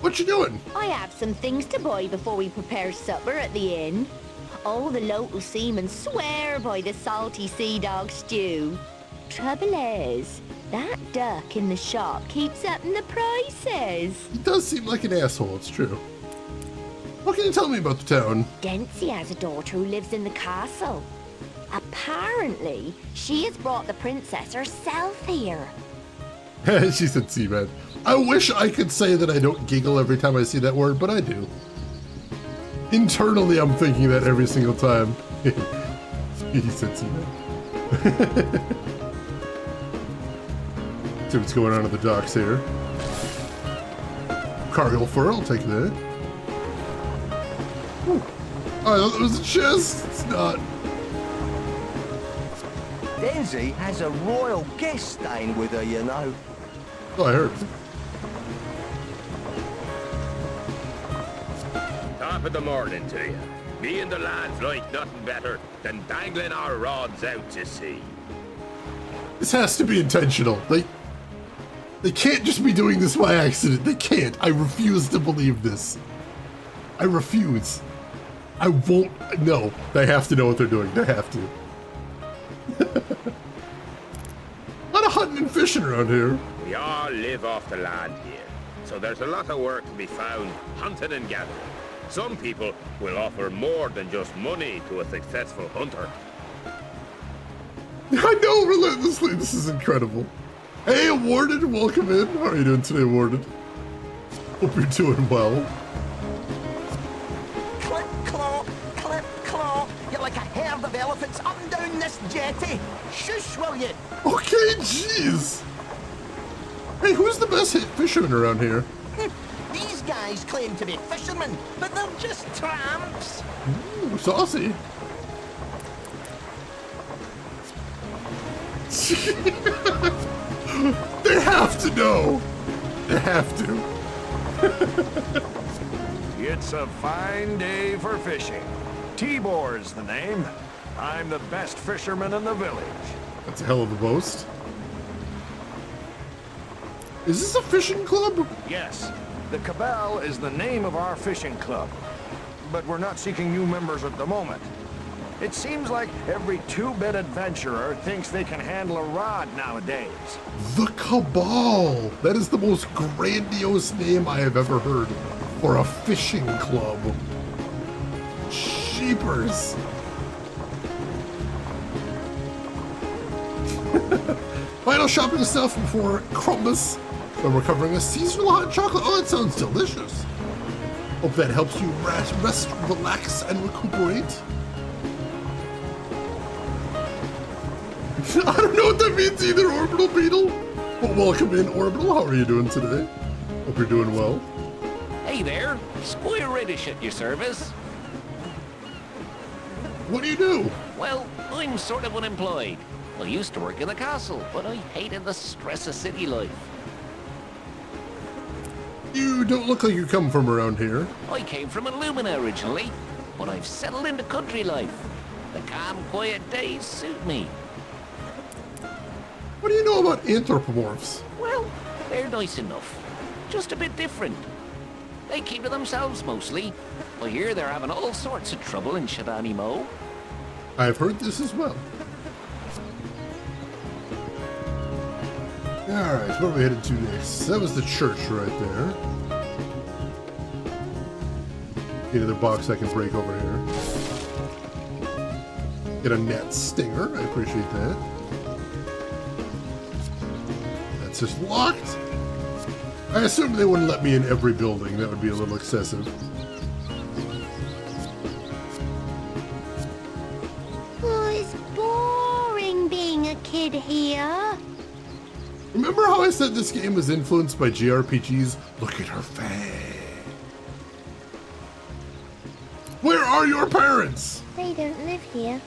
[SPEAKER 1] What you doing?
[SPEAKER 15] I have some things to buy before we prepare supper at the inn. All the local seamen swear by the salty sea dog stew. Trouble is, that duck in the shop keeps upping the prices.
[SPEAKER 1] He does seem like an asshole, it's true. What can you tell me about the town?
[SPEAKER 15] Dempsey has a daughter who lives in the castle. Apparently, she has brought the princess herself here.
[SPEAKER 1] She said seabed. I wish I could say that I don't giggle every time I see that word, but I do. Internally, I'm thinking that every single time. He said seabed. See what's going on at the docks here. Cargo fur, I'll take that. Ooh. I thought it was a chest. It's not.
[SPEAKER 5] Denzi has a royal guest staying with her, you know.
[SPEAKER 1] Oh, I heard.
[SPEAKER 19] Top of the morning to you. Me and the lads like nothing better than dangling our rods out to sea.
[SPEAKER 1] This has to be intentional. They can't just be doing this by accident. They can't. I refuse to believe this. I refuse. I won't. No, they have to know what they're doing. They have to. A lot of hunting and fishing around here.
[SPEAKER 19] We all live off the land here, so there's a lot of work to be found, hunting and gathering. Some people will offer more than just money to a successful hunter.
[SPEAKER 1] I know, relentlessly. This is incredible. Hey, Awarded, welcome in. How are you doing today, Awarded? Hope you're doing well.
[SPEAKER 9] Clip, claw. You're like a herd of elephants up and down this jetty. Shush, will you?
[SPEAKER 1] Okay, jeez. Hey, who's the best fisherman around here?
[SPEAKER 9] These guys claim to be fishermen, but they're just tramps.
[SPEAKER 1] Ooh, saucy. They have to know. They have to.
[SPEAKER 10] It's a fine day for fishing. Tibor's the name. I'm the best fisherman in the village.
[SPEAKER 1] That's a hell of a boast. Is this a fishing club?
[SPEAKER 10] Yes. The Cabal is the name of our fishing club. But we're not seeking new members at the moment. It seems like every two-bit adventurer thinks they can handle a rod nowadays.
[SPEAKER 1] The Cabal! That is the most grandiose name I have ever heard for a fishing club. Sheepers! Final shopping stuff before Christmas. So we're covering a seasonal hot chocolate. Oh, that sounds delicious. Hope that helps you rest, relax, and recuperate. I don't know what that means either, Orbital Beetle. But welcome in, Orbital. How are you doing today? Hope you're doing well.
[SPEAKER 21] Hey there, Square Reddish at your service.
[SPEAKER 1] What do you do?
[SPEAKER 21] Well, I'm sort of unemployed. I used to work in the castle, but I hated the stress of city life.
[SPEAKER 1] You don't look like you come from around here.
[SPEAKER 21] I came from Illumina originally, but I've settled into country life. The calm, quiet days suit me.
[SPEAKER 1] What do you know about anthropomorphs?
[SPEAKER 21] Well, They're nice enough. Just a bit different. They keep to themselves mostly. I hear they're having all sorts of trouble in Shabanimo.
[SPEAKER 1] I've heard this as well. Alright, where are we headed to next? That was the church right there. Get another box I can break over here. Get a net stinger. I appreciate that. That's just locked. I assumed they wouldn't let me in every building. That would be a little excessive.
[SPEAKER 15] Oh, it's boring being a kid here.
[SPEAKER 1] Remember how I said this game was influenced by JRPGs? Look at her face. Where are your parents?
[SPEAKER 15] They don't live here.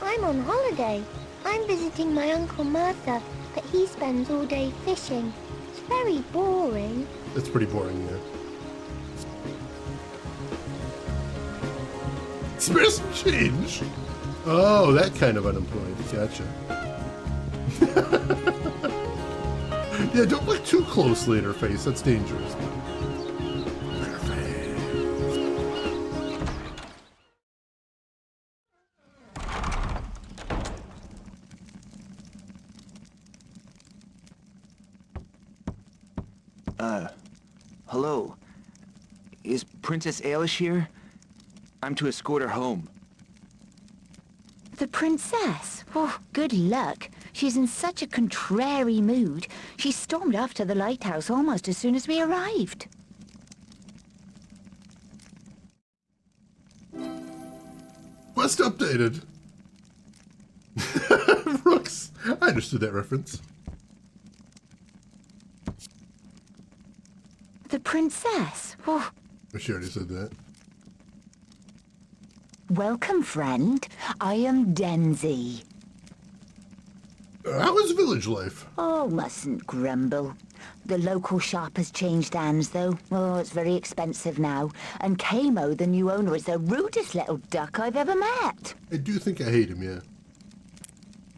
[SPEAKER 15] I'm on holiday. I'm visiting my Uncle Martha, but he spends all day fishing. It's very boring.
[SPEAKER 1] That's pretty boring, yeah. Spare some change? Oh, that kind of unemployed. Gotcha. Yeah, don't look too closely at her face. That's dangerous.
[SPEAKER 3] Hello. Is Princess Ailish here? I'm to escort her home.
[SPEAKER 22] The princess? Oh, good luck. She's in such a contrary mood. She stormed off to the lighthouse almost as soon as we arrived.
[SPEAKER 1] Quest updated. Brooks. I understood that reference.
[SPEAKER 22] The princess? Oh.
[SPEAKER 1] She already said that.
[SPEAKER 22] Welcome, friend. I am Denzi.
[SPEAKER 1] How is village life?
[SPEAKER 22] Oh, mustn't grumble. The local shop has changed hands, though. Oh, it's very expensive now. And Kamo, the new owner, is the rudest little duck I've ever met.
[SPEAKER 1] I do think I hate him, yeah.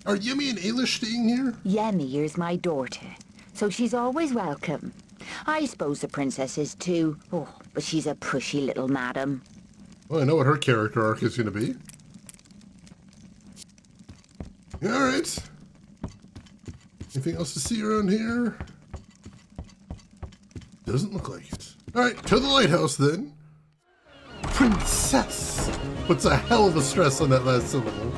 [SPEAKER 1] Are Yemi and Ailish staying here?
[SPEAKER 22] Yemi is my daughter, so she's always welcome. I suppose the princess is too. Oh, but she's a pushy little madam.
[SPEAKER 1] Well, I know what her character arc is going to be. Alright. Anything else to see around here? Doesn't look like it. Alright, to the lighthouse then. Princess! Puts a hell of a stress on that last syllable.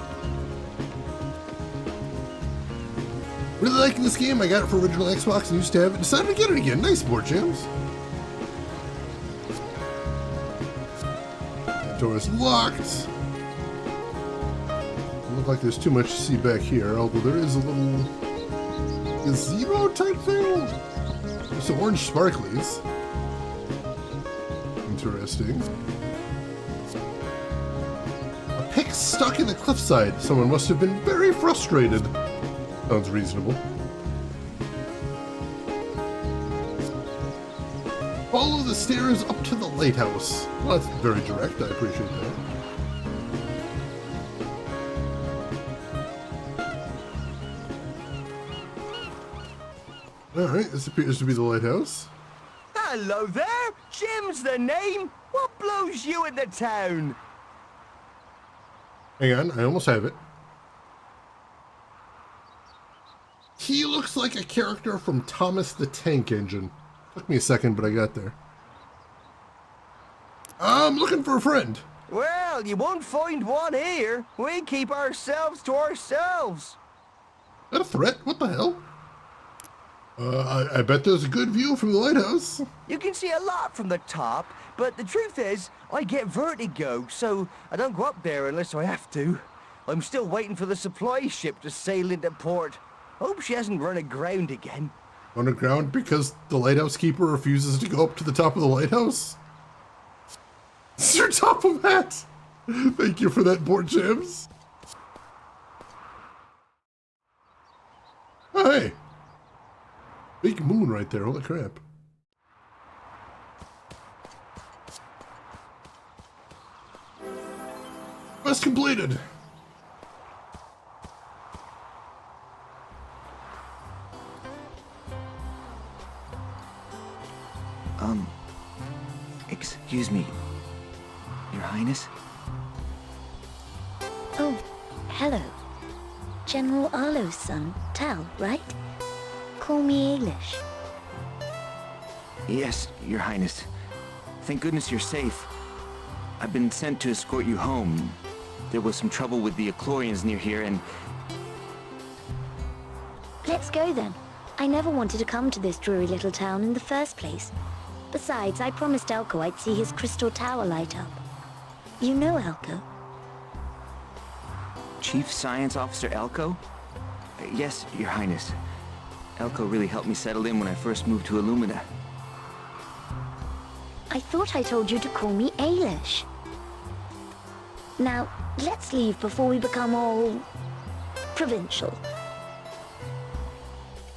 [SPEAKER 1] Really liking this game. I got it for original Xbox and used to have it. Decided to get it again. Nice board jams. That door is locked. Doesn't look like there's too much to see back here, although there is a little gazebo type thing. There's some orange sparklies. Interesting. A pick stuck in the cliffside. Someone must have been very frustrated. Sounds reasonable. Follow the stairs up to the lighthouse. Well, that's very direct. I appreciate that. Alright, this appears to be the lighthouse.
[SPEAKER 5] Hello there! Jim's the name! What blows you into town?
[SPEAKER 1] Hang on, I almost have it. He looks like a character from Thomas the Tank Engine. Took me a second, but I got there. I'm looking for a friend.
[SPEAKER 5] Well, you won't find one here. We keep ourselves to ourselves.
[SPEAKER 1] Is that a threat? What the hell? I bet there's a good view from the lighthouse.
[SPEAKER 5] You can see a lot from the top, but the truth is, I get vertigo, so I don't go up there unless I have to. I'm still waiting for the supply ship to sail into port. Hope she hasn't run aground again.
[SPEAKER 1] Run aground because the lighthouse keeper refuses to go up to the top of the lighthouse? It's your top of hat! Thank you for that, board jams. Oh, hey. Big moon right there, holy crap. Quest completed.
[SPEAKER 3] Excuse me, Your Highness?
[SPEAKER 15] Oh, hello. General Arlo's son, Tal, right? Call me Ailish.
[SPEAKER 3] Yes, Your Highness. Thank goodness you're safe. I've been sent to escort you home. There was some trouble with the Eclorians near here, and...
[SPEAKER 15] Let's go then. I never wanted to come to this dreary little town in the first place. Besides, I promised Elko I'd see his crystal tower light up. You know Elko?
[SPEAKER 3] Chief Science Officer Elko? Yes, Your Highness. Elko really helped me settle in when I first moved to Illumina.
[SPEAKER 15] I thought I told you to call me Ailish. Now, let's leave before we become all... provincial.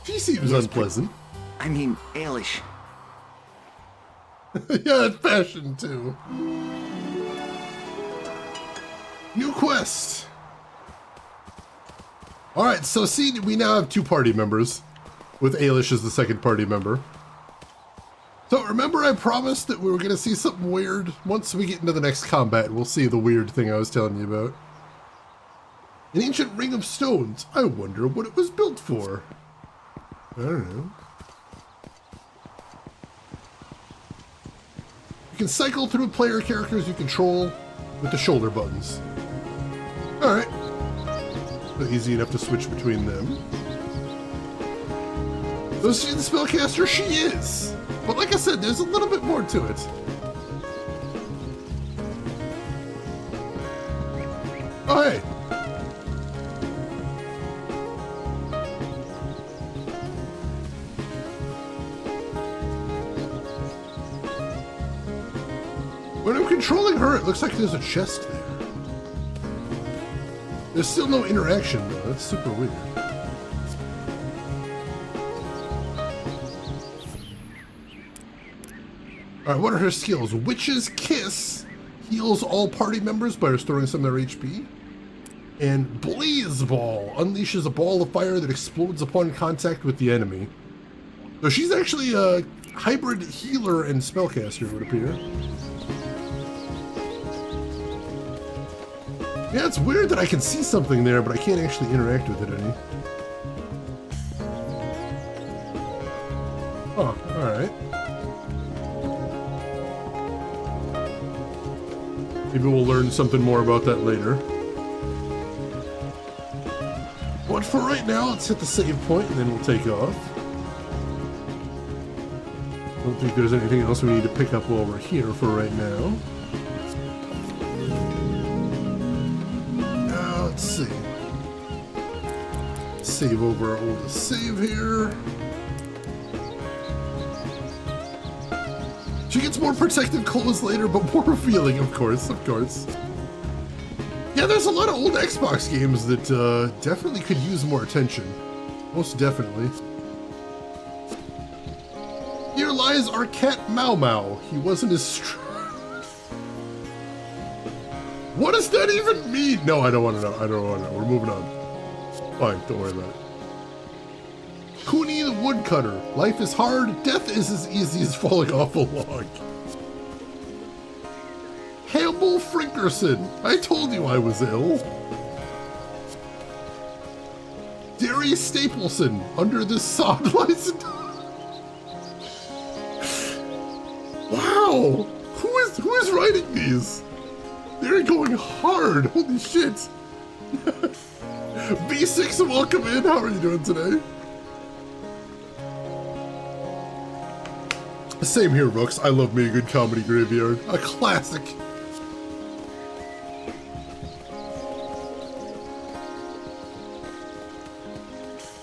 [SPEAKER 1] He seems unpleasant.
[SPEAKER 3] I mean, Ailish.
[SPEAKER 1] Yeah, it's fashion too. New quest. Alright, so see, we now have 2 party members, with Ailish as the second party member. So remember I promised that we were going to see something weird? Once we get into the next combat, we'll see the weird thing I was telling you about. An ancient ring of stones. I wonder what it was built for. I don't know. You can cycle through player characters you control with the shoulder buttons. Alright. Easy enough to switch between them. So is she the spellcaster? She is! But like I said, there's a little bit more to it. Oh, hey! When I'm controlling her, it looks like there's a chest there. There's still no interaction, though. That's super weird. Alright, what are her skills? Witch's Kiss heals all party members by restoring some of their HP. And Blaze Ball unleashes a ball of fire that explodes upon contact with the enemy. So she's actually a hybrid healer and spellcaster, it would appear. Yeah, it's weird that I can see something there, but I can't actually interact with it any. Oh, alright. Maybe we'll learn something more about that later. But for right now, let's hit the save point and then we'll take off. I don't think there's anything else we need to pick up while we're here for right now. Let's see. Save over our oldest save here. She gets more protective clothes later, but more revealing, of course, Yeah, there's a lot of old Xbox games that definitely could use more attention. Most definitely. Here lies our cat Mau Mau. He wasn't as strong. What does that even mean? No, I don't want to know. I don't want to know. We're moving on. Fine, don't worry about it. Cooney the Woodcutter. Life is hard. Death is as easy as falling off a log. Campbell Frinkerson. I told you I was ill. Derry Stapleson. Under this sod lies... Wow. Who is writing these? They're going hard. Holy shit. B6, welcome in. How are you doing today? Same here, Rooks. I love me a good comedy graveyard. A classic.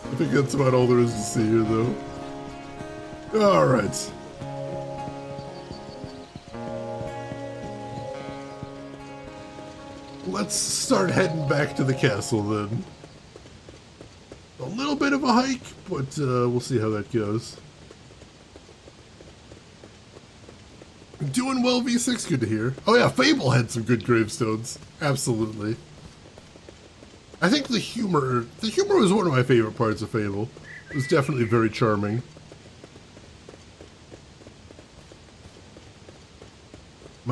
[SPEAKER 1] I think that's about all there is to see here, though. Alright. Let's start heading back to the castle, then. A little bit of a hike, but we'll see how that goes. Doing well, V6, good to hear. Oh yeah, Fable had some good gravestones. Absolutely. I think the humor was one of my favorite parts of Fable. It was definitely very charming.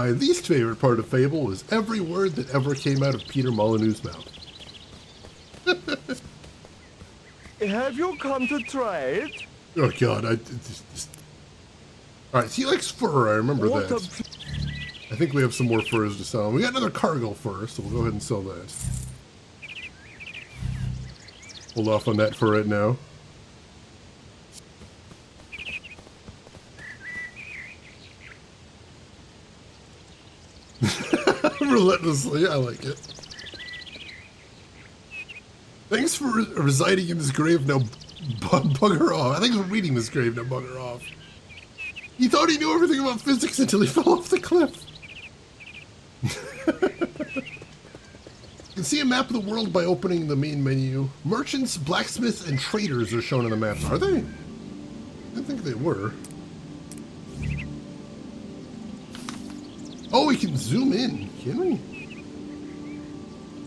[SPEAKER 1] My least favorite part of Fable was every word that ever came out of Peter Molyneux's mouth.
[SPEAKER 5] Have you come to trade?
[SPEAKER 1] Oh god, Alright, he likes fur, I remember that. I think we have some more furs to sell. We got another cargo fur, so we'll go ahead and sell that. Hold off on that for right now. Relentlessly, I like it. Thanks for residing in this grave, now bugger off. Thanks for reading this grave, now bugger off. He thought he knew everything about physics until he fell off the cliff. You can see a map of the world by opening the main menu. Merchants, blacksmiths, and traders are shown on the maps. Are they? I didn't think they were. Oh, we can zoom in, can we?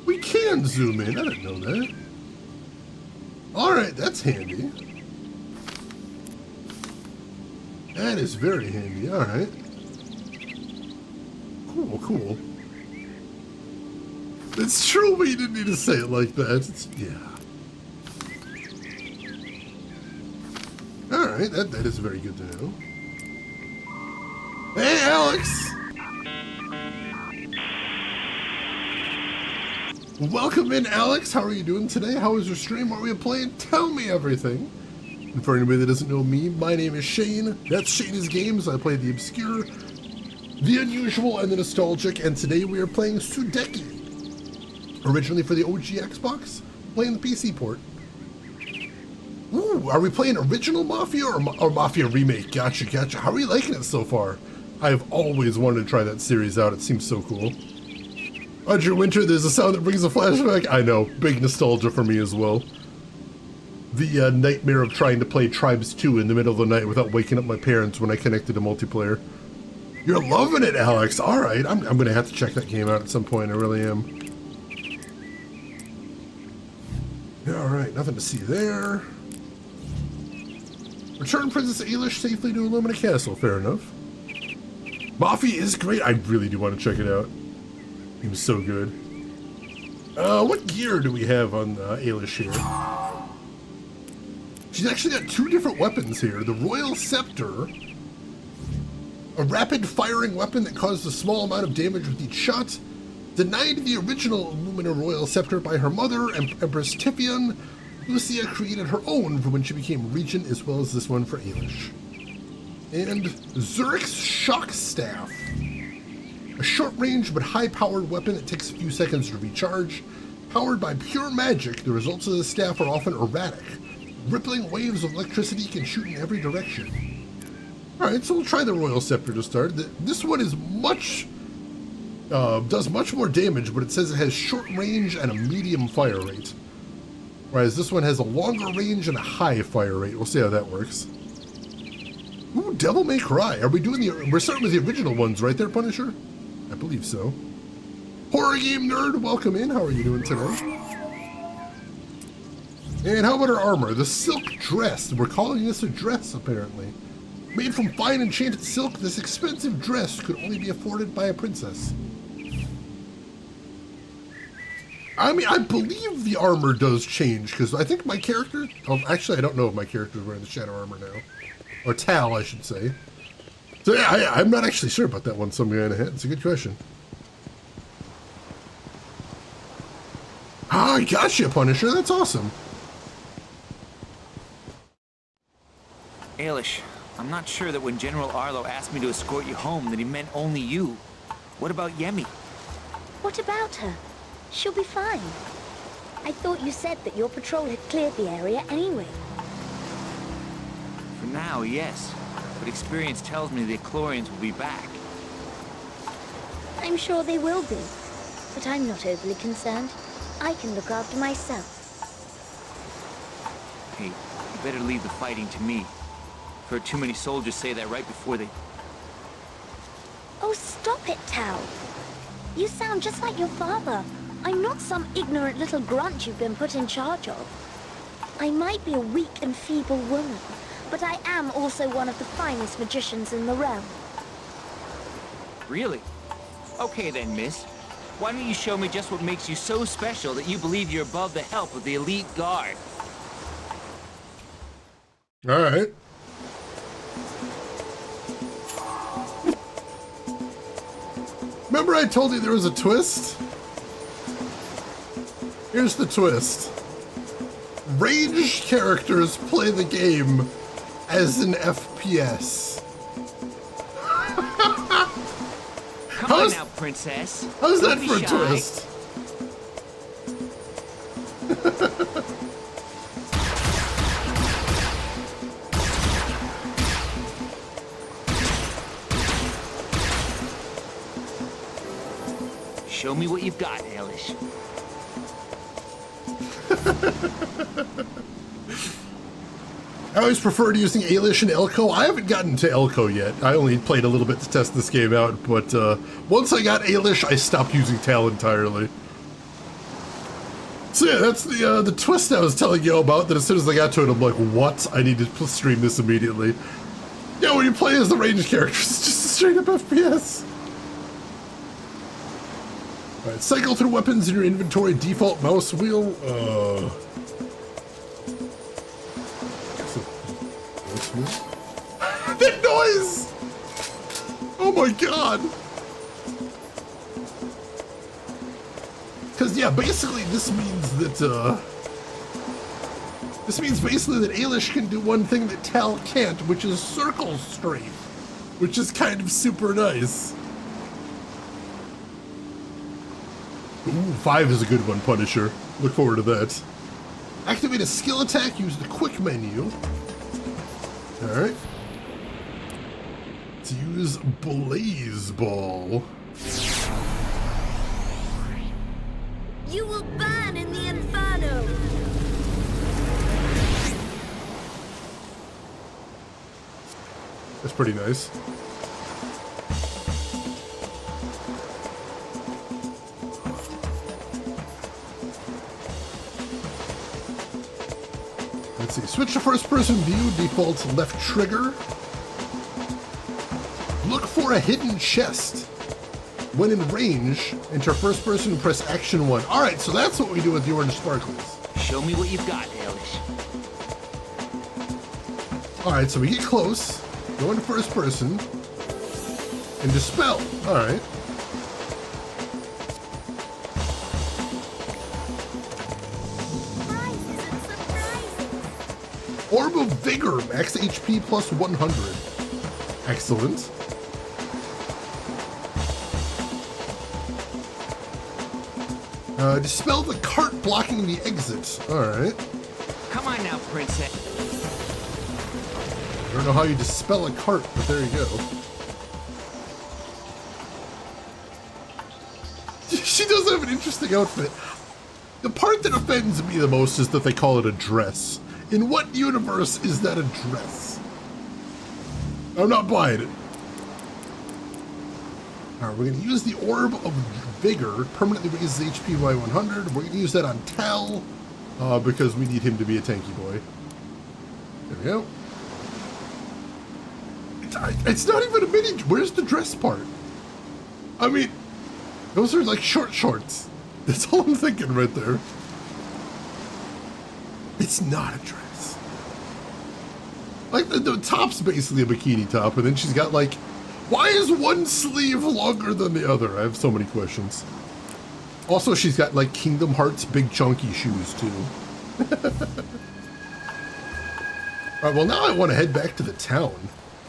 [SPEAKER 1] We can zoom in, I didn't know that. Alright, that's handy. That is very handy, alright. Cool, cool. It's true, but you didn't need to say it like that. Yeah. Alright, that is very good to know. Hey, Alex! Welcome in, Alex. How are you doing today? How was your stream? What were you playing? Tell me everything. And for anybody that doesn't know me, my name is Shane. That's Shane's Games. I play the obscure, the unusual, and the nostalgic. And today we are playing Sudeki. Originally for the OG Xbox, playing the PC port. Ooh, are we playing original Mafia or Mafia Remake? Gotcha, gotcha. How are you liking it so far? I've always wanted to try that series out. It seems so cool. Roger Winter, there's a sound that brings a flashback. I know, big nostalgia for me as well. The nightmare of trying to play Tribes 2 in the middle of the night without waking up my parents when I connected to multiplayer. You're loving it, Alex. All right, I'm going to have to check that game out at some point. I really am. All right, nothing to see there. Return Princess Ailish safely to Illumina Castle. Fair enough. Mafia is great. I really do want to check it out. It was so good. What gear do we have on Ailish here? She's actually got two different weapons here. The Royal Scepter, a rapid-firing weapon that caused a small amount of damage with each shot, denied the original Illumina Royal Scepter by her mother, Empress Tifion. Lucia created her own for when she became regent, as well as this one for Ailish. And Zurich's Shock Staff. A short-range but high-powered weapon that takes a few seconds to recharge. Powered by pure magic, the results of the staff are often erratic. Rippling waves of electricity can shoot in every direction. Alright, so we'll try the Royal Scepter to start. This one is does much more damage, but it says it has short range and a medium fire rate. Whereas this one has a longer range and a high fire rate. We'll see how that works. Ooh, Devil May Cry. Are we doing we're starting with the original ones, right there, Punisher? I believe so. Horror game nerd, welcome in. How are you doing today? And how about our armor? The silk dress. We're calling this a dress, apparently. Made from fine enchanted silk, this expensive dress could only be afforded by a princess. I mean, I believe the armor does change, because I think my character... Oh, actually, I don't know if my character is wearing the shadow armor now. Or Tal, I should say. So yeah, I'm not actually sure about that one, so I'm going ahead. It's a good question. Ah, I gotcha, Punisher. That's awesome.
[SPEAKER 3] Ailish, I'm not sure that when General Arlo asked me to escort you home that he meant only you. What about Yemi?
[SPEAKER 15] What about her? She'll be fine. I thought you said that your patrol had cleared the area anyway.
[SPEAKER 3] For now, yes. But experience tells me the Eclorians will be back.
[SPEAKER 15] I'm sure they will be. But I'm not overly concerned. I can look after myself.
[SPEAKER 3] Hey, you better leave the fighting to me. I've heard too many soldiers say that right before they...
[SPEAKER 15] Oh, stop it, Tal. You sound just like your father. I'm not some ignorant little grunt you've been put in charge of. I might be a weak and feeble woman, but I am also one of the finest magicians in the realm.
[SPEAKER 3] Really? Okay then, miss. Why don't you show me just what makes you so special that you believe you're above the help of the elite guard?
[SPEAKER 1] All right. Remember I told you there was a twist? Here's the twist. Ranged characters play the game as an FPS.
[SPEAKER 3] Come on now, princess.
[SPEAKER 1] How's
[SPEAKER 3] Don't
[SPEAKER 1] that
[SPEAKER 3] be
[SPEAKER 1] for a
[SPEAKER 3] shy.
[SPEAKER 1] twist?
[SPEAKER 3] Show me what you've got, Eilish.
[SPEAKER 1] I always preferred using Ailish and Elko. I haven't gotten to Elko yet. I only played a little bit to test this game out, but once I got Ailish, I stopped using Tal entirely. So yeah, that's the twist I was telling you about, that as soon as I got to it, I'm like, what? I need to stream this immediately. Yeah, when you play as the ranged characters, it's just a straight up FPS. Alright, cycle through weapons in your inventory, default mouse wheel. That noise! Oh my god! Because yeah, basically this means that Ailish can do one thing that Tal can't, which is circle strafe, which is kind of super nice. Ooh, 5 is a good one, Punisher. Look forward to that. Activate a skill attack, use the quick menu. Alright. Let's use Blaze Ball.
[SPEAKER 14] You will burn in the inferno.
[SPEAKER 1] That's pretty nice. Let's see, switch to first person view, default left trigger. Look for a hidden chest. When in range, enter first person, press action 1. Alright, so that's what we do with the orange sparkles.
[SPEAKER 3] Show me what you've got, Eilish.
[SPEAKER 1] Alright, so we get close, go into first person, and dispel. Alright. Orb of Vigor, max HP plus 100. Excellent. Dispel the cart blocking the exit. Alright.
[SPEAKER 3] Come on now, princess.
[SPEAKER 1] I don't know how you dispel a cart, but there you go. She does have an interesting outfit. The part that offends me the most is that they call it a dress. In what universe is that a dress? I'm not buying it. Alright, we're going to use the Orb of Vigor, permanently raises HP by 100. We're going to use that on Tal, because we need him to be a tanky boy. There we go. It's not even a mini. Where's the dress part? I mean, those are like short shorts. That's all I'm thinking right there. It's not a dress. Like the top's basically a bikini top, and then she's got like, why is one sleeve longer than the other? I have so many questions. Also, she's got like Kingdom Hearts big chunky shoes too. Alright, well now I want to head back to the town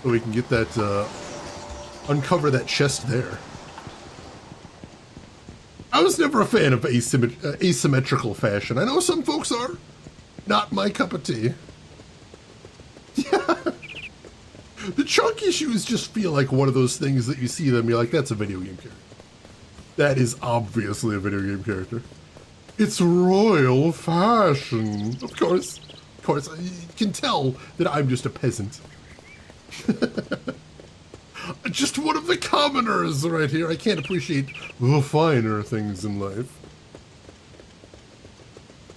[SPEAKER 1] so we can get that, uncover that chest there. I was never a fan of asymmetrical fashion. I know some folks are. Not my cup of tea. Yeah. The chunky shoes just feel like one of those things that you see them, you're like, that's a video game character. That is obviously a video game character. It's royal fashion. Of course. Of course. You can tell that I'm just a peasant. Just one of the commoners right here. I can't appreciate the finer things in life.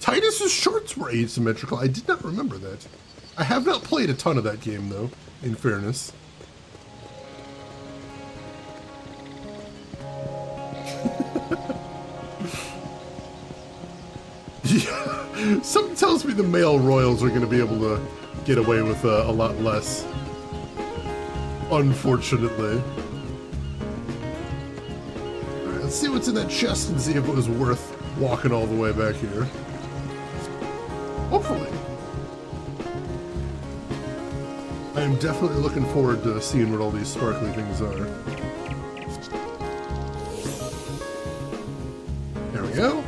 [SPEAKER 1] Titus's shorts were asymmetrical. I did not remember that. I have not played a ton of that game, though, in fairness. Yeah, something tells me the male royals are going to be able to get away with a lot less. Unfortunately. Alright, let's see what's in that chest and see if it was worth walking all the way back here. Hopefully. I am definitely looking forward to seeing what all these sparkly things are. There we go.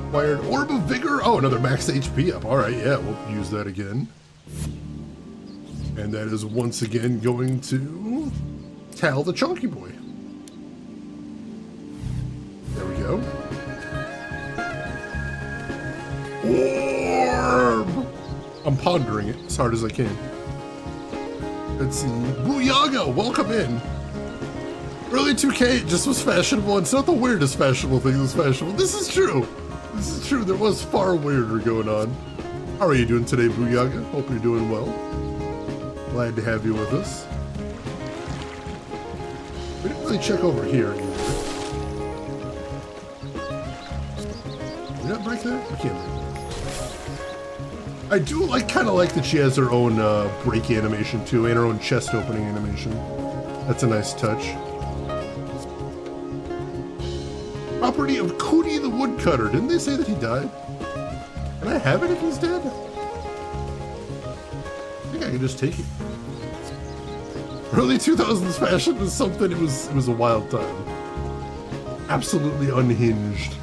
[SPEAKER 1] Acquired Orb of Vigor. Oh, another max HP up. Alright, yeah, we'll use that again. And that is once again going to Tal the Chunky Boy. There we go. Orb! I'm pondering it as hard as I can. Let's see. Booyaga, welcome in. Early 2K, it just was fashionable. It's not the weirdest fashionable thing that was fashionable. This is true. This is true. There was far weirder going on. How are you doing today, Booyaga? Hope you're doing well. Glad to have you with us. We didn't really check over here either. Did we not break that? We can't break that. I do kind of like that she has her own break animation too, and her own chest opening animation. That's a nice touch. Property of Cootie the Woodcutter. Didn't they say that he died? Can I have it if he's dead? I think I can just take it. Early 2000s fashion was something. It was a wild time. Absolutely unhinged.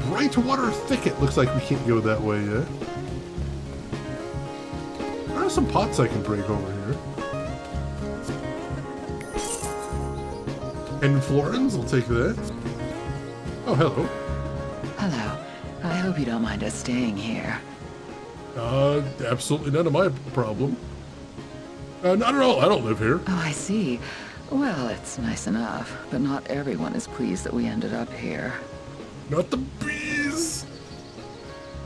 [SPEAKER 1] Brightwater Thicket. Looks like we can't go that way yet. There are some pots I can break over here. And Florins, I'll take that. Oh, hello.
[SPEAKER 18] Hello. I hope you don't mind us staying here.
[SPEAKER 1] Absolutely none of my problem. Not at all. I don't live here.
[SPEAKER 18] Oh, I see. Well, it's nice enough, but not everyone is pleased that we ended up here.
[SPEAKER 1] Not the bees!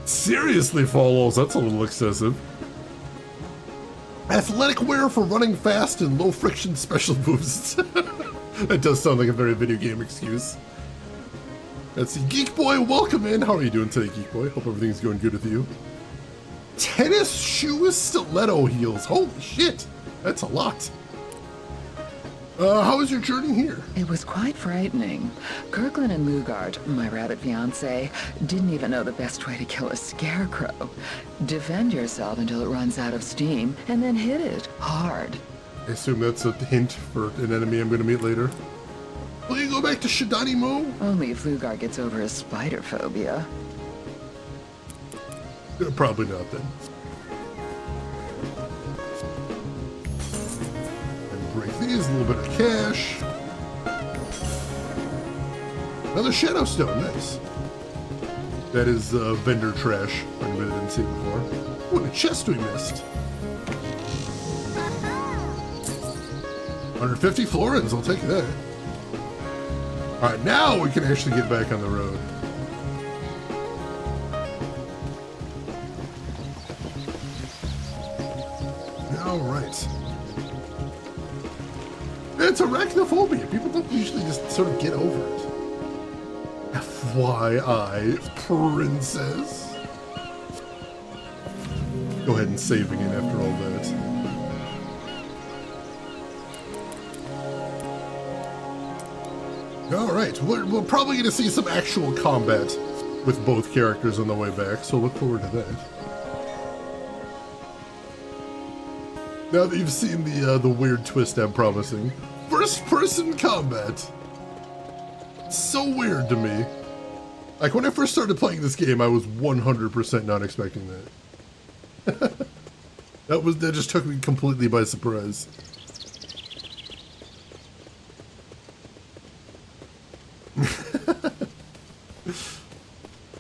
[SPEAKER 1] Seriously, Follows, that's a little excessive. Athletic wear for running fast and low friction special boosts. That does sound like a very video game excuse. Let's see. Geek Boy, welcome in. How are you doing today, Geek Boy? Hope everything's going good with you. Tennis shoes, stiletto heels. Holy shit. That's a lot. How was your journey here?
[SPEAKER 18] It was quite frightening. Kirkland and Lugard, my rabbit fiancé, didn't even know the best way to kill a scarecrow. Defend yourself until it runs out of steam, and then hit it hard.
[SPEAKER 1] I assume that's a hint for an enemy I'm going to meet later. Will you go back to Shidani Mo?
[SPEAKER 18] Only if Lugar gets over his spider phobia.
[SPEAKER 1] Probably not then. And break these, a little bit of cash. Another Shadow Stone, nice. That is vendor trash, for anybody that didn't see it before. Ooh, and a chest we missed. 150 florins, I'll take that. Alright, now we can actually get back on the road. Alright. It's arachnophobia. People don't usually just sort of get over it. FYI, princess. Go ahead and save again after all that. Alright, we're probably going to see some actual combat with both characters on the way back, so look forward to that. Now that you've seen the weird twist I'm promising. First-person combat! So weird to me. Like, when I first started playing this game, I was 100% not expecting that. That just took me completely by surprise.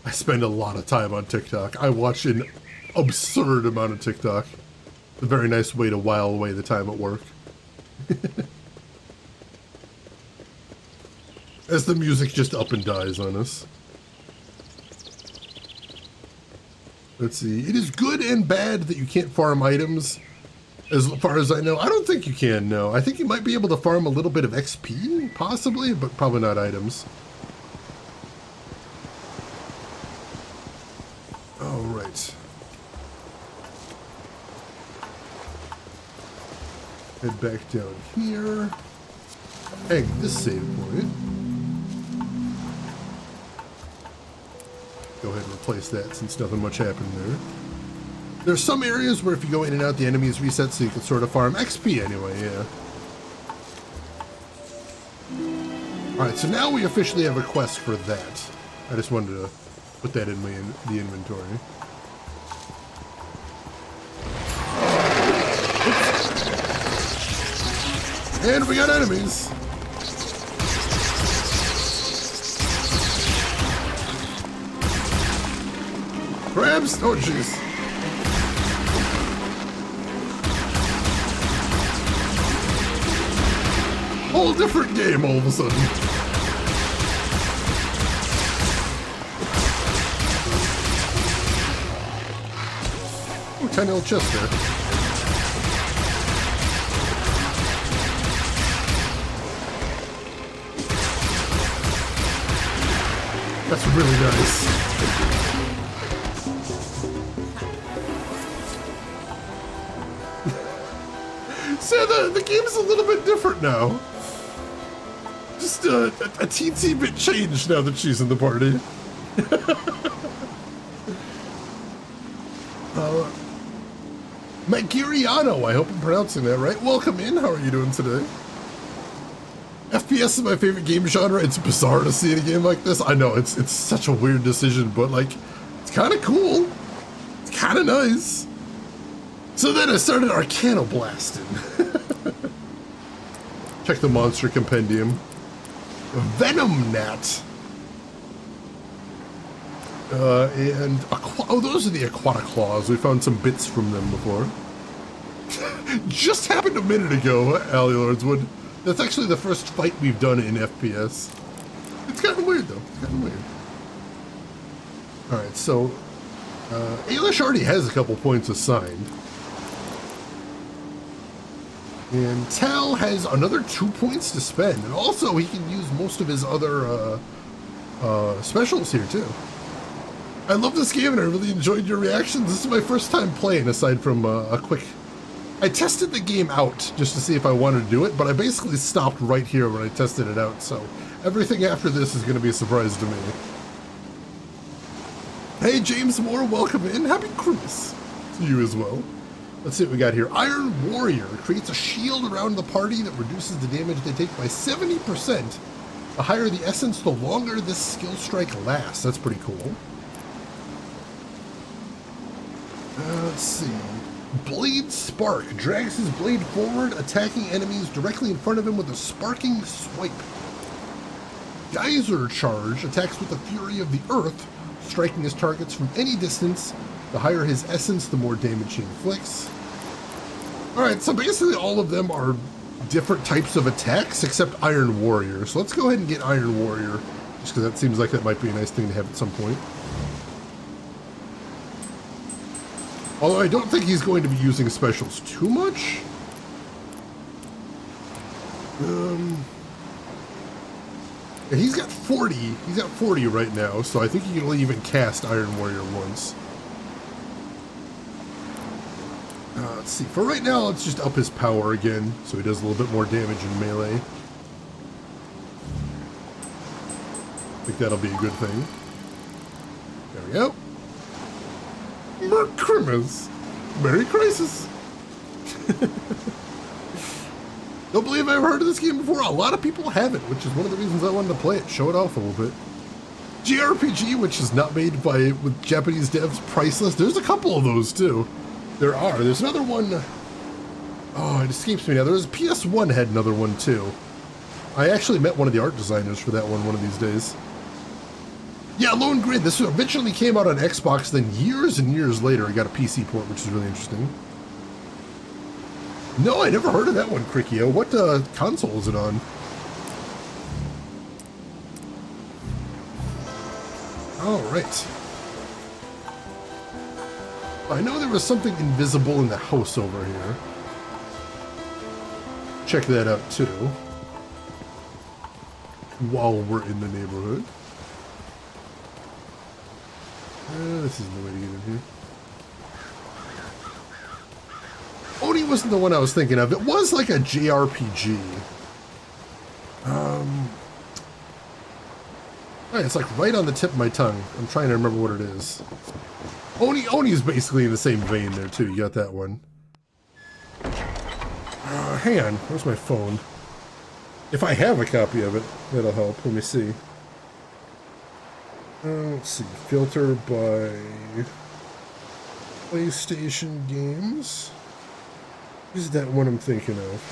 [SPEAKER 1] I spend a lot of time on TikTok. I watch an absurd amount of TikTok. It's a very nice way to while away the time at work. As the music just up and dies on us. Let's see. It is good and bad that you can't farm items. As far as I know, I don't think you can, no. I think you might be able to farm a little bit of XP, possibly, but probably not items. All right. Head back down here. Egg this save point. Go ahead and replace that since nothing much happened there. There's some areas where if you go in and out, the enemies reset, so you can sort of farm XP anyway, yeah. Alright, so now we officially have a quest for that. I just wanted to put that in the inventory. Oops. And we got enemies. Crabs? Oh, jeez. Whole different game all of a sudden. Ooh, tiny little chest there. That's really nice. So the game's a little bit different now. Just a teensy bit changed now that she's in the party. Magiriano, I hope I'm pronouncing that right. Welcome in, how are you doing today? FPS is my favorite game genre. It's bizarre to see in a game like this. I know, it's such a weird decision, but like, it's kind of cool. It's kind of nice. So then I started Arcano blasting. Check the monster compendium. Venom Gnat. And oh, those are the aquatic claws. We found some bits from them before. Just happened a minute ago, Alley Lordswood. That's actually the first fight we've done in FPS. It's kind of weird though. It's kind of weird. All right, so Ailish already has a couple points assigned. And Tal has another 2 points to spend, and also he can use most of his other specials here too. I love this game and I really enjoyed your reactions. This is my first time playing aside from a quick... I tested the game out just to see if I wanted to do it, but I basically stopped right here when I tested it out, so everything after this is going to be a surprise to me. Hey James Moore, welcome in. Happy Christmas to you as well. Let's see what we got here. Iron Warrior creates a shield around the party that reduces the damage they take by 70%. The higher the essence, the longer this skill strike lasts. That's pretty cool. Let's see. Blade Spark drags his blade forward, attacking enemies directly in front of him with a sparking swipe. Geyser Charge attacks with the fury of the earth, striking his targets from any distance. The higher his essence, the more damage he inflicts. Alright, so basically all of them are different types of attacks except Iron Warrior. So let's go ahead and get Iron Warrior, just because that seems like that might be a nice thing to have at some point. Although I don't think he's going to be using specials too much. Yeah, he's got 40. He's got 40 right now, so I think he can only even cast Iron Warrior once. Let's see. For right now, let's just up his power again, so he does a little bit more damage in melee. I think that'll be a good thing. There we go. Merry Crisis. Don't believe I've heard of this game before. A lot of people haven't, which is one of the reasons I wanted to play it. Show it off a little bit. JRPG, which is not made with Japanese devs, priceless. There's a couple of those too. There's another one. Oh, it escapes me now. There's PS1 had another one too. I actually met one of the art designers for that one of these days. Yeah, Lone Grid. This originally came out on Xbox, then years and years later, I got a PC port, which is really interesting. No, I never heard of that one, Cricchio. What console is it on? All right. I know there was something invisible in the house over here. check that out too while we're in the neighborhood. This isn't the way to get in here. Oni wasn't the one I was thinking of. It was like a JRPG. It's like right on the tip of my tongue. I'm trying to remember what it is. Oni is basically in the same vein there too. You got that one. Hang on. Where's my phone? If I have a copy of it, that'll help. Let me see. Let's see. Filter by PlayStation games. Is that one I'm thinking of?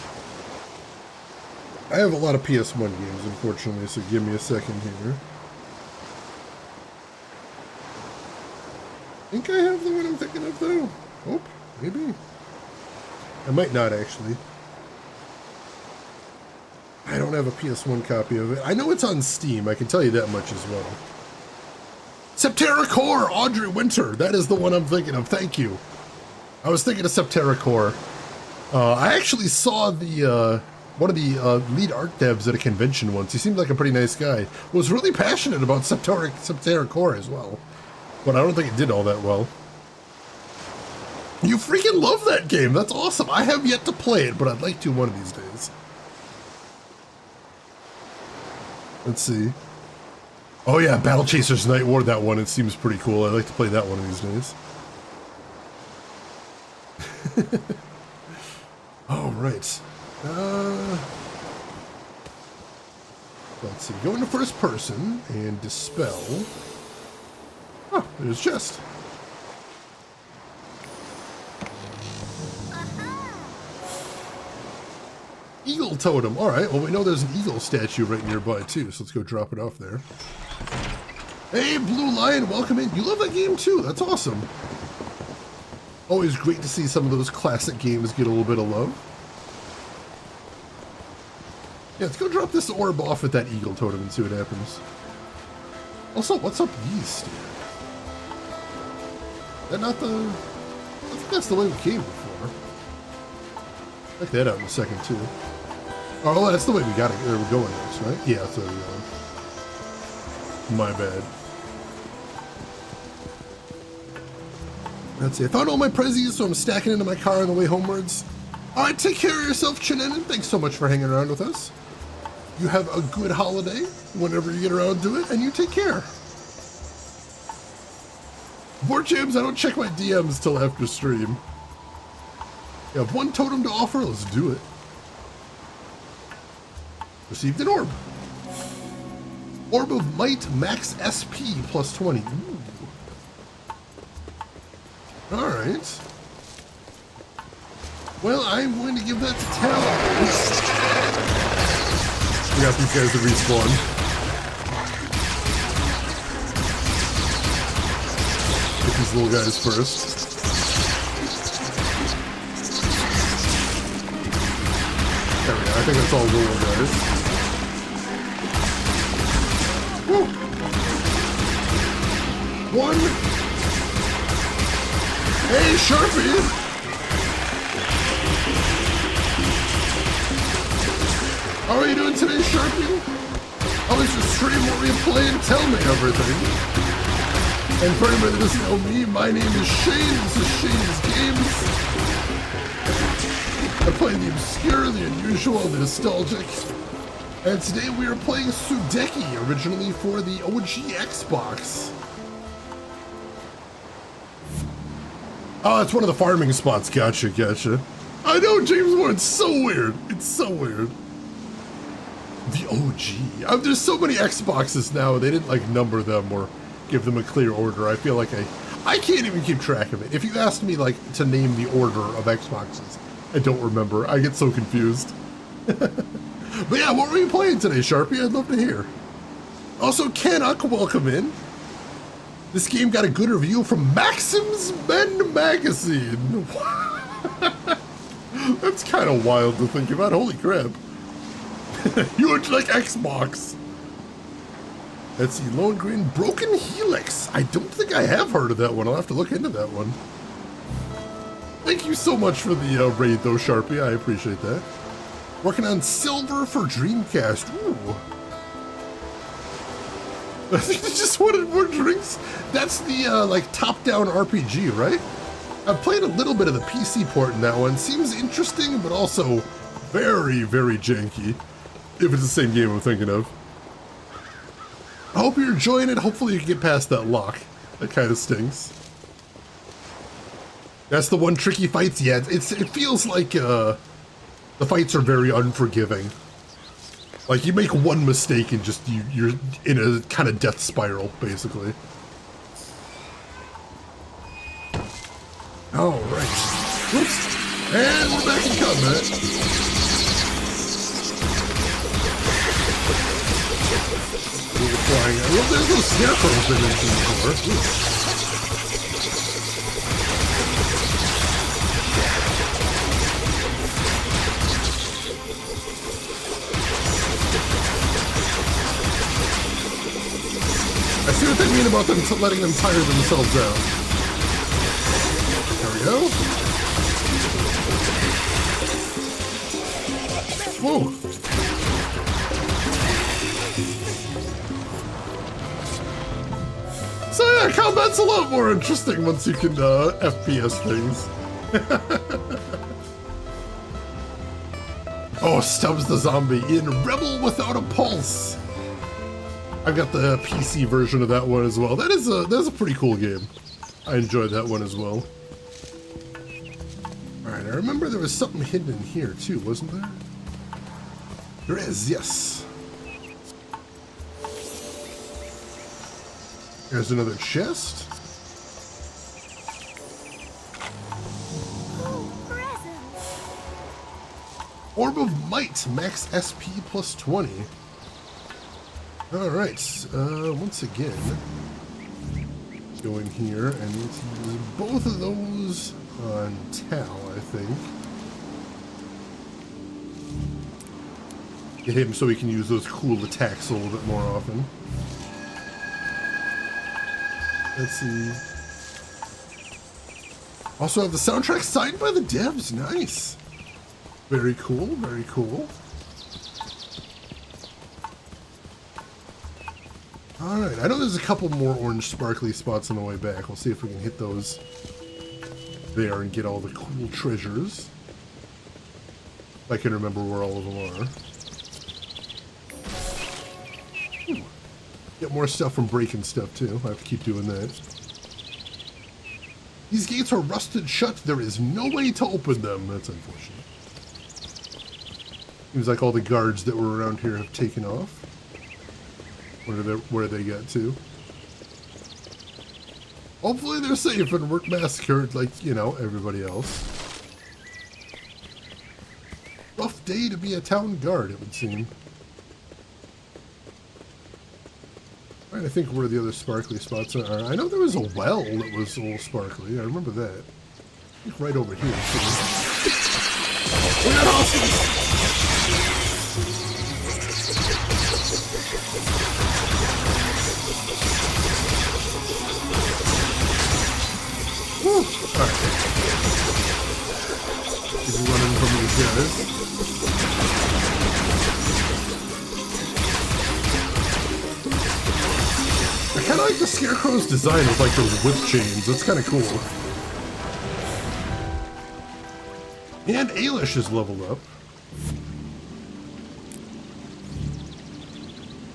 [SPEAKER 1] I have a lot of PS1 games, unfortunately, so give me a second here. I think I have the one I'm thinking of, though. Oh, maybe. I might not, actually. I don't have a PS1 copy of it. I know it's on Steam, I can tell you that much as well. Septerra Core, Audrey Winter. That is the one I'm thinking of. Thank you. I was thinking of Septerra Core. I actually saw the one of the lead art devs at a convention once. He seemed like a pretty nice guy. Was really passionate about Septerra Core as well. But I don't think it did all that well. You freaking love that game. That's awesome. I have yet to play it, but I'd like to one of these days. Let's see. Oh yeah, Battle Chasers Night War, that one. It seems pretty cool. I'd like to play that one of these days. All right. Let's see. Go into first person and dispel. Oh, there's chest. Eagle totem. All right. Well, we know there's an eagle statue right nearby too, so let's go drop it off there. Hey, Blue Lion, welcome in. You love that game too. That's awesome. Always great to see some of those classic games get a little bit of love. Yeah, let's go drop this orb off at that eagle totem and see what happens. Also, what's up east? That not the... I think that's the way we came before. Check that out in a second too. Oh, that's the way we got it. We're going next, right? Yeah, that's the way we go. My bad. Let's see. I found all my prezzies, so I'm stacking into my car on the way homewards. All right, take care of yourself, Chinen, and thanks so much for hanging around with us. You have a good holiday whenever you get around to it, and you take care. For James, I don't check my DMs till after stream. You have one totem to offer, let's do it. Received an orb. Orb of Might, max SP plus 20. Ooh. Alright. Well, I'm going to give that to Tal. We got these guys to respawn. Get these little guys first. There we go. I think that's all little guys. Woo. One. Hey, Sharpie! How are you doing today, Sharpie? How was your stream? What were you playing? Tell me everything. And for anybody that doesn't know me, my name is Shane. This is Shane's Games. I play the obscure, the unusual, the nostalgic. And today we are playing Sudeki, originally for the OG Xbox. Oh, it's one of the farming spots. Gotcha, gotcha. I know, James Moore, it's so weird. It's so weird. The OG. There's so many Xboxes now, they didn't like number them or give them a clear order. I feel like I can't even keep track of it. If you asked me like to name the order of Xboxes, I don't remember. I get so confused. But yeah, what were you playing today, Sharpie? I'd love to hear. Also, Canuck, welcome in. This game got a good review from Maxim's Men Magazine. That's kind of wild to think about. Holy crap. You look like Xbox. Let's see, Lone Green, Broken Helix. I don't think I have heard of that one. I'll have to look into that one. Thank you so much for the raid, though, Sharpie. I appreciate that. Working on silver for Dreamcast. Ooh. I think they just wanted more drinks. That's the like top-down RPG, right? I've played a little bit of the PC port in that one. Seems interesting, but also very, very janky. If it's the same game I'm thinking of. I hope you're enjoying it. Hopefully you can get past that lock. That kind of stings. That's the one tricky fights. Yeah, it feels like the fights are very unforgiving. Like, you make one mistake and just you're in a kind of death spiral, basically. All right. Whoops. And we're back in combat. We're flying. I love those little scarecrows they mentioned before. I see what they mean about them letting them tire themselves out. There we go. Whoa. So yeah, combat's a lot more interesting once you can FPS things. Oh, Stubbs the zombie in Rebel Without a Pulse. I've got the PC version of that one as well. That's a pretty cool game. I enjoyed that one as well. Alright, I remember there was something hidden in here too, wasn't there? There is, yes. There's another chest. Orb of Might, max SP plus 20. Alright, once again, go in here and let's use both of those on Tal, I think. Get him so he can use those cool attacks a little bit more often. Let's see. Also have the soundtrack signed by the devs, nice. Very cool, very cool. Alright, I know there's a couple more orange sparkly spots on the way back. We'll see if we can hit those there and get all the cool treasures. If I can remember where all of them are. Ooh. Get more stuff from breaking stuff too. I have to keep doing that. These gates are rusted shut. There is no way to open them. That's unfortunate. Seems like all the guards that were around here have taken off. Where they get to. Hopefully they're safe and weren't massacred like, you know, everybody else. Rough day to be a town guard, it would seem. Alright, I think where the other sparkly spots are. I know there was a well that was a little sparkly. I remember that. I think right over here. We got hostages! Alright. He's running from these guys. I kinda like the Scarecrow's design with like those whip chains. That's kinda cool. And Ailish is leveled up.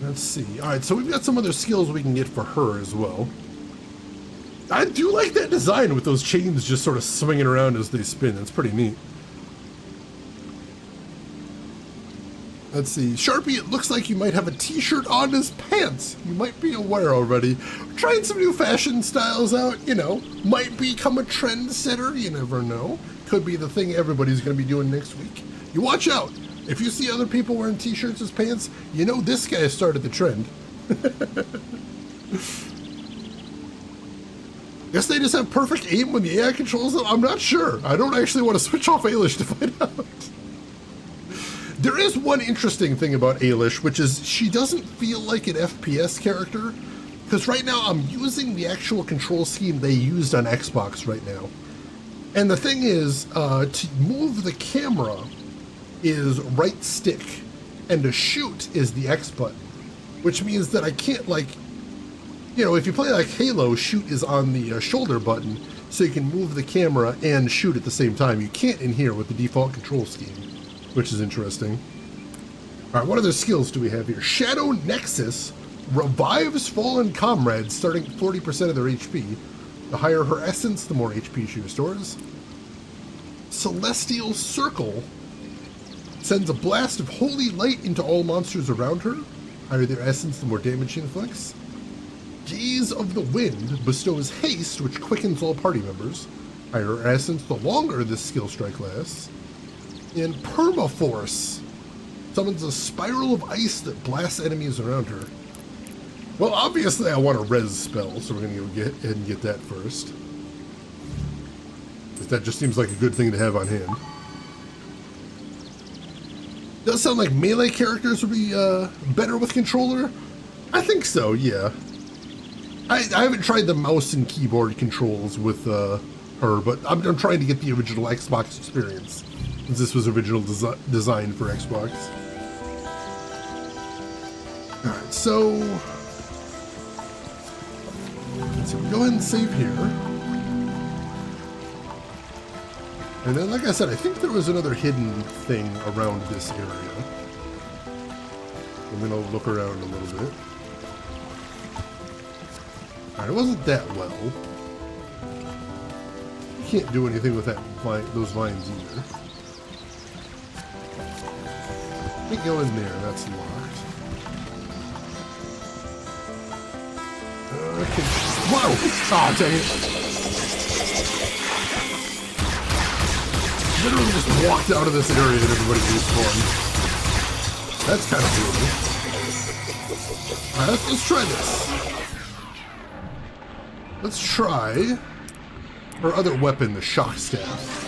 [SPEAKER 1] Let's see. Alright, so we've got some other skills we can get for her as well. I do like that design with those chains just sort of swinging around as they spin. It's pretty neat. Let's see. Sharpie, it looks like you might have a t-shirt on his pants. You might be aware already. We're trying some new fashion styles out, you know. Might become a trendsetter. You never know. Could be the thing everybody's going to be doing next week. You watch out. If you see other people wearing t-shirts as pants, you know this guy started the trend. Guess they just have perfect aim when the AI controls them? I'm not sure. I don't actually want to switch off Ailish to find out. There is one interesting thing about Ailish, which is she doesn't feel like an FPS character. Because right now I'm using the actual control scheme they used on Xbox right now. And the thing is, to move the camera, is right stick, and to shoot is the X button, which means that I can't, like, you know, if you play like Halo, shoot is on the shoulder button, so you can move the camera and shoot at the same time. You can't in here with the default control scheme, which is interesting. All right, what other skills do we have here? Shadow Nexus revives fallen comrades, starting at 40% of their HP. The higher her essence, the more HP she restores. Celestial Circle sends a blast of holy light into all monsters around her. Higher their essence, the more damage she inflicts. Gaze of the Wind bestows haste, which quickens all party members. Higher her essence, the longer this skill strike lasts. And Permaforce summons a spiral of ice that blasts enemies around her. Well, obviously I want a res spell, so we're going to go get ahead and get that first. That just seems like a good thing to have on hand. Does sound like melee characters would be better with controller? I think so, yeah. I haven't tried the mouse and keyboard controls with her, but I'm trying to get the original Xbox experience, since this was original design for Xbox. Alright, so let's go ahead and save here. And then, like I said, I think there was another hidden thing around this area. I'm gonna look around a little bit. Alright, it wasn't that well. You can't do anything with that those vines either. We go in there, that's locked. Okay. Whoa! Oh, dang it. Literally just walked out of this area and everybody respawned. That's kind of cool. Alright, let's try this. Let's try her other weapon, the shock staff.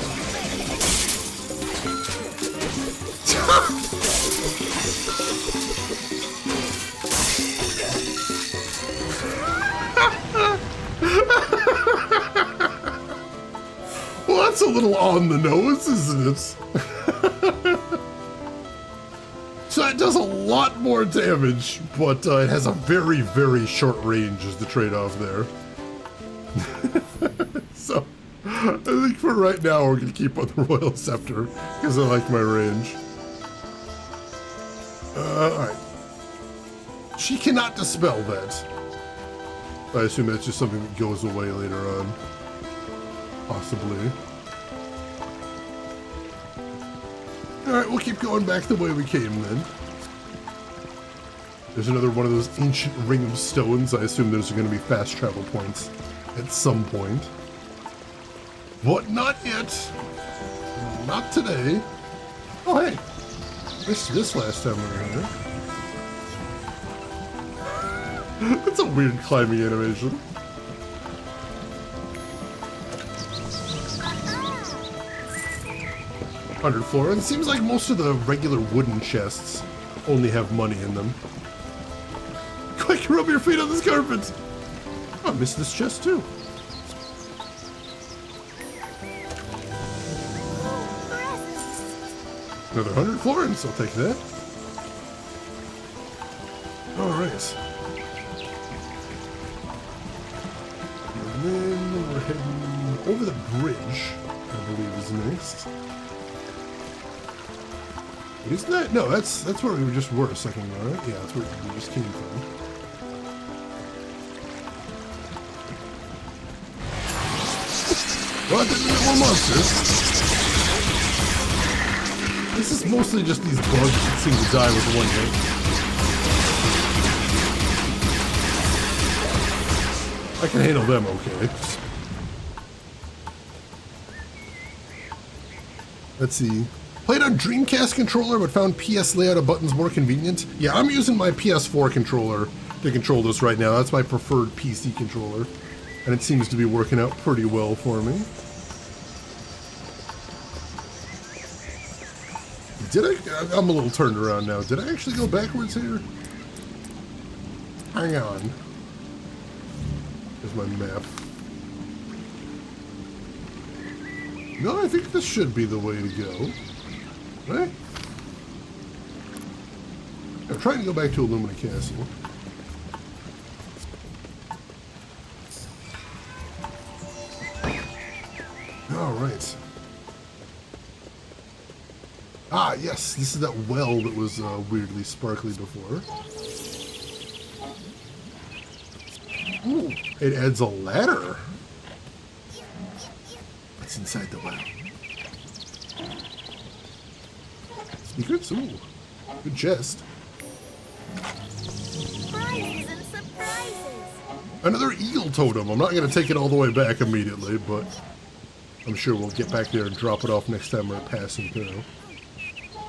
[SPEAKER 1] Well, that's a little on the nose, isn't it? So it does a lot more damage, but it has a very, very short range is the trade-off there. So, I think for right now we're going to keep on the Royal Scepter, because I like my range. Alright. She cannot dispel that. I assume that's just something that goes away later on. Possibly. Alright, we'll keep going back the way we came then. There's another one of those ancient ring of stones. I assume those are going to be fast travel points at some point. But not yet. Not today. Oh, hey. This last time we were here. That's a weird climbing animation. $100 floor. It seems like most of the regular wooden chests only have money in them. Quick, rub your feet on this carpet! I missed this chest too. Another 100 florins, I'll take that. Alright. And then we're heading over the bridge, I believe is next. Isn't that? No, that's where we just were a second ago, right? Yeah, that's where we just came from. Well, there's more monsters. This is mostly just these bugs that seem to die with one hit. I can handle them okay. Let's see. Played on Dreamcast controller, but found PS layout of buttons more convenient. Yeah, I'm using my PS4 controller to control this right now. That's my preferred PC controller. And it seems to be working out pretty well for me. I'm a little turned around now. Did I actually go backwards here? Hang on. There's my map. No, I think this should be the way to go. Right? I'm trying to go back to Illumina Castle. Alright. Ah, yes, this is that well that was weirdly sparkly before. Ooh, it adds a ladder. What's inside the well? Secrets? Ooh, good chest.
[SPEAKER 14] Prizes and surprises.
[SPEAKER 1] Another eagle totem. I'm not going to take it all the way back immediately, but I'm sure we'll get back there and drop it off next time we're passing through.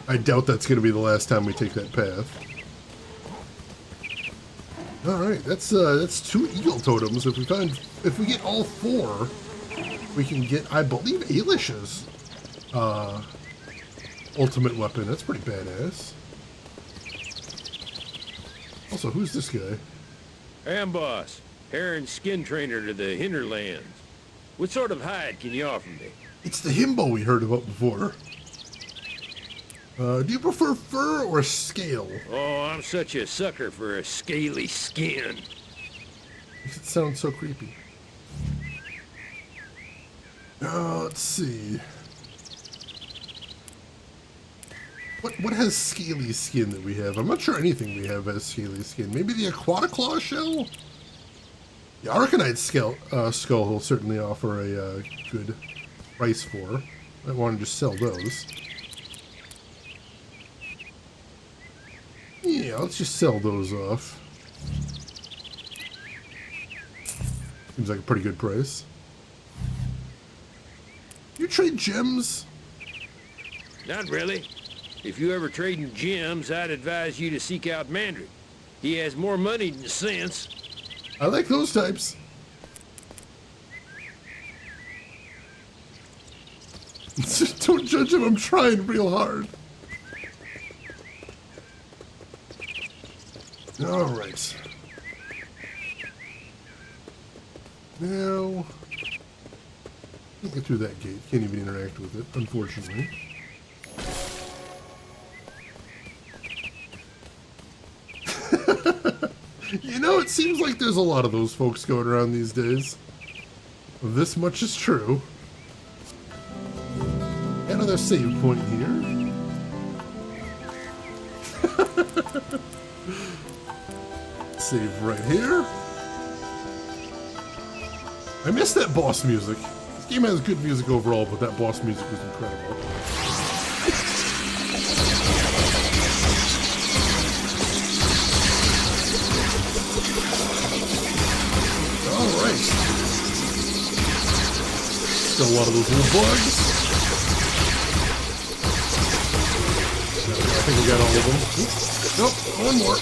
[SPEAKER 1] I doubt that's going to be the last time we take that path. Alright, that's 2 eagle totems. If we get all 4, we can get, I believe, Ailish's ultimate weapon. That's pretty badass. Also, who's this guy?
[SPEAKER 6] Amboss, hair and skin trainer to the hinterlands. What sort of hide can you offer me?
[SPEAKER 1] It's the himbo we heard about before. Do you prefer fur or scale?
[SPEAKER 6] Oh, I'm such a sucker for a scaly skin.
[SPEAKER 1] It sounds so creepy. Let's see. What has scaly skin that we have? I'm not sure anything we have has scaly skin. Maybe the Aquaticlaw shell? The Arcanite skull will certainly offer a good price for. Might want to just sell those. Yeah, let's just sell those off. Seems like a pretty good price. You trade gems?
[SPEAKER 6] Not really. If you ever trade in gems, I'd advise you to seek out Mandrake. He has more money than sense.
[SPEAKER 1] I like those types. Don't judge him, I'm trying real hard. Alright. Now, can't get through that gate. Can't even interact with it, unfortunately. You know, it seems like there's a lot of those folks going around these days. This much is true. Another save point here. Save right here. I miss that boss music. This game has good music overall, but that boss music was incredible. Alright. Still a lot of those little bugs. I think we got all of them. Nope, one more.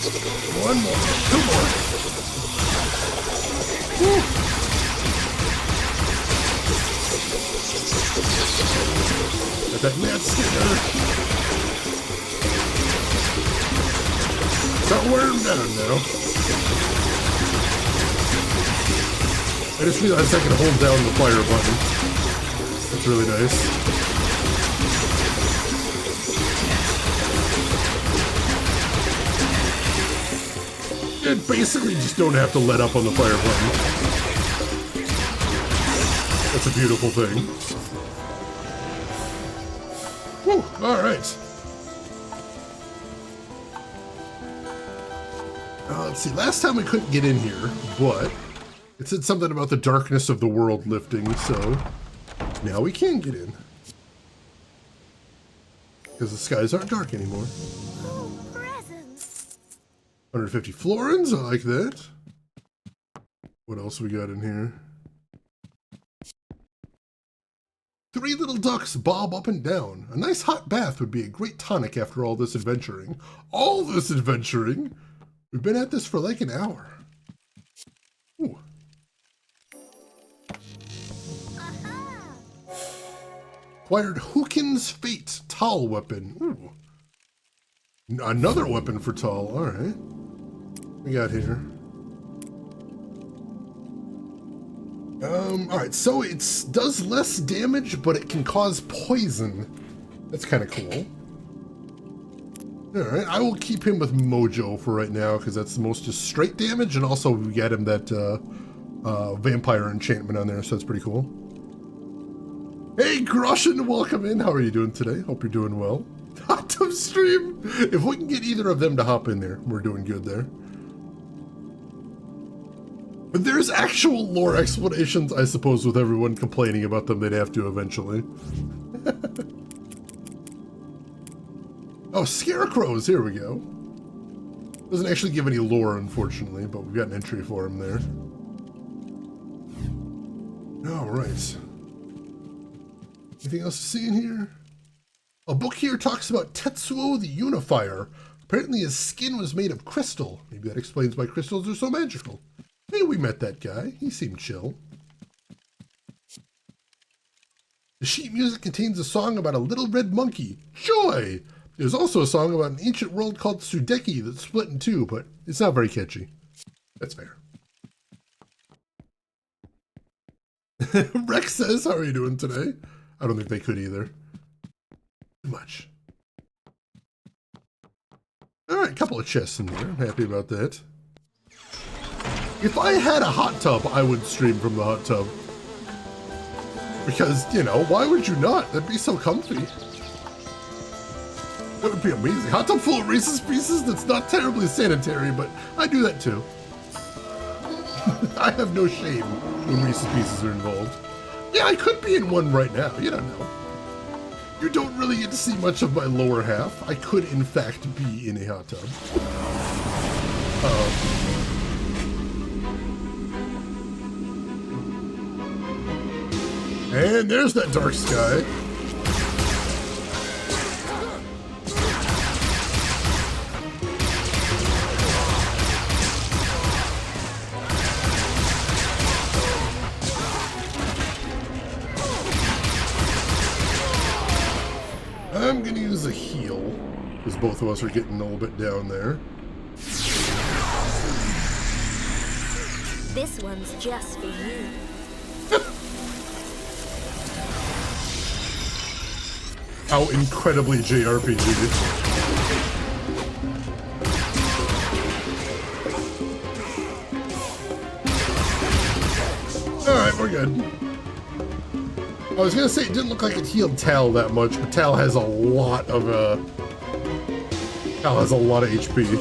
[SPEAKER 1] One more. 2 more. Woo. Got that mad skinner. Start wearing them down now. I just realized I can hold down the fire button. That's really nice. And basically just don't have to let up on the fire button. That's a beautiful thing. Whew, alright. Let's see, last time we couldn't get in here, but it said something about the darkness of the world lifting, so now we can get in. Because the skies aren't dark anymore. 150 florins, I like that. What else we got in here? 3 little ducks bob up and down. A nice hot bath would be a great tonic after all this adventuring. All this adventuring? We've been at this for like an hour. Ooh. Acquired Hookin's Fate, Tal weapon. Ooh. Another weapon for Tal, alright. We got here. Alright, so it does less damage, but it can cause poison. That's kind of cool. Alright, I will keep him with Mojo for right now, because that's the most just straight damage, and also we get him that vampire enchantment on there, so that's pretty cool. Hey, Groshin, welcome in. How are you doing today? Hope you're doing well. Hot tub stream! If we can get either of them to hop in there, we're doing good there. But there's actual lore explanations, I suppose, with everyone complaining about them, they'd have to eventually. Oh, scarecrows, here we go. Doesn't actually give any lore, unfortunately, but we've got an entry for him there. Alright. Anything else to see in here? A book here talks about Tetsuo the Unifier. Apparently his skin was made of crystal. Maybe that explains why crystals are so magical. Hey, we met that guy. He seemed chill. The sheet music contains a song about a little red monkey. Joy! There's also a song about an ancient world called Sudeki that's split in two, but it's not very catchy. That's fair. Rex says, how are you doing today? I don't think they could either. Too much. Alright, a couple of chests in there. I'm happy about that. If I had a hot tub, I would stream from the hot tub. Because, you know, why would you not? That'd be so comfy. That would be amazing. Hot tub full of Reese's Pieces? That's not terribly sanitary, but I do that too. I have no shame when Reese's Pieces are involved. Yeah, I could be in one right now. You don't know. You don't really get to see much of my lower half. I could, in fact, be in a hot tub. And there's that dark sky. I'm gonna use a heal, because both of us are getting a little bit down there.
[SPEAKER 14] This one's just for you.
[SPEAKER 1] How incredibly JRPG. Alright, we're good. I was gonna say it didn't look like it healed Tal that much, but Tal has a lot of HP.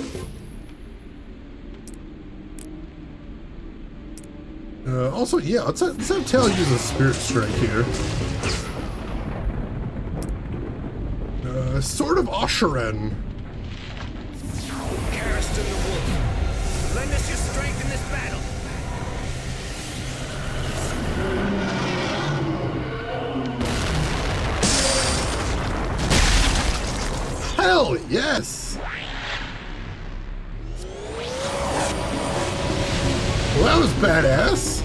[SPEAKER 1] Also, yeah, let's have Tal use a Spirit Strike here. Sword of Oshiren.
[SPEAKER 4] Karist in the wood. Lend us your strength in this battle.
[SPEAKER 1] Hell yes! Well, that was badass.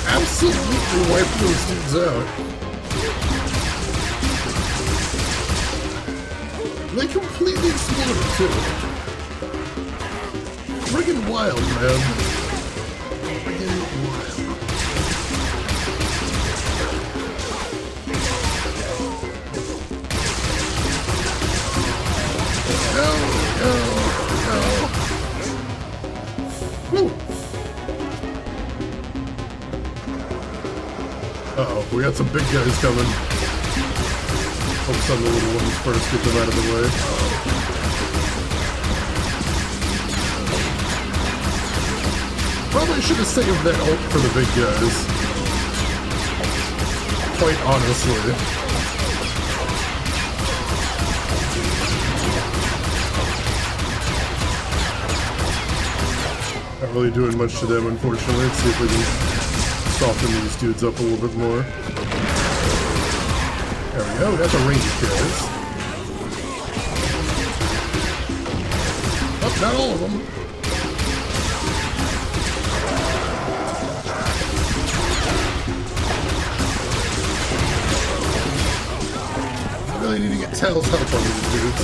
[SPEAKER 1] Absolutely wipe those dudes out. They completely exploded too. Friggin' wild, man. Friggin' wild. No. Woo. Uh-oh, we got some big guys coming. Focus on the little ones first, get them out of the way. Probably should have saved that ult for the big guys. Quite honestly. Not really doing much to them, unfortunately. Let's see if we can soften these dudes up a little bit more. There we go, that's a range guys. Oh, not all of them. I really need to get Tal's help on these dudes.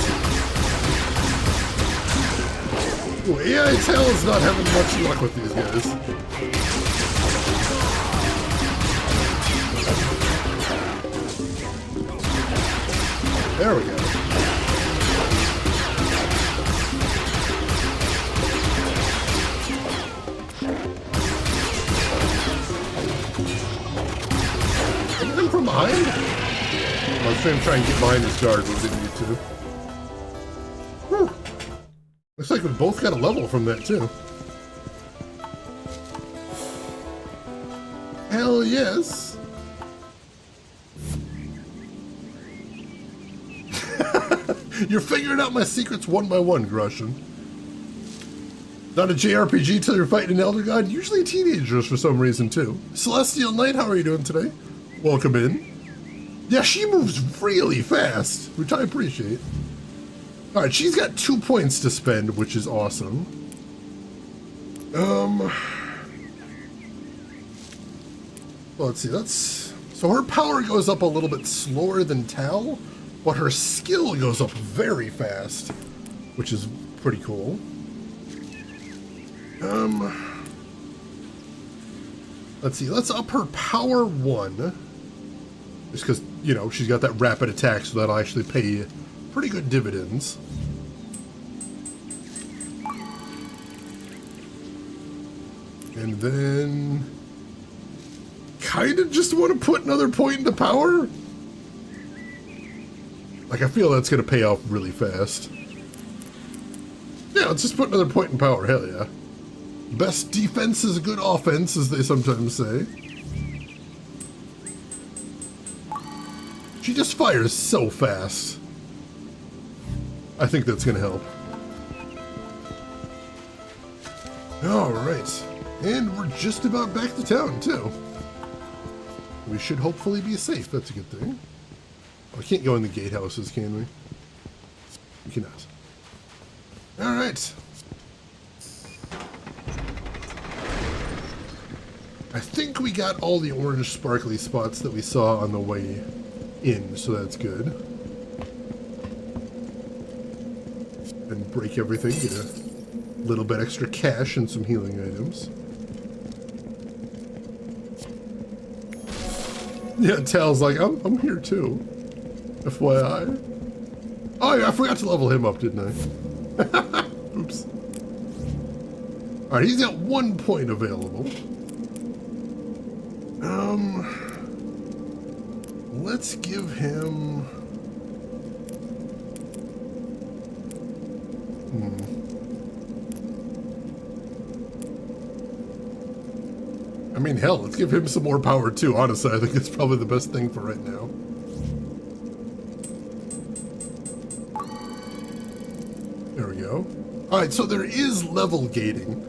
[SPEAKER 1] Ooh, AI Tal is not having much luck with these guys. There we go. Anything from behind? I was trying to get behind his guard, but we didn't need to. Whew. Looks like we both got a level from that, too. Hell yes. You're figuring out my secrets one by one, Grushin. Not a JRPG till you're fighting an Elder God? Usually teenagers for some reason, too. Celestial Knight, how are you doing today? Welcome in. Yeah, she moves really fast, which I appreciate. Alright, she's got 2 points to spend, which is awesome. Well, let's see, so her power goes up a little bit slower than Tal, but her skill goes up very fast, which is pretty cool. Let's see, let's up her power 1. Just because, you know, she's got that rapid attack, so that'll actually pay pretty good dividends. And then kind of just want to put another point into power. Like, I feel that's going to pay off really fast. Yeah, let's just put another point in power, hell yeah. Best defense is a good offense, as they sometimes say. She just fires so fast. I think that's going to help. Alright. And we're just about back to town, too. We should hopefully be safe. That's a good thing. Oh, we can't go in the gatehouses, can we? We cannot. Alright. I think we got all the orange sparkly spots that we saw on the way in, so that's good. And break everything, get a little bit extra cash and some healing items. Yeah, Tal's like, I'm here too. FYI. Oh yeah, I forgot to level him up, didn't I? Oops. Alright, he's got 1 point available. Let's give him... I mean, hell, let's give him some more power too, honestly. I think it's probably the best thing for right now. There we go. Alright, so there is level gating.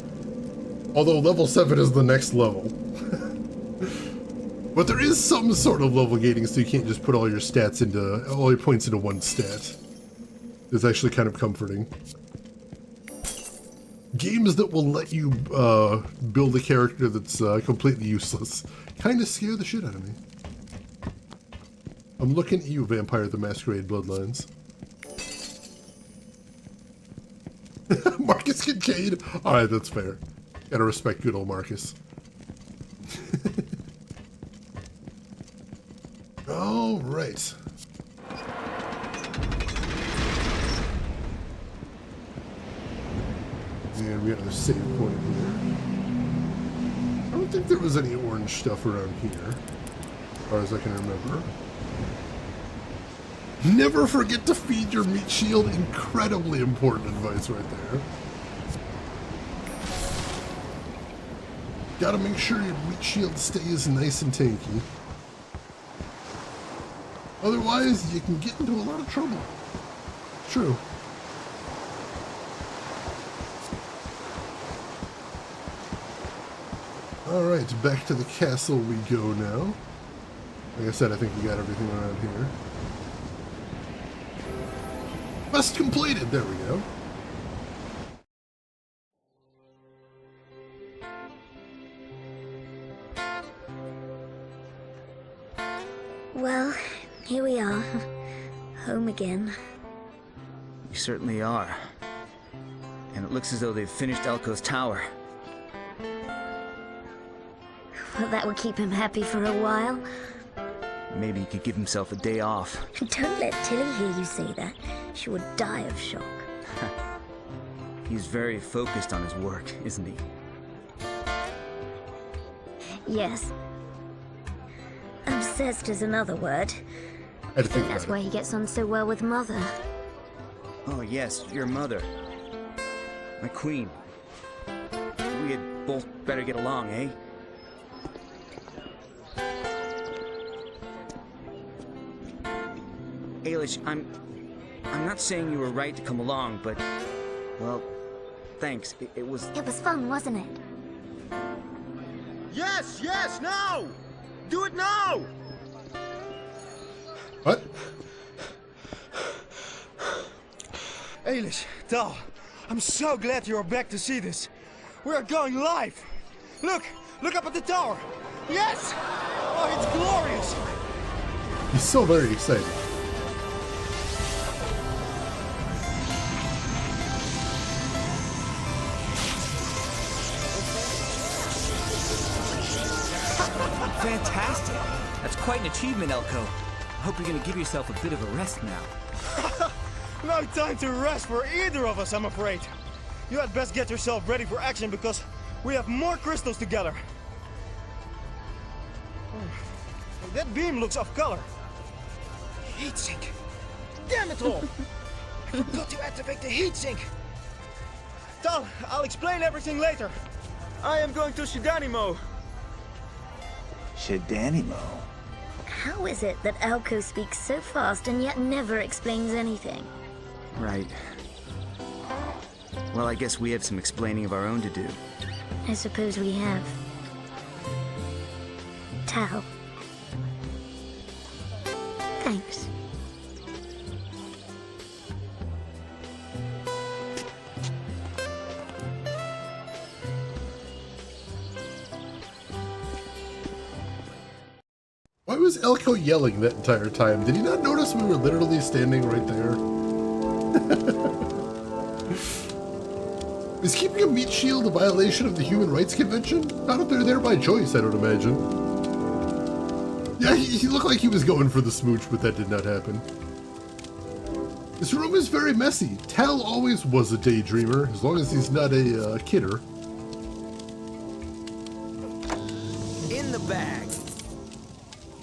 [SPEAKER 1] Although level 7 is the next level. But there is some sort of level gating, so you can't just put all your stats into, all your points into one stat. It's actually kind of comforting. Games that will let you build a character that's completely useless kind of scare the shit out of me. I'm looking at you, Vampire the Masquerade Bloodlines. Marcus Kincaid? Alright, that's fair. Gotta respect good old Marcus. Alright. And we got another save point here. I don't think there was any orange stuff around here, as far as I can remember. Never forget to feed your meat shield. Incredibly important advice right there. Gotta make sure your meat shield stays nice and tanky. Otherwise, you can get into a lot of trouble. True. Alright, back to the castle we go now. Like I said, I think we got everything around here. Quest completed! There we go.
[SPEAKER 14] Well, here we are. Home again.
[SPEAKER 4] We certainly are. And it looks as though they've finished Elko's tower.
[SPEAKER 14] Well, that would keep him happy for a while.
[SPEAKER 3] Maybe he could give himself a day off.
[SPEAKER 14] Don't let Tilly hear you say that. She would die of shock.
[SPEAKER 3] He's very focused on his work, isn't he?
[SPEAKER 14] Yes. Obsessed is another word.
[SPEAKER 1] I think
[SPEAKER 14] That's why he gets on so well with Mother.
[SPEAKER 3] Oh yes, your mother. My queen. We had both better get along, eh? Ailish, I'm not saying you were right to come along, but, well, thanks. It was...
[SPEAKER 14] It was fun, wasn't it?
[SPEAKER 11] Yes, yes, now! Do it now!
[SPEAKER 1] What?
[SPEAKER 11] Ailish, Tal, I'm so glad you're back to see this. We're going live! Look up at the tower! Yes! Oh, it's glorious!
[SPEAKER 1] He's so very excited.
[SPEAKER 3] Fantastic! That's quite an achievement, Elko. I hope you're gonna give yourself a bit of a rest now.
[SPEAKER 11] No time to rest for either of us, I'm afraid. You had best get yourself ready for action because we have more crystals together. That beam looks off color. Heatsink. Damn it all! I forgot to activate the heatsink. Tal, I'll explain everything later. I am going to Shidanimo.
[SPEAKER 3] Shidanimo?
[SPEAKER 14] How is it that Elko speaks so fast and yet never explains anything?
[SPEAKER 3] Right. Well, I guess we have some explaining of our own to do.
[SPEAKER 14] I suppose we have. Tal. Thanks.
[SPEAKER 1] Why was Elko yelling that entire time? Did he not notice we were literally standing right there? Is keeping a meat shield a violation of the Human Rights Convention? Not if they're there by choice, I don't imagine. Yeah, he looked like he was going for the smooch, but that did not happen. This room is very messy. Tal always was a daydreamer, as long as he's not a kidder.
[SPEAKER 3] In the bag.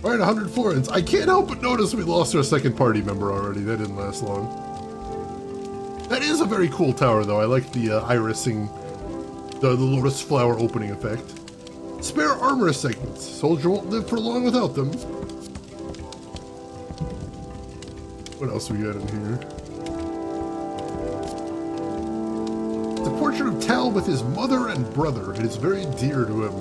[SPEAKER 1] Alright, 100 florins. I can't help but notice we lost our second party member already. That didn't last long. That is a very cool tower, though. I like the irising, the lotus flower opening effect. Spare armor segments. Soldier won't live for long without them. What else we got in here? The portrait of Tal with his mother and brother. It is very dear to him.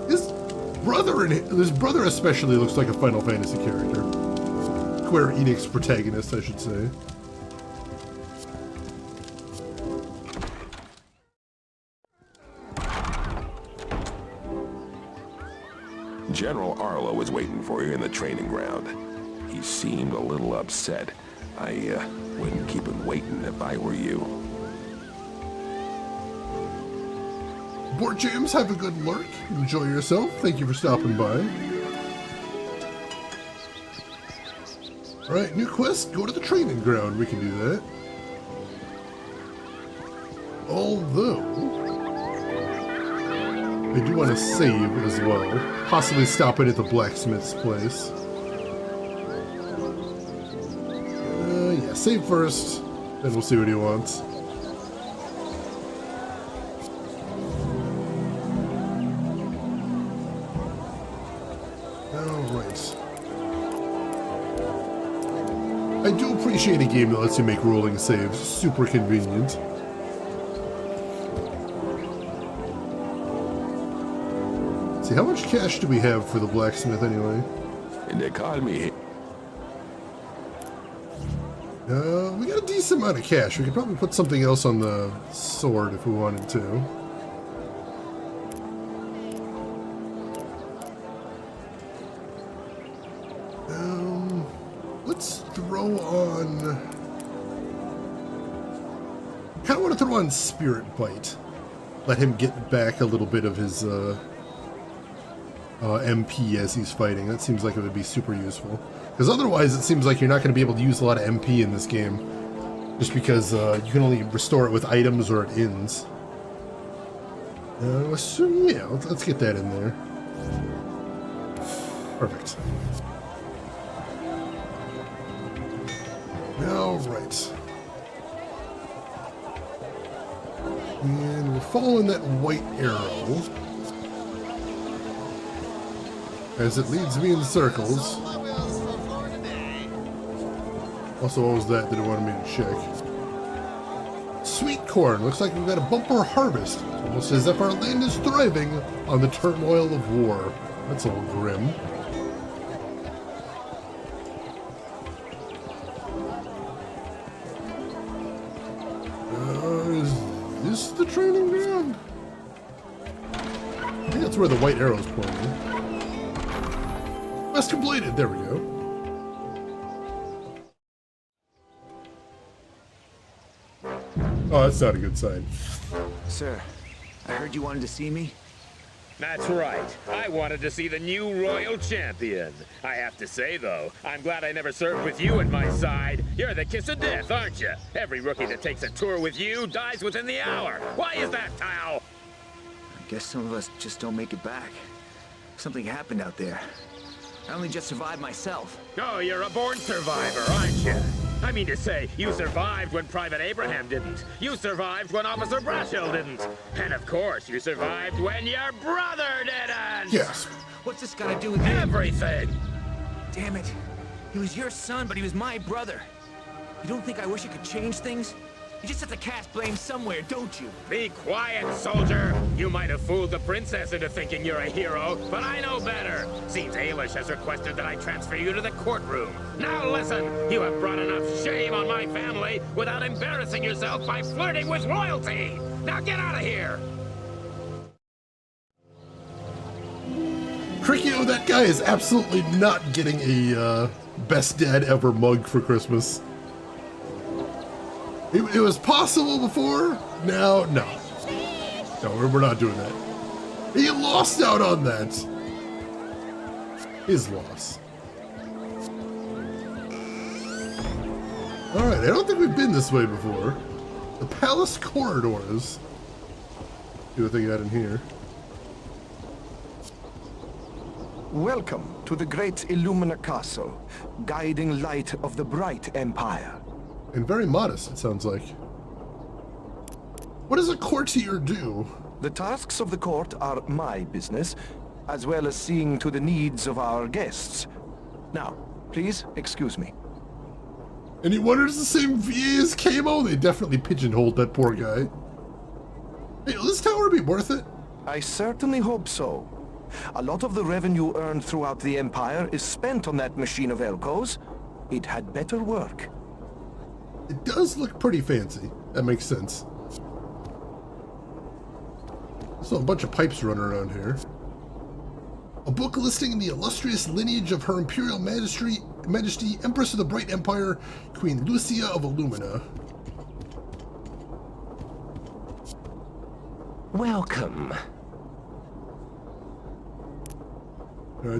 [SPEAKER 1] His brother especially looks like a Final Fantasy character. Square Enix protagonist, I should say.
[SPEAKER 12] General Arlo was waiting for you in the training ground. He seemed a little upset. I wouldn't keep him waiting if I were you.
[SPEAKER 1] Board James, have a good lurk. Enjoy yourself. Thank you for stopping by. Alright, new quest. Go to the training ground. We can do that. Although, I do want to save as well. Possibly stop in at the blacksmith's place. Yeah, save first. Then we'll see what he wants. I do appreciate a game that lets you make rolling saves. Super convenient. Let's see, how much cash do we have for the blacksmith anyway?
[SPEAKER 12] And they called me.
[SPEAKER 1] We got a decent amount of cash. We could probably put something else on the sword if we wanted to. Let's throw on... I kind of want to throw on Spirit Bite. Let him get back a little bit of his MP as he's fighting. That seems like it would be super useful. Because otherwise it seems like you're not going to be able to use a lot of MP in this game. Just because you can only restore it with items or it ends. So yeah, let's get that in there. Perfect. Alright. And we're following that white arrow as it leads me in circles. Also, what was that it wanted me to check? Sweet corn. Looks like we've got a bumper harvest. Almost as if our land is thriving on the turmoil of war. That's all grim. Is this the training ground? I think that's where the white arrow's pointing. Quest completed. There we go. Oh, that's not a good sign.
[SPEAKER 3] Sir, I heard you wanted to see me.
[SPEAKER 19] That's right. I wanted to see the new royal champion. I have to say, though, I'm glad I never served with you at my side. You're the kiss of death, aren't you? Every rookie that takes a tour with you dies within the hour. Why is that, Tao?
[SPEAKER 3] I guess some of us just don't make it back. Something happened out there. I only just survived myself.
[SPEAKER 19] Oh, you're a born survivor, aren't you? I mean to say, you survived when Private Abraham didn't. You survived when Officer Brashill didn't. And of course, you survived when your brother didn't!
[SPEAKER 1] Yes.
[SPEAKER 3] What's this got to do with you?
[SPEAKER 19] Everything!
[SPEAKER 3] Damn it. He was your son, but he was my brother. You don't think I wish I could change things? You just have to cast blame somewhere, don't you?
[SPEAKER 19] Be quiet, soldier! You might have fooled the princess into thinking you're a hero, but I know better. Seems Ailish has requested that I transfer you to the courtroom. Now listen, you have brought enough shame on my family without embarrassing yourself by flirting with royalty! Now get out of here!
[SPEAKER 1] Cricchio, that guy is absolutely not getting a best dad ever mug for Christmas. It was possible before. Now, no. No, we're not doing that. He lost out on that. His loss. Alright, I don't think we've been this way before. The palace corridors. See what they got in here.
[SPEAKER 10] Welcome to the great Illumina Castle, guiding light of the Bright Empire.
[SPEAKER 1] And very modest, it sounds like. What does a courtier do?
[SPEAKER 10] The tasks of the court are my business, as well as seeing to the needs of our guests. Now, please excuse me.
[SPEAKER 1] And he wonders the same VA as Camo? They definitely pigeonholed that poor guy. Hey, will this tower be worth it?
[SPEAKER 10] I certainly hope so. A lot of the revenue earned throughout the Empire is spent on that machine of Elko's. It had better work.
[SPEAKER 1] It does look pretty fancy. That makes sense. So a bunch of pipes running around here. A book listing the illustrious lineage of Her Imperial Majesty, Empress of the Bright Empire, Queen Lucia of Illumina.
[SPEAKER 17] Welcome.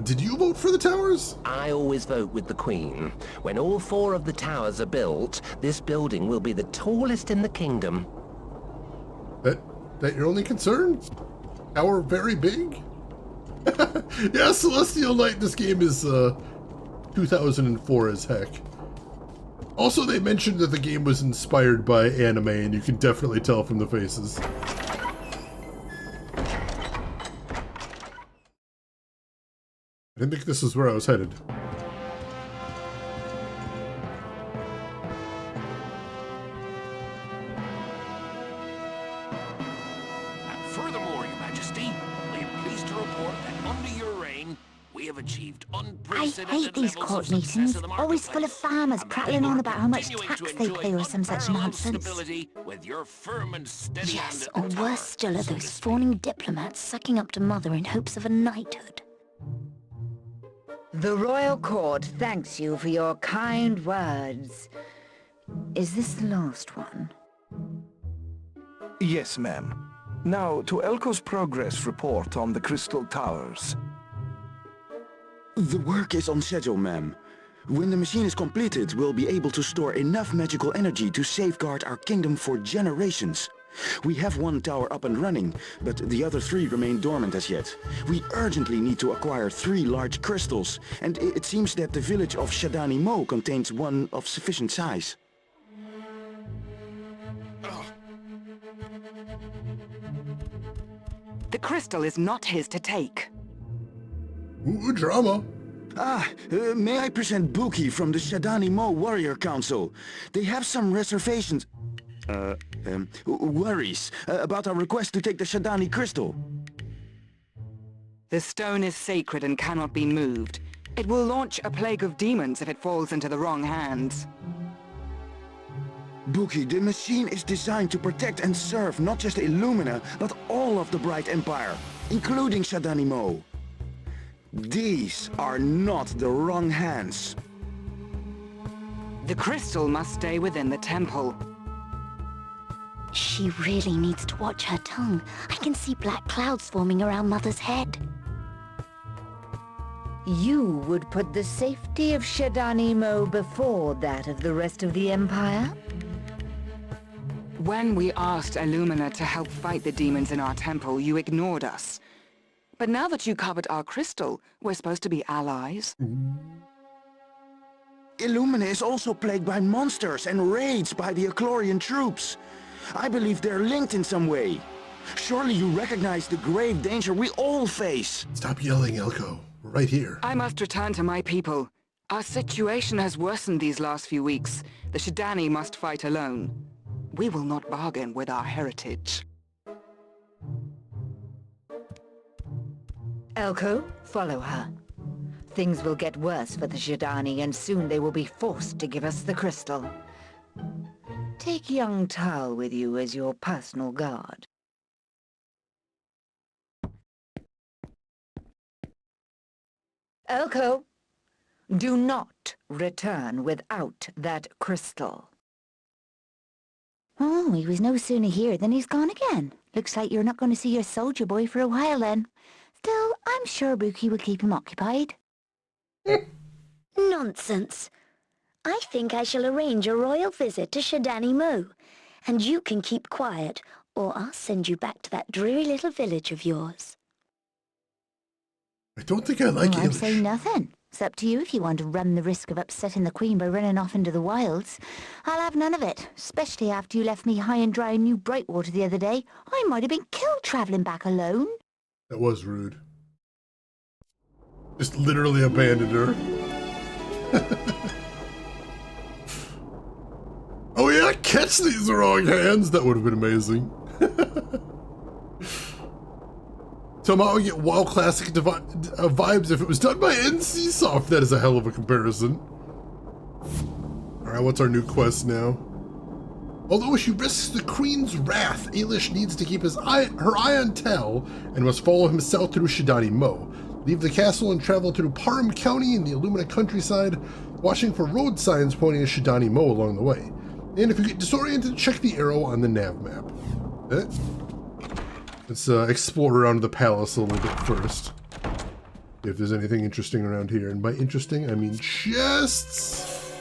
[SPEAKER 1] Did you vote for the towers?
[SPEAKER 17] I always vote with the Queen. When all 4 of the towers are built, this building will be the tallest in the kingdom.
[SPEAKER 1] That your only concern? Tower very big? Yeah, Celestial Knight, this game is 2004 as heck. Also, they mentioned that the game was inspired by anime, and you can definitely tell from the faces. I didn't think this is where I was headed.
[SPEAKER 17] Furthermore, Your Majesty, we are pleased to report that under your reign, we have achieved
[SPEAKER 15] I
[SPEAKER 17] unprecedented
[SPEAKER 15] hate these
[SPEAKER 17] levels
[SPEAKER 15] court
[SPEAKER 17] of success
[SPEAKER 15] meetings,
[SPEAKER 17] in the
[SPEAKER 15] always full of farmers prattling on about how much tax they pay or some such nonsense.
[SPEAKER 17] With your firm and steady
[SPEAKER 15] Yes,
[SPEAKER 17] hand
[SPEAKER 15] or
[SPEAKER 17] at the
[SPEAKER 15] worse still are those fawning diplomats sucking up to Mother in hopes of a knighthood.
[SPEAKER 22] The Royal Court thanks you for your kind words.
[SPEAKER 15] Is this the last one?
[SPEAKER 10] Yes, ma'am. Now, to Elko's progress report on the Crystal Towers.
[SPEAKER 16] The work is on schedule, ma'am. When the machine is completed, we'll be able to store enough magical energy to safeguard our kingdom for generations. We have one tower up and running, but the other 3 remain dormant as yet. We urgently need to acquire 3 large crystals, and it seems that the village of Shadani Mo contains one of sufficient size.
[SPEAKER 20] The crystal is not his to take.
[SPEAKER 1] Ooh, drama.
[SPEAKER 16] May I present Buki from the Shadani Mo Warrior Council? They have some reservations... worries about our request to take the Shadani crystal.
[SPEAKER 20] The stone is sacred and cannot be moved. It will launch a plague of demons if it falls into the wrong hands.
[SPEAKER 16] Buki, the machine is designed to protect and serve not just Illumina, but all of the Bright Empire, including Shadani Mo. These are not the wrong hands.
[SPEAKER 20] The crystal must stay within the temple.
[SPEAKER 14] She really needs to watch her tongue. I can see black clouds forming around Mother's head.
[SPEAKER 23] You would put the safety of Shadani Mo before that of the rest of the Empire?
[SPEAKER 20] When we asked Illumina to help fight the demons in our temple, you ignored us. But now that you covered our crystal, we're supposed to be allies.
[SPEAKER 16] Illumina is also plagued by monsters and raids by the Eclorian troops. I believe they're linked in some way. Surely you recognize the grave danger we all face.
[SPEAKER 1] Stop yelling, Elko. We're right here.
[SPEAKER 20] I must return to my people. Our situation has worsened these last few weeks. The Shadani must fight alone. We will not bargain with our heritage.
[SPEAKER 23] Elko, follow her. Things will get worse for the Shadani, and soon they will be forced to give us the crystal. Take young Tal with you as your personal guard. Elko, do not return without that crystal.
[SPEAKER 14] Oh, he was no sooner here than he's gone again. Looks like you're not going to see your soldier boy for a while then. Still, I'm sure Buki will keep him occupied. Nonsense. I think I shall arrange a royal visit to Shadani Mo, and you can keep quiet, or I'll send you back to that dreary little village of yours.
[SPEAKER 1] I don't think I like
[SPEAKER 14] I'm
[SPEAKER 1] English.
[SPEAKER 14] saying nothing. It's up to you if you want to run the risk of upsetting the Queen by running off into the wilds. I'll have none of it, especially after you left me high and dry in New Brightwater the other day. I might have been killed travelling back alone.
[SPEAKER 1] That was rude. Just literally abandoned her. Oh yeah, catch these wrong hands! That would have been amazing. Somehow I get WoW Classic vibes if it was done by NCSoft. That is a hell of a comparison. Alright, what's our new quest now? Although she risks the Queen's wrath, Ailish needs to keep her eye on Tal and must follow him south through Shadani Mo. Leave the castle and travel through Parham County in the Illumina countryside, watching for road signs pointing to Shadani Mo along the way. And if you get disoriented, check the arrow on the nav map. Let's explore around the palace a little bit first. If there's anything interesting around here. And by interesting, I mean chests!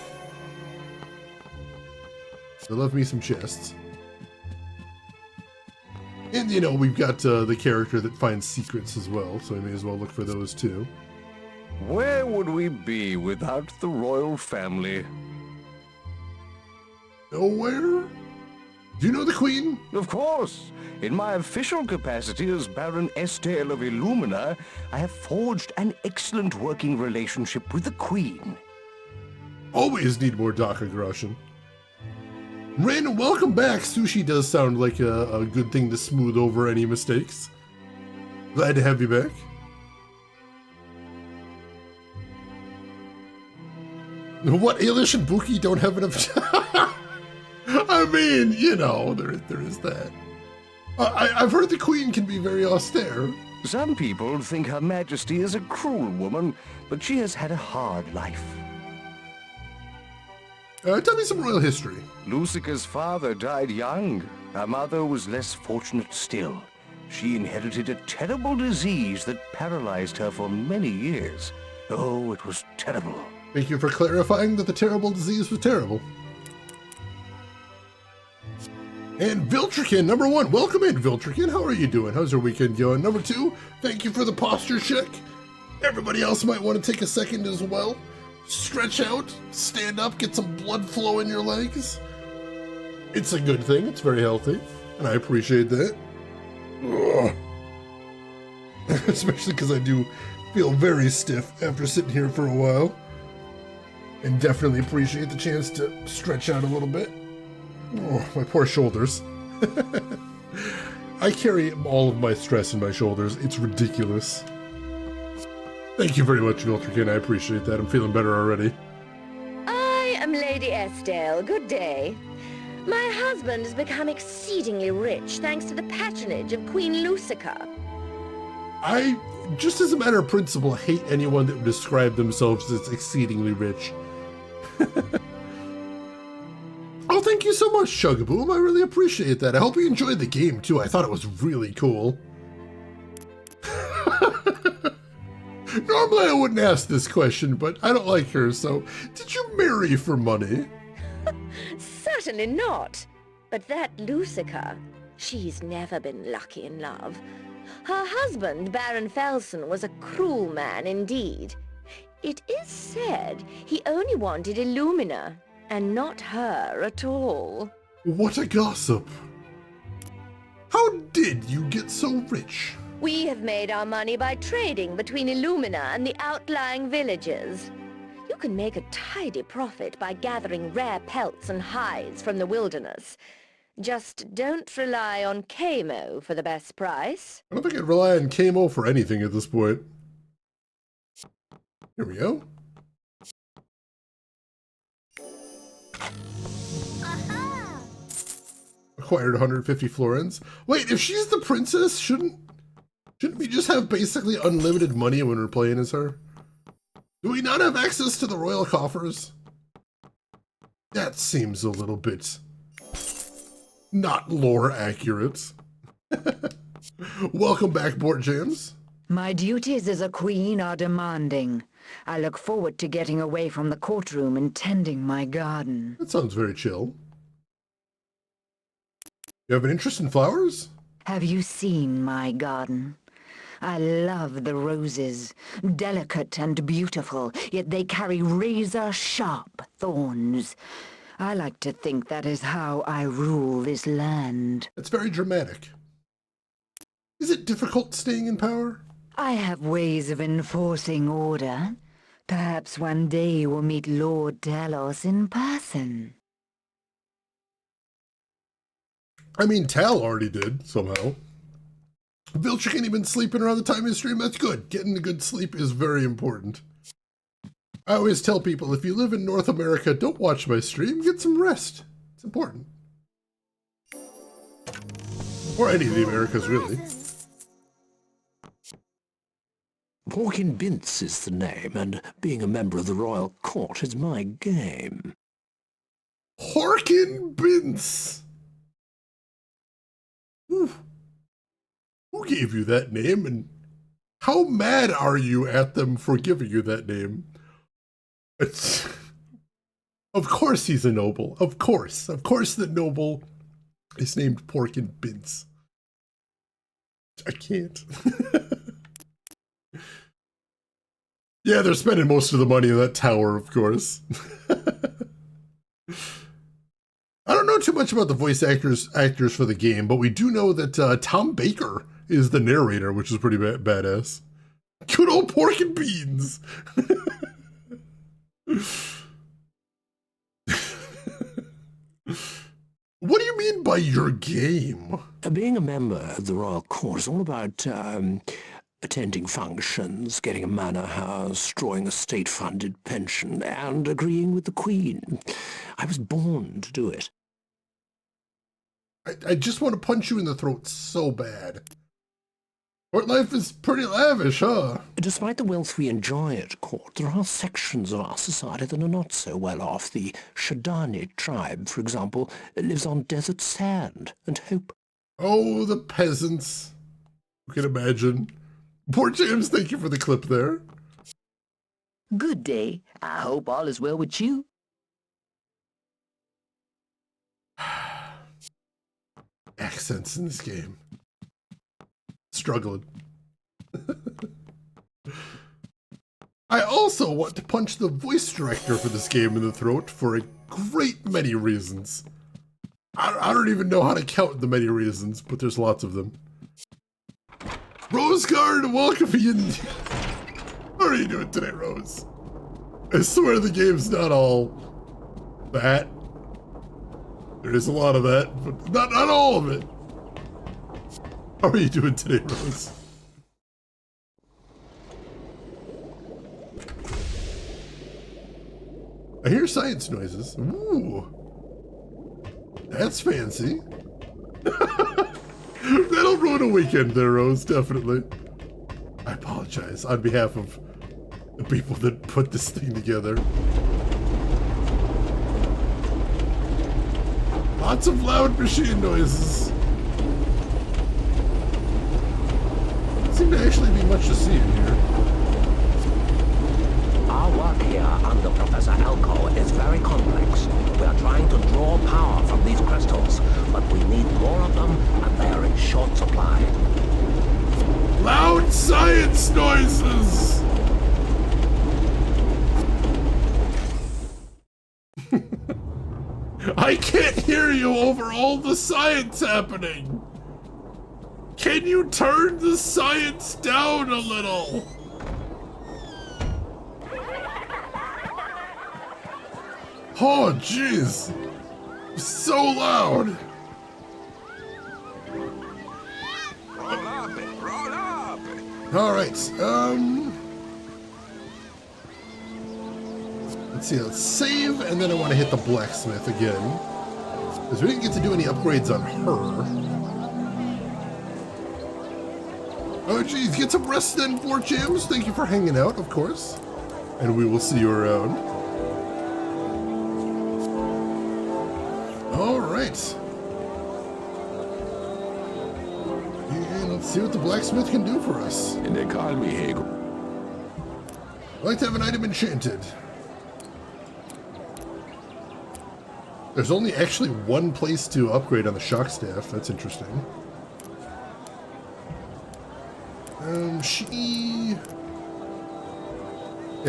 [SPEAKER 1] I love me some chests. And, you know, we've got the character that finds secrets as well, so I may as well look for those too.
[SPEAKER 10] Where would we be without the royal family?
[SPEAKER 1] Nowhere? Do you know the Queen?
[SPEAKER 10] Of course. In my official capacity as Baron Estelle of Illumina, I have forged an excellent working relationship with the Queen.
[SPEAKER 1] Always need more Dakagrashin. Rain, welcome back. Sushi does sound like a good thing to smooth over any mistakes. Glad to have you back. What, Ailish and Buki don't have enough time? I mean, you know, there is that. I've heard the Queen can be very austere.
[SPEAKER 10] Some people think Her Majesty is a cruel woman, but she has had a hard life.
[SPEAKER 1] Tell me some royal history.
[SPEAKER 10] Lucica's father died young. Her mother was less fortunate still. She inherited a terrible disease that paralyzed her for many years.
[SPEAKER 5] Oh, it was terrible.
[SPEAKER 1] Thank you for clarifying that the terrible disease was terrible. And Viltrikin, number 1. Welcome in, Viltrikin. How are you doing? How's your weekend going? Number 2, thank you for the posture check. Everybody else might want to take a second as well. Stretch out, stand up, get some blood flow in your legs. It's a good thing. It's very healthy, and I appreciate that. Especially because I do feel very stiff after sitting here for a while. And definitely appreciate the chance to stretch out a little bit. Oh, my poor shoulders. I carry all of my stress in my shoulders. It's ridiculous. Thank you very much, Viltrikin. I appreciate that. I'm feeling better already.
[SPEAKER 2] I am Lady Estelle. Good day. My husband has become exceedingly rich thanks to the patronage of Queen Lucica.
[SPEAKER 1] I, just as a matter of principle, hate anyone that would describe themselves as exceedingly rich. Oh, thank you so much, Chugaboom. I really appreciate that. I hope you enjoyed the game, too. I thought it was really cool. Normally I wouldn't ask this question, but I don't like her, so did you marry for money?
[SPEAKER 2] Certainly not. But that Lucica, she's never been lucky in love. Her husband, Baron Felsen, was a cruel man indeed. It is said he only wanted Illumina, and not her at all.
[SPEAKER 1] What a gossip. How did you get so rich?
[SPEAKER 2] We have made our money by trading between Illumina and the outlying villages. You can make a tidy profit by gathering rare pelts and hides from the wilderness. Just don't rely on Camo for the best price.
[SPEAKER 1] I don't think I'd rely on Camo for anything at this point. Here we go. Acquired 150 florins. Wait, if she's the princess, shouldn't we just have basically unlimited money when we're playing as her? Do we not have access to the royal coffers? That seems a little bit not lore accurate. Welcome back, Board Jams.
[SPEAKER 23] My duties as a queen are demanding. I look forward to getting away from the courtroom and tending my garden.
[SPEAKER 1] That sounds very chill. You have an interest in flowers?
[SPEAKER 23] Have you seen my garden? I love the roses, delicate and beautiful, yet they carry razor-sharp thorns. I like to think that is how I rule this land.
[SPEAKER 1] That's very dramatic. Is it difficult staying in power?
[SPEAKER 23] I have ways of enforcing order. Perhaps one day we'll meet Lord Talos in person.
[SPEAKER 1] I mean, Tal already did, somehow. Viltrikin ain't been sleeping around the time of stream. That's good. Getting a good sleep is very important. I always tell people, if you live in North America, don't watch my stream. Get some rest. It's important. Or any of the Americas, really.
[SPEAKER 13] Porkin Bince is the name, and being a member of the royal court is my game.
[SPEAKER 1] Porkin Bince! Ooh. Who gave you that name, and how mad are you at them for giving you that name? Of course he's a noble. Of course. Of course the noble is named Porkin Bince. I can't. Yeah, they're spending most of the money in that tower, of course. I don't know too much about the voice actors for the game, but we do know that Tom Baker is the narrator, which is pretty badass. Good old pork and beans. What do you mean by your game?
[SPEAKER 13] Being a member of the royal court is all about attending functions, getting a manor house, drawing a state-funded pension, and agreeing with the Queen. I was born to do it.
[SPEAKER 1] I just want to punch you in the throat so bad. Court life is pretty lavish, huh?
[SPEAKER 13] Despite the wealth we enjoy at court, there are sections of our society that are not so well off. The Shadani tribe, for example, lives on desert sand and hope.
[SPEAKER 1] Oh, the peasants. You can imagine. Poor James, thank you for the clip there.
[SPEAKER 18] Good day. I hope all is well with you.
[SPEAKER 1] Accents in this game. Struggling. I also want to punch the voice director for this game in the throat for a great many reasons. I don't even know how to count the many reasons, but there's lots of them. Rose Guard, welcome in. How are you doing today, Rose? I swear the game's not all that. There is a lot of that, but not all of it. How are you doing today, Rose? I hear science noises. Ooh. That's fancy. That'll ruin a weekend there, Rose, definitely. I apologize on behalf of the people that put this thing together. Lots of loud machine noises. Doesn't seem to actually be much to see in here.
[SPEAKER 13] Our work here under Professor Elko is very complex. We are trying to draw power from these crystals, but we need more of them, and they are in short supply.
[SPEAKER 1] Loud science noises! I can't hear you over all the science happening! Can you turn the science down a little? Oh, jeez. So loud.
[SPEAKER 12] Roll up, roll up.
[SPEAKER 1] All right. Let's see. Let's save, and then I want to hit the blacksmith again, because we didn't get to do any upgrades on her. Oh, geez. Get some rest then, 4 Gems. Thank you for hanging out, of course, and we will see you around. All right. And let's see what the blacksmith can do for us.
[SPEAKER 12] And they call me Hegel.
[SPEAKER 1] I'd like to have an item enchanted. There's only actually one place to upgrade on the shock staff. That's interesting.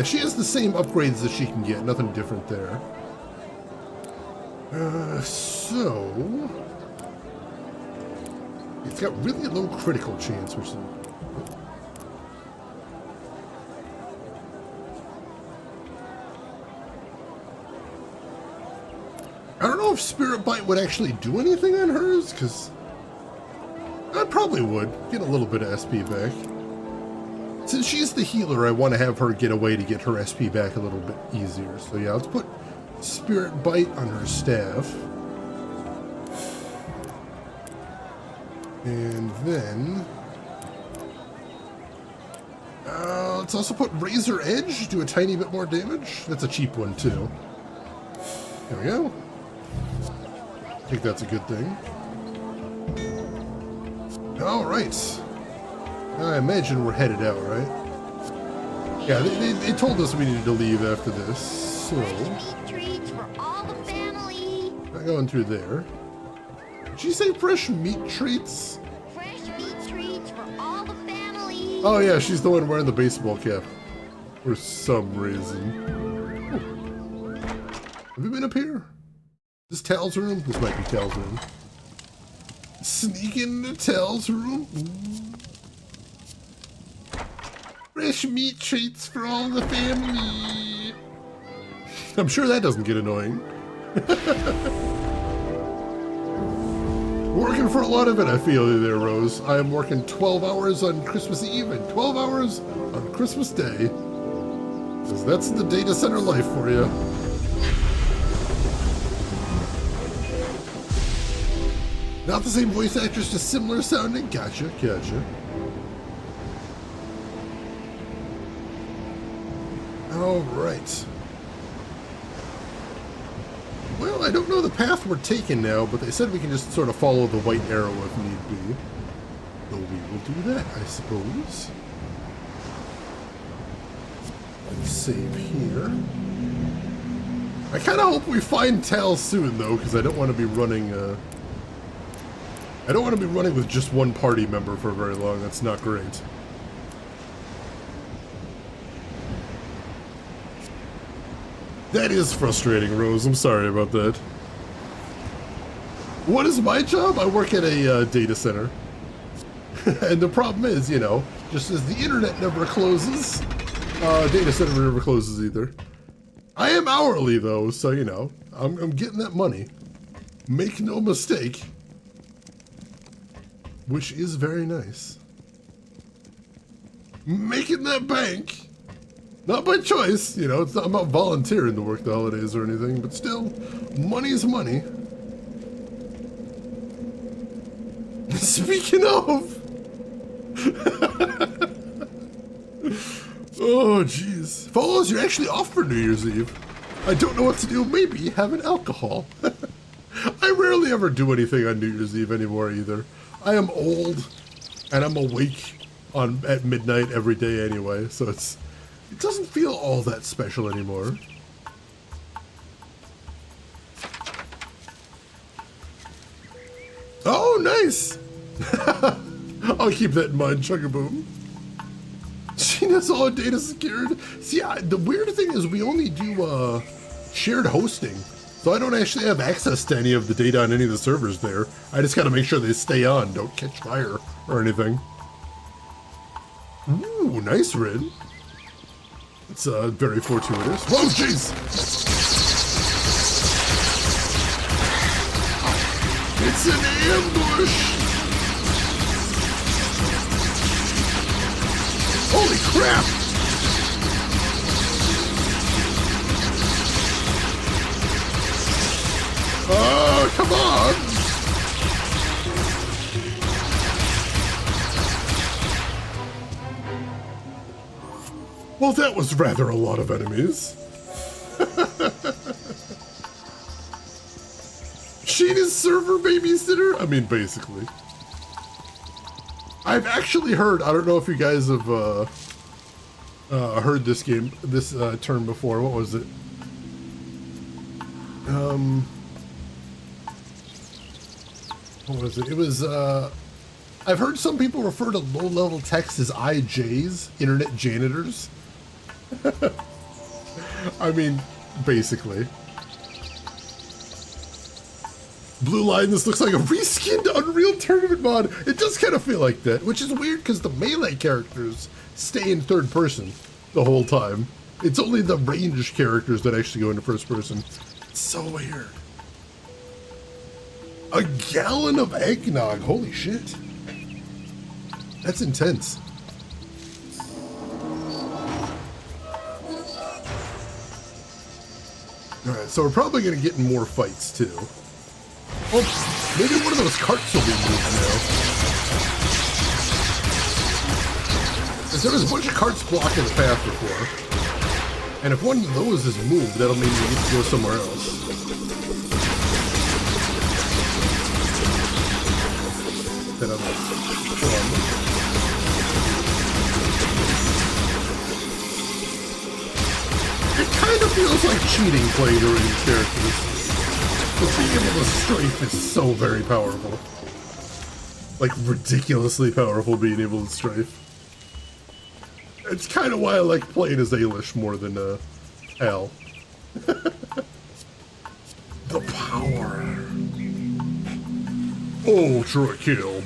[SPEAKER 1] She has the same upgrades that she can get. Nothing different there. So it's got really low critical chance, which is I don't know if Spirit Bite would actually do anything on hers, because I probably would get a little bit of SP back. Since she's the healer, I want to have her get away to get her SP back a little bit easier. So yeah, let's put Spirit Bite on her staff. And then let's also put Razor Edge, do a tiny bit more damage. That's a cheap one too. There we go. I think that's a good thing. All right. I imagine we're headed out, right? Yeah, they told us we needed to leave after this, so not going through there. Did she say fresh meat treats?
[SPEAKER 15] Fresh meat treats for all the family.
[SPEAKER 1] Oh yeah, she's the one wearing the baseball cap. For some reason. Ooh. Have you been up here? This Tal's room? This might be Tal's room. Sneak into Tal's room? Ooh. Fresh meat treats for all the family. I'm sure that doesn't get annoying. Working for a lot of it, I feel you there, Rose. I am working 12 hours on Christmas Eve and 12 hours on Christmas Day. Because that's the data center life for you. Not the same voice actress, just similar sounding? Gotcha, gotcha. All right. Well, I don't know the path we're taking now, but they said we can just sort of follow the white arrow if need be. So we will do that, I suppose. Save here. I kind of hope we find Tal soon, though, because I don't want to be running. I don't want to be running with just one party member for very long. That's not great. That is frustrating, Rose. I'm sorry about that. What is my job? I work at a data center. And the problem is, you know, just as the internet never closes, data center never closes either. I am hourly though, so you know, I'm getting that money. Make no mistake. Which is very nice. Making that bank. Not by choice, you know, I'm not volunteering to work the holidays or anything, but still, money's money. Speaking of... Oh, jeez. Follows, you're actually off for New Year's Eve. I don't know what to do. Maybe have an alcohol. I rarely ever do anything on New Year's Eve anymore either. I am old, and I'm awake at midnight every day anyway, so it doesn't feel all that special anymore. Oh, nice! I'll keep that in mind, Chugaboom. She knows all our data secured. See, the weird thing is we only do shared hosting, so I don't actually have access to any of the data on any of the servers there. I just gotta make sure they stay on, don't catch fire or anything. Ooh, nice, Red. It's very fortuitous. Whoa, jeez! It's an ambush! Holy crap! Oh, come on! Well, that was rather a lot of enemies. Sheena's server babysitter? I mean, basically. I've actually heard, I don't know if you guys have heard this term before. What was it? What was it? It was, I've heard some people refer to low-level techs as IJs, internet janitors. I mean, basically. Blue Line, this looks like a reskinned Unreal Tournament mod. It does kind of feel like that, which is weird because the melee characters stay in third person the whole time. It's only the ranged characters that actually go into first person. It's so weird. A gallon of eggnog, holy shit. That's intense. Alright, so we're probably going to get in more fights too. Oh, maybe one of those carts will be moved now. Because there was a bunch of carts blocking the path before. And if one of those is moved, that'll mean we need to go somewhere else. Then I'm like, it kind of feels like cheating playing the range characters. But being able to strafe is so very powerful. Like, ridiculously powerful being able to strafe. It's kind of why I like playing as Ailish more than Al. The power. Ultra kill.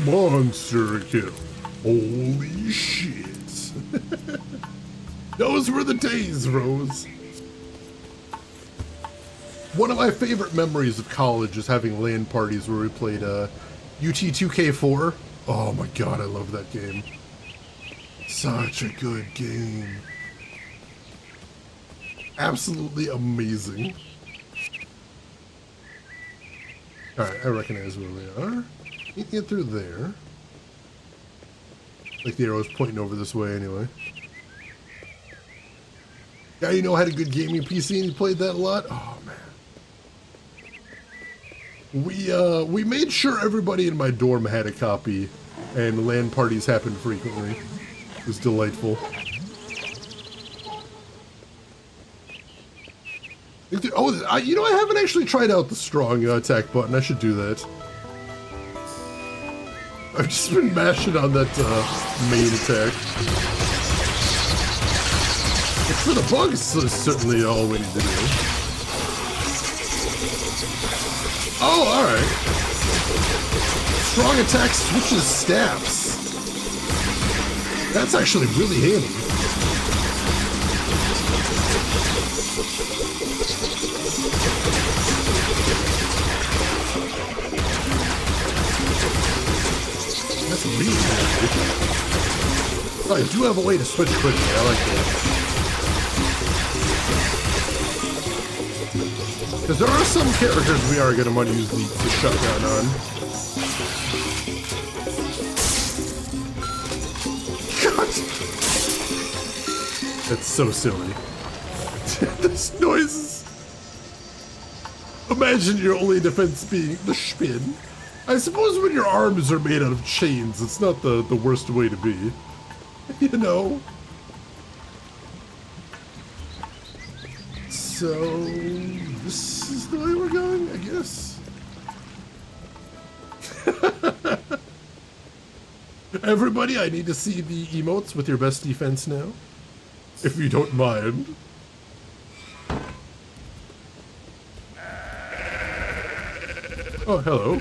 [SPEAKER 1] Monster kill. Holy shit. Those were the days, Rose. One of my favorite memories of college is having LAN parties where we played UT2K4. Oh my god, I love that game. Such a good game. Absolutely amazing. Alright, I recognize where we are. You can get through there. Like the arrow's pointing over this way anyway. Yeah, you know, had a good gaming PC and you played that a lot? Oh, man. We made sure everybody in my dorm had a copy, and LAN parties happened frequently. It was delightful. Oh, you know, I haven't actually tried out the strong attack button. I should do that. I've just been mashing on that main attack. Which for the bugs is certainly all we need to do. Oh, alright. Strong attack switches staffs. That's actually really handy. That's really handy. Oh, I do have a way to switch quickly. I like that. Because there are some characters we are going to want to use the shutdown on. God! That's so silly. This noises. Imagine your only defense being the spin. I suppose when your arms are made out of chains, it's not the worst way to be. You know? So, this is the way we're going, I guess. Everybody, I need to see the emotes with your best defense now. If you don't mind. Oh, hello.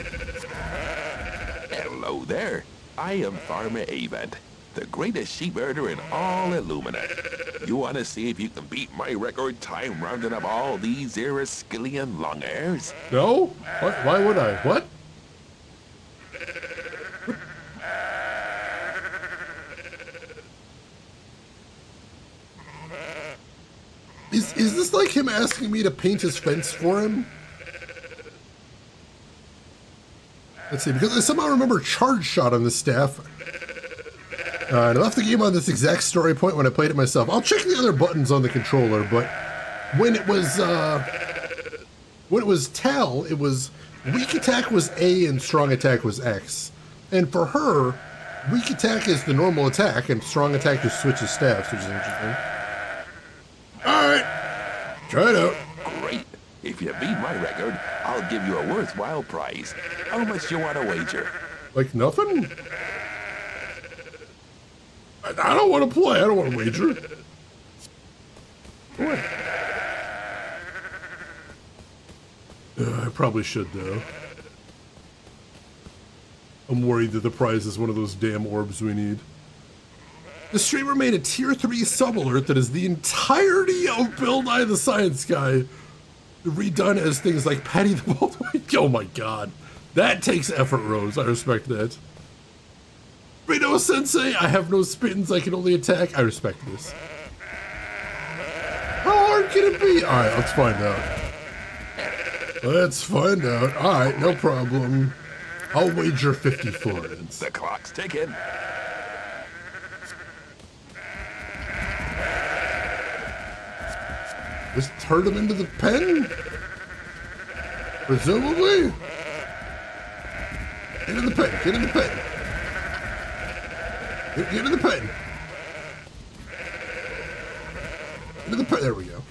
[SPEAKER 12] Hello there. I am Farmer Avent, the greatest sheep herder in all Illumina. You want to see if you can beat my record time rounding up all these Eriskillian long hairs?
[SPEAKER 1] No? What? Why would I? What? Is this like him asking me to paint his fence for him? Let's see, because I somehow remember Charge Shot on this staff. And I left the game on this exact story point when I played it myself. I'll check the other buttons on the controller, but when it was Tal, it was weak attack was A and strong attack was X. And for her, weak attack is the normal attack and strong attack just switches staffs, which is interesting. Alright, try it out.
[SPEAKER 12] Great. If you beat my record, I'll give you a worthwhile prize. How much do you want to wager?
[SPEAKER 1] Like nothing? I don't want to play. I don't want to wager. What? I probably should, though. I'm worried that the prize is one of those damn orbs we need. The streamer made a tier 3 sub-alert that is the entirety of Bill Nye the Science Guy redone as things like Patty the Baldwin. Oh my god. That takes effort, Rose. I respect that. Reno Sensei, I have no spins. I can only attack. I respect this. How hard can it be? Alright, let's find out. Let's find out. Alright, no problem. I'll wager 50 florins.
[SPEAKER 12] The clock's ticking.
[SPEAKER 1] Just turn him into the pen? Presumably? Get in the pen, get in the pen. Get in the pen. Get in the pen, there we go.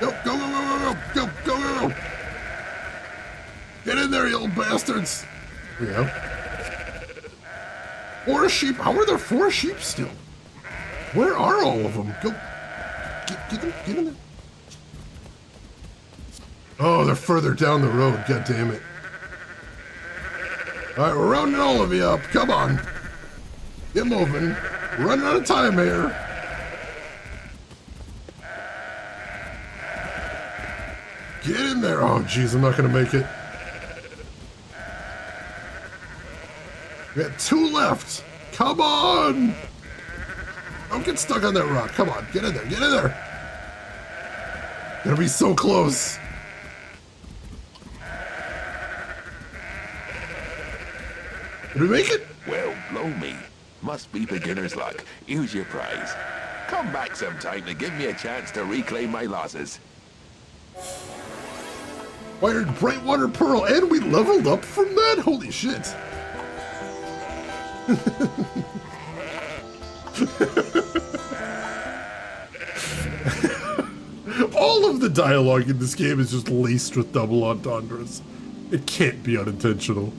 [SPEAKER 1] Go, go, go, go, go, go, go, go. Get in there, you little bastards. There we go. 4 sheep, how are there 4 sheep still? Where are all of them? Go, get in there. Oh, they're further down the road. God damn it. All right, we're rounding all of you up. Come on. Get moving. We're running out of time here. Get in there. Oh, jeez, I'm not going to make it. We got 2 left. Come on. Don't get stuck on that rock. Come on, get in there, get in there. Gonna be so close. Did we make it?
[SPEAKER 12] Well, blow me. Must be beginner's luck. Here's your prize. Come back sometime to give me a chance to reclaim my losses.
[SPEAKER 1] Wired Brightwater Pearl, and we leveled up from that? Holy shit. All of the dialogue in this game is just laced with double entendres. It can't be unintentional.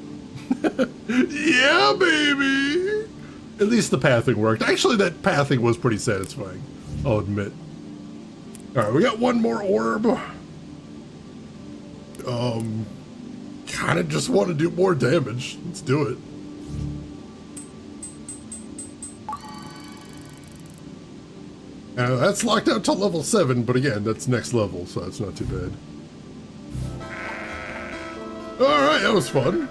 [SPEAKER 1] Yeah, baby! At least the pathing worked. Actually, that pathing was pretty satisfying, I'll admit. Alright, we got one more orb. Kinda just want to do more damage. Let's do it. That's locked out till level 7, but again, that's next level, so that's not too bad. Alright, that was fun.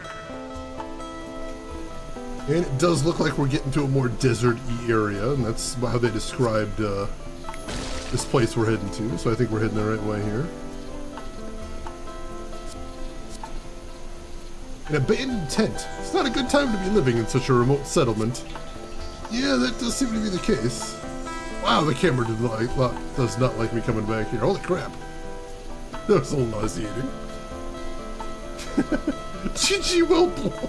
[SPEAKER 1] And it does look like we're getting to a more desert-y area, and that's how they described this place we're heading to, so I think we're heading the right way here. An abandoned tent. It's not a good time to be living in such a remote settlement. Yeah, that does seem to be the case. Wow, the camera does not like me coming back here. Holy crap. That was a little nauseating. GG well blown.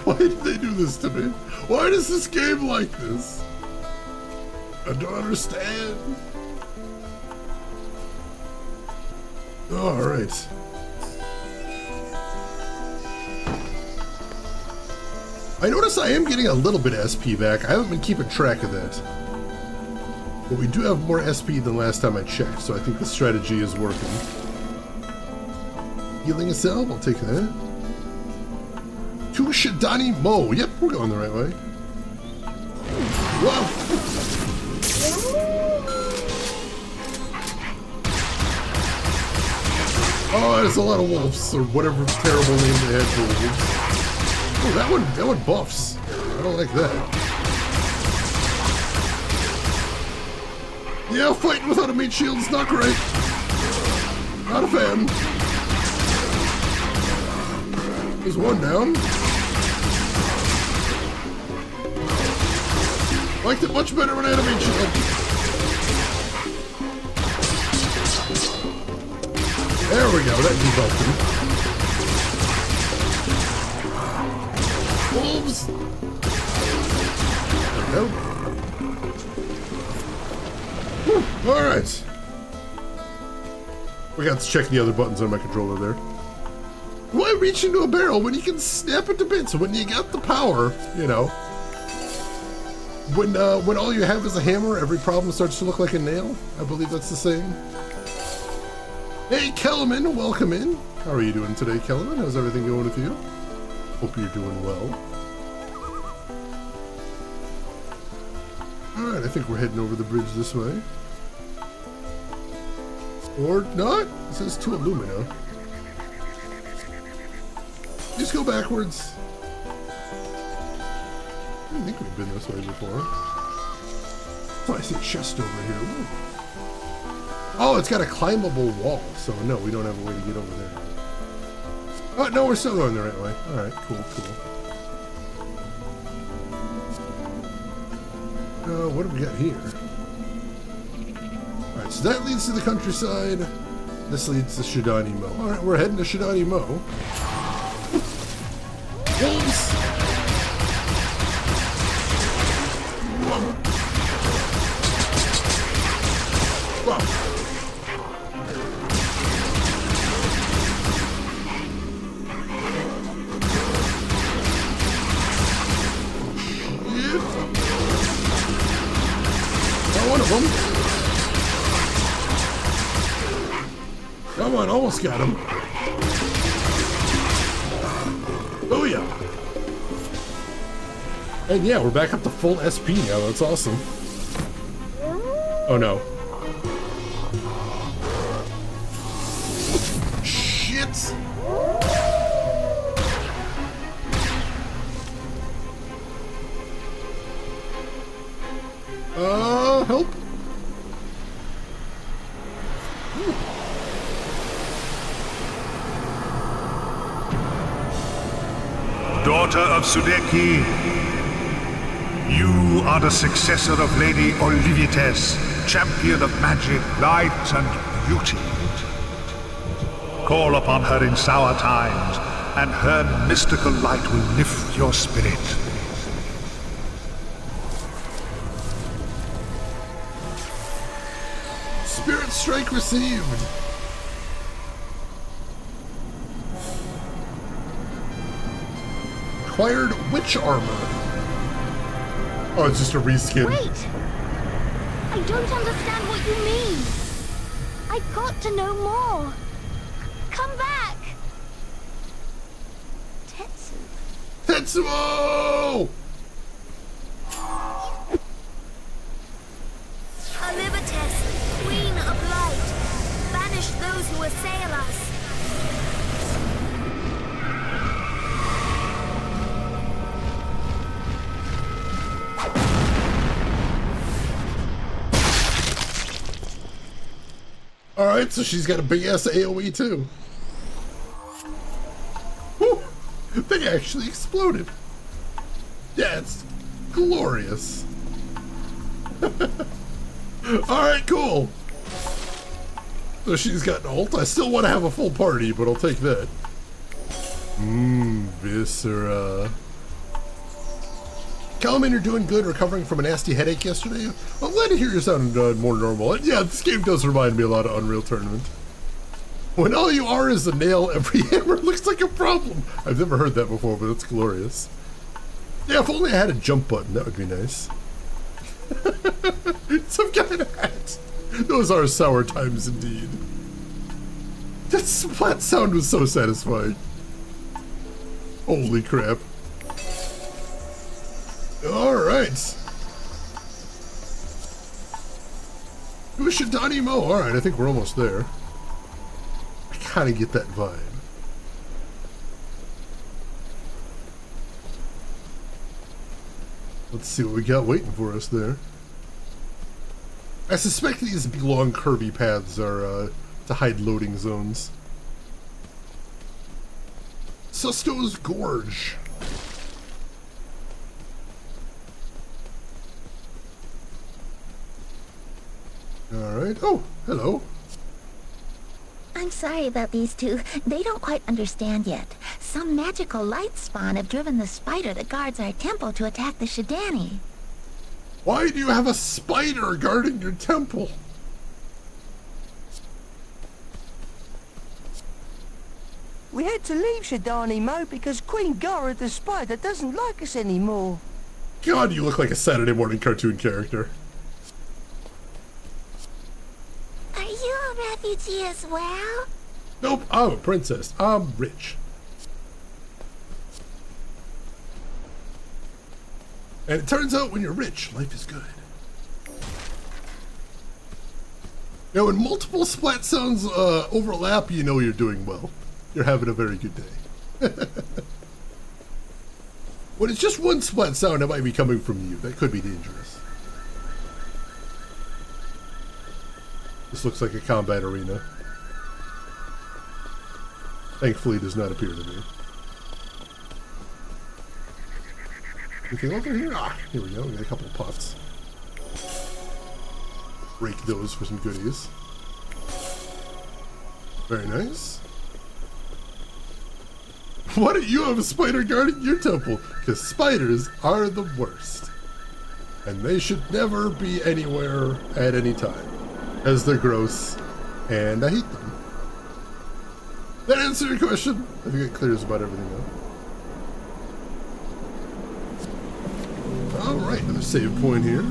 [SPEAKER 1] Why did they do this to me? Why does this game like this? I don't understand. Alright. I notice I am getting a little bit of SP back. I haven't been keeping track of that. But we do have more SP than last time I checked, so I think the strategy is working. Healing a cell, I'll take that. To Shidani Mo. Yep, we're going the right way. Whoa! Oh, there's a lot of wolves, or whatever terrible name they had for wolves. Oh, that one buffs. I don't like that. Yeah, fighting without a meat shield is not great. Not a fan. There's one down. Liked it much better when I had a meat shield. There we go, that debuffed him. Wolves! There we go. Alright. We got to check the other buttons on my controller there. Why reach into a barrel when you can snap it to bits? When you got the power, you know. When all you have is a hammer, every problem starts to look like a nail. I believe that's the saying. Hey, Kellerman, welcome in. How are you doing today, Kellerman? How's everything going with you? Hope you're doing well. Alright, I think we're heading over the bridge this way. Or not? It says to Illumina. Just go backwards. I don't think we've been this way before. Oh, I see a chest over here. Ooh. Oh, it's got a climbable wall, so no, we don't have a way to get over there. Oh, no, we're still going the right way. Alright, cool, cool. What do we got here? Alright, so that leads to the countryside. This leads to Shidani Mo. Alright, we're heading to Shidani Mo. Wolves! Whoa. One of them. Come on, almost got him. Oh yeah. And yeah, we're back up to full SP now. That's awesome. Oh no. Shit. Help.
[SPEAKER 7] Daughter of Sudeki, you are the successor of Lady Olivietes, champion of magic, light, and beauty. Call upon her in sour times, and her mystical light will lift your spirit.
[SPEAKER 1] Strike received. Acquired witch armor. Oh, it's just a reskin.
[SPEAKER 15] Wait! I don't understand what you mean. I got to know more. Come back! Tetsu.
[SPEAKER 1] Tetsuo!
[SPEAKER 15] Olivites, Queen of Light, banish those who assail us.
[SPEAKER 1] Alright, so she's got a big ass AoE too. Whew, they actually exploded. Yeah, it's glorious. Alright, cool. So she's got an ult. I still want to have a full party, but I'll take that. Viscera. Calman, you're doing good, recovering from a nasty headache yesterday. I'm glad to hear you sound more normal. Yeah, this game does remind me a lot of Unreal Tournament. When all you are is a nail, every hammer looks like a problem. I've never heard that before, but it's glorious. Yeah, if only I had a jump button, that would be nice. Some kind of hat. Those are sour times indeed. That splat sound was so satisfying. Holy crap. Alright. Ushidani Mo. Alright, I think we're almost there. I kinda get that vibe. Let's see what we got waiting for us there. I suspect these long curvy paths are to hide loading zones. Susto's Gorge. Alright. Oh, hello.
[SPEAKER 14] I'm sorry about these two. They don't quite understand yet. Some magical light spawn have driven the spider that guards our temple to attack the Shidani.
[SPEAKER 1] Why do you have a spider guarding your temple?
[SPEAKER 5] We had to leave Shidani Mo because Queen Gara the spider doesn't like us anymore.
[SPEAKER 1] God, you look like a Saturday morning cartoon character.
[SPEAKER 15] Are you a refugee as well?
[SPEAKER 1] Nope, I'm a princess. I'm rich. And it turns out when you're rich, life is good. Now, when multiple splat sounds overlap, you know you're doing well. You're having a very good day. When it's just one splat sound, it might be coming from you. That could be dangerous. This looks like a combat arena. Thankfully, it does not appear to me. Anything over here? Ah, here we go. We got a couple of puffs. Break those for some goodies. Very nice. Why don't you have a spider guarding your temple? Because spiders are the worst. And they should never be anywhere at any time. As they're gross. And I hate them. That answer your question? I think it clears about everything now. Alright, another save point here.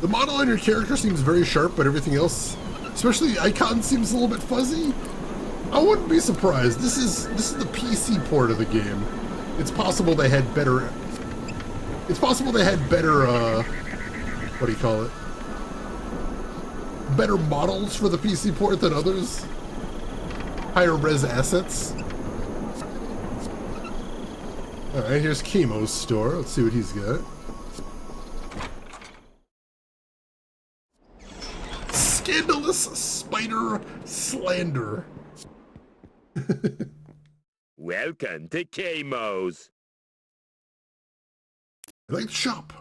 [SPEAKER 1] The model on your character seems very sharp, but everything else, especially the icon, seems a little bit fuzzy. I wouldn't be surprised. This is the PC port of the game. It's possible they had better... It's possible they had better, what do you call it? Better models for the PC port than others. Higher res assets. Alright, here's Chemo's store. Let's see what he's got. Scandalous spider slander.
[SPEAKER 19] Welcome to Chemo's.
[SPEAKER 1] I like to shop.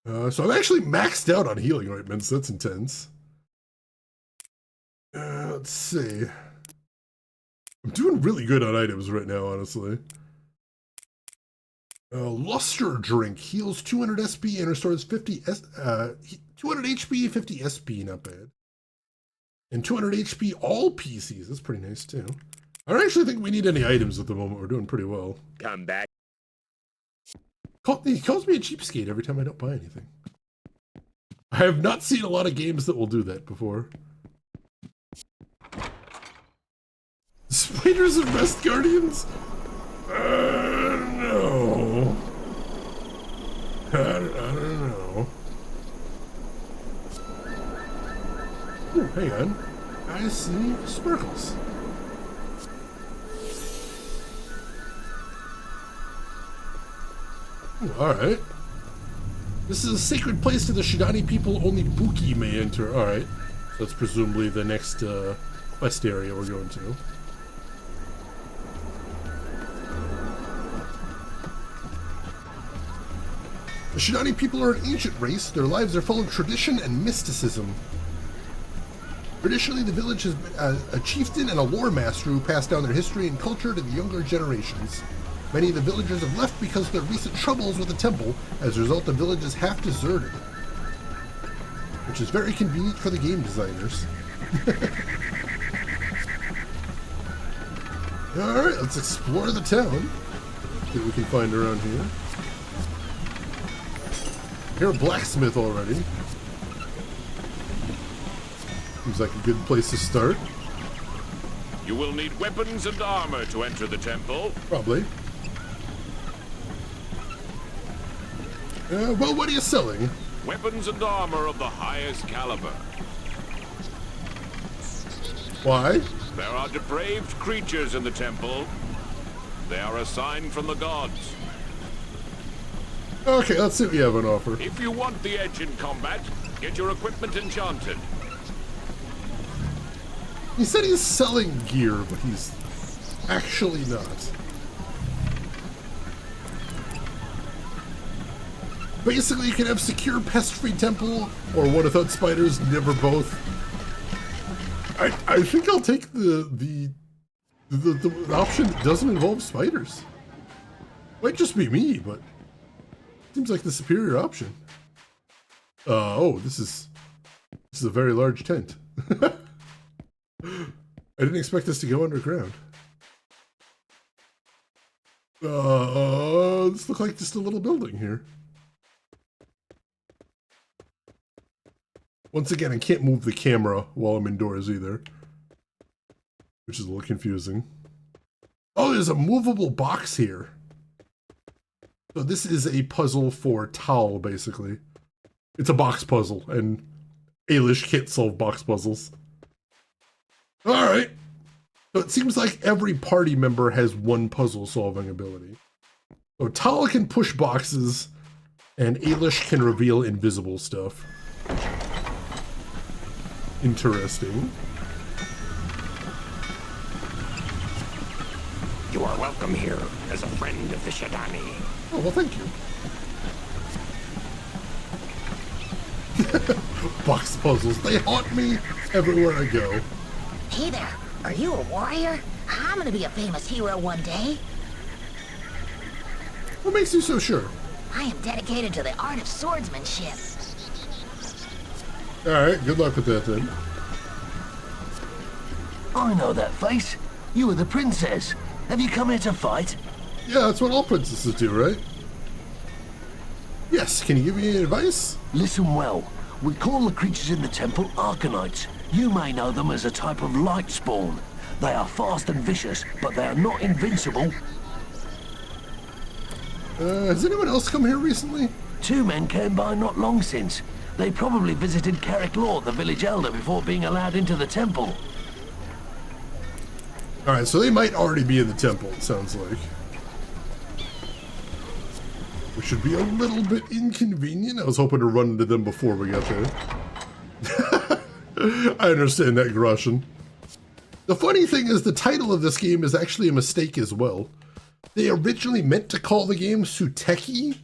[SPEAKER 1] So I'm actually maxed out on healing ointments. That's intense. Let's see. I'm doing really good on items right now, honestly. Luster Drink heals 200 SP and restores 50 200 HP, 50 SP, not bad. And 200 HP all PCs, that's pretty nice too. I don't actually think we need any items at the moment, we're doing pretty well.
[SPEAKER 19] Come back.
[SPEAKER 1] He calls me a cheapskate every time I don't buy anything. I have not seen a lot of games that will do that before. Spiders and Rest Guardians? No. I don't know. Ooh, hang on. I see sparkles. Alright. This is a sacred place to the Shidani people, only Buki may enter. Alright. So that's presumably the next quest area we're going to. The Shidani people are an ancient race. Their lives are full of tradition and mysticism. Traditionally, the village has been a chieftain and a lore master who passed down their history and culture to the younger generations. Many of the villagers have left because of their recent troubles with the temple. As a result, the village is half deserted, which is very convenient for the game designers. Alright, let's explore the town. See what we can find around here. Here's a blacksmith already. Seems like a good place to start.
[SPEAKER 19] You will need weapons and armor to enter the temple.
[SPEAKER 1] Probably. Well, what are you selling?
[SPEAKER 19] Weapons and armor of the highest caliber.
[SPEAKER 1] Why?
[SPEAKER 19] There are depraved creatures in the temple. They are a sign from the gods.
[SPEAKER 1] Okay, let's see what you have on offer.
[SPEAKER 19] If you want the edge in combat, get your equipment enchanted.
[SPEAKER 1] He said he's selling gear, but he's actually not. Basically, you can have secure pest-free temple or one without spiders, never both. I think I'll take the option that doesn't involve spiders. Might just be me, but seems like the superior option. Oh, this is a very large tent. I didn't expect this to go underground. This looks like just a little building here. Once again, I can't move the camera while I'm indoors either, which is a little confusing. Oh, there's a movable box here. So this is a puzzle for Tal, basically. It's a box puzzle, and Ailish can't solve box puzzles. Alright. So it seems like every party member has one puzzle-solving ability. So Tal can push boxes, and Ailish can reveal invisible stuff. Interesting.
[SPEAKER 17] You are welcome here as a friend of the Shidani.
[SPEAKER 1] Oh, well, thank you. Box puzzles, they haunt me everywhere I go.
[SPEAKER 14] Hey there, are you a warrior? I'm gonna be a famous hero one day.
[SPEAKER 1] What makes you so sure?
[SPEAKER 14] I am dedicated to the art of swordsmanship.
[SPEAKER 1] Alright, good luck with that then.
[SPEAKER 13] I know that face. You were the princess. Have you come here to fight?
[SPEAKER 1] Yeah, that's what all princesses do, right? Yes, can you give me any advice?
[SPEAKER 13] Listen well. We call the creatures in the temple Arcanites. You may know them as a type of light spawn. They are fast and vicious, but they are not invincible.
[SPEAKER 1] Has anyone else come here recently?
[SPEAKER 13] 2 men came by not long since. They probably visited Carrick Lord, the village elder, before being allowed into the temple.
[SPEAKER 1] Alright, so they might already be in the temple, it sounds like. Which should be a little bit inconvenient. I was hoping to run into them before we got there. I understand that, Groshin. The funny thing is the title of this game is actually a mistake as well. They originally meant to call the game Sudeki,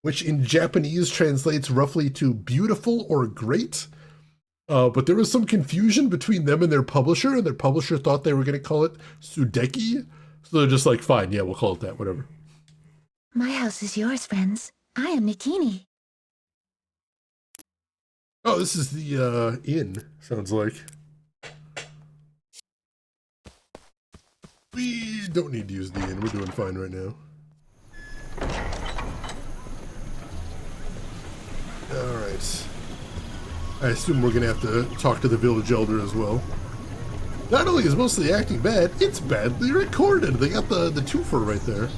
[SPEAKER 1] which in Japanese translates roughly to beautiful or great. But there was some confusion between them and their publisher thought they were going to call it Sudeki. So they're just like, fine, yeah, we'll call it that, whatever.
[SPEAKER 14] My house is yours, friends. I am Nikini.
[SPEAKER 1] Oh, this is the inn, sounds like. We don't need to use the inn. We're doing fine right now. Alright. I assume we're going to have to talk to the village elder as well. Not only is most of the acting bad, it's badly recorded. They got the twofer right there.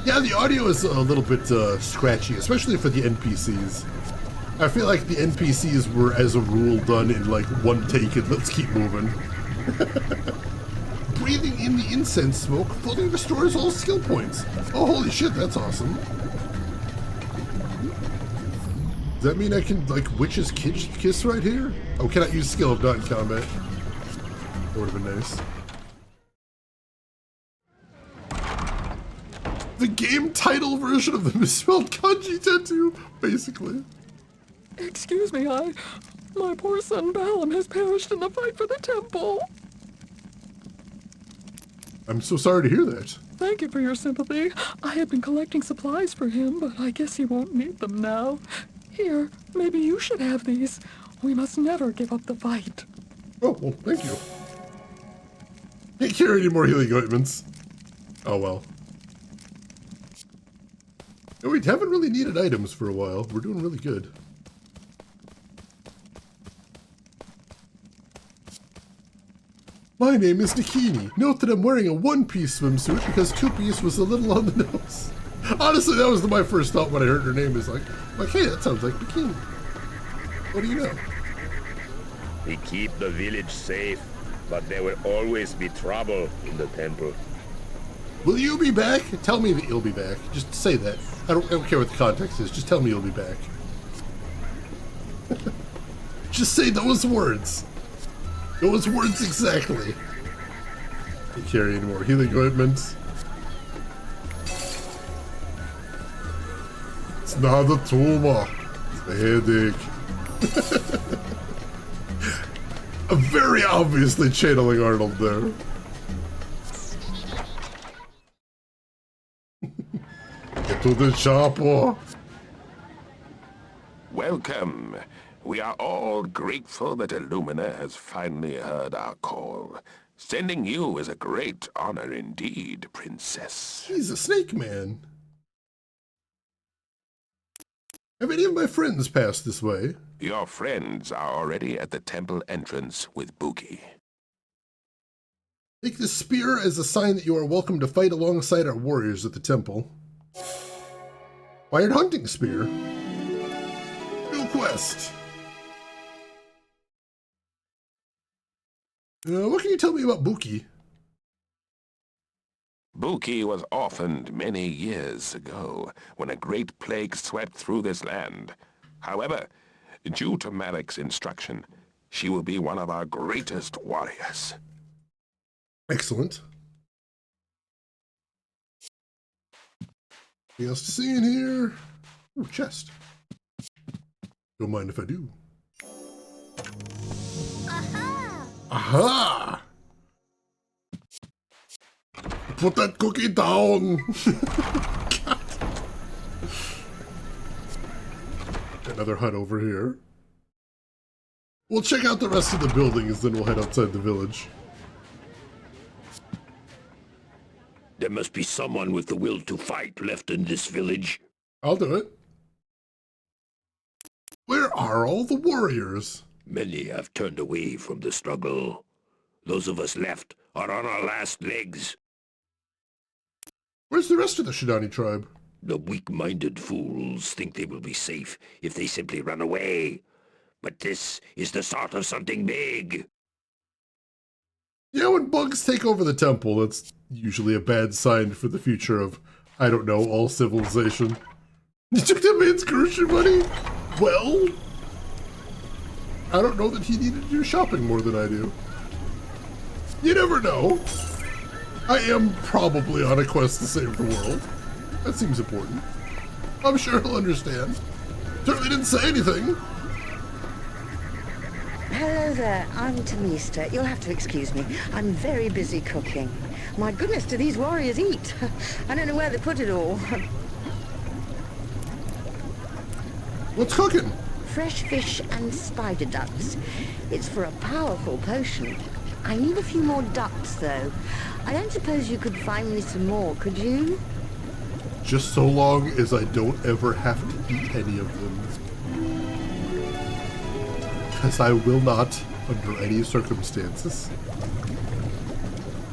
[SPEAKER 1] Yeah, the audio is a little bit scratchy, especially for the NPCs. I feel like the NPCs were, as a rule, done in like one take and let's keep moving. Breathing in the incense smoke fully restores all skill points. Oh, holy shit, that's awesome. Does that mean I can, like, witch's kiss right here? Oh, can I use skill if not in combat? That would have been nice. The game title version of the misspelled kanji tattoo, basically.
[SPEAKER 18] Excuse me, my poor son Balam has perished in the fight for the temple.
[SPEAKER 1] I'm so sorry to hear that.
[SPEAKER 18] Thank you for your sympathy. I had been collecting supplies for him, but I guess he won't need them now. Here, maybe you should have these. We must never give up the fight.
[SPEAKER 1] Oh, well, thank you. Can't carry any more healing ointments. Oh, well. No, we haven't really needed items for a while. We're doing really good. My name is Nikini. Note that I'm wearing a one-piece swimsuit because two-piece was a little on the nose. Honestly, that was my first thought when I heard her name. Is like, hey, that sounds like Bikini. What do you know?
[SPEAKER 19] We keep the village safe, but there will always be trouble in the temple.
[SPEAKER 1] Will you be back? Tell me that you'll be back. Just say that. I don't care what the context is. Just tell me you'll be back. Just say those words. Those words exactly. Can't carry any more healing ointments. It's not a tumor. It's a headache. I'm very obviously channeling Arnold there. Get to the chopper.
[SPEAKER 12] Welcome. We are all grateful that Illumina has finally heard our call. Sending you is a great honor indeed, Princess.
[SPEAKER 1] He's a snake man. Have any of my friends passed this way?
[SPEAKER 12] Your friends are already at the temple entrance with Buki.
[SPEAKER 1] Take this spear as a sign that you are welcome to fight alongside our warriors at the temple. Wired hunting spear. New quest. What can you tell me about Buki?
[SPEAKER 12] Buki was orphaned many years ago when a great plague swept through this land. However, due to Marek's instruction, she will be one of our greatest warriors.
[SPEAKER 1] Excellent. Anything else to see in here? Ooh, chest. Don't mind if I do. Aha! Put that cookie down! Another hut over here. We'll check out the rest of the buildings, then we'll head outside the village.
[SPEAKER 6] There must be someone with the will to fight left in this village.
[SPEAKER 1] I'll do it. Where are all the warriors?
[SPEAKER 6] Many have turned away from the struggle. Those of us left are on our last legs.
[SPEAKER 1] Where's the rest of the Shidani tribe?
[SPEAKER 6] The weak-minded fools think they will be safe if they simply run away. But this is the start of something big.
[SPEAKER 1] Yeah, when bugs take over the temple, that's usually a bad sign for the future of, I don't know, all civilization. You took that man's grocery money? Well, I don't know that he needed to do shopping more than I do. You never know. I am probably on a quest to save the world. That seems important. I'm sure he'll understand. Certainly didn't say anything.
[SPEAKER 22] Hello there, I'm Tamista. You'll have to excuse me. I'm very busy cooking. My goodness, do these warriors eat? I don't know where they put it all.
[SPEAKER 1] What's cooking?
[SPEAKER 22] fresh fish and spider ducks. It's for a powerful potion. I need a few more ducks, though. I don't suppose you could find me some more, could you?
[SPEAKER 1] Just so long as I don't ever have to eat any of them. Because I will not, under any circumstances.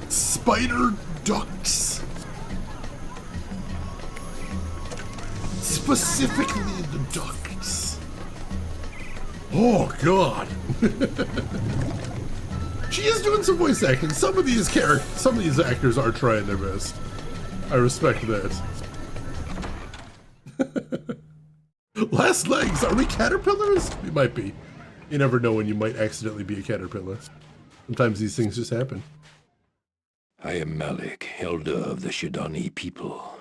[SPEAKER 1] Spider ducks. Specifically the ducks. Oh, God. She is doing some voice acting. Some of these actors are trying their best. I respect that. Last legs, are we caterpillars? We might be. You never know when you might accidentally be a caterpillar. Sometimes these things just happen.
[SPEAKER 8] I am Malik, elder of the Shidani people.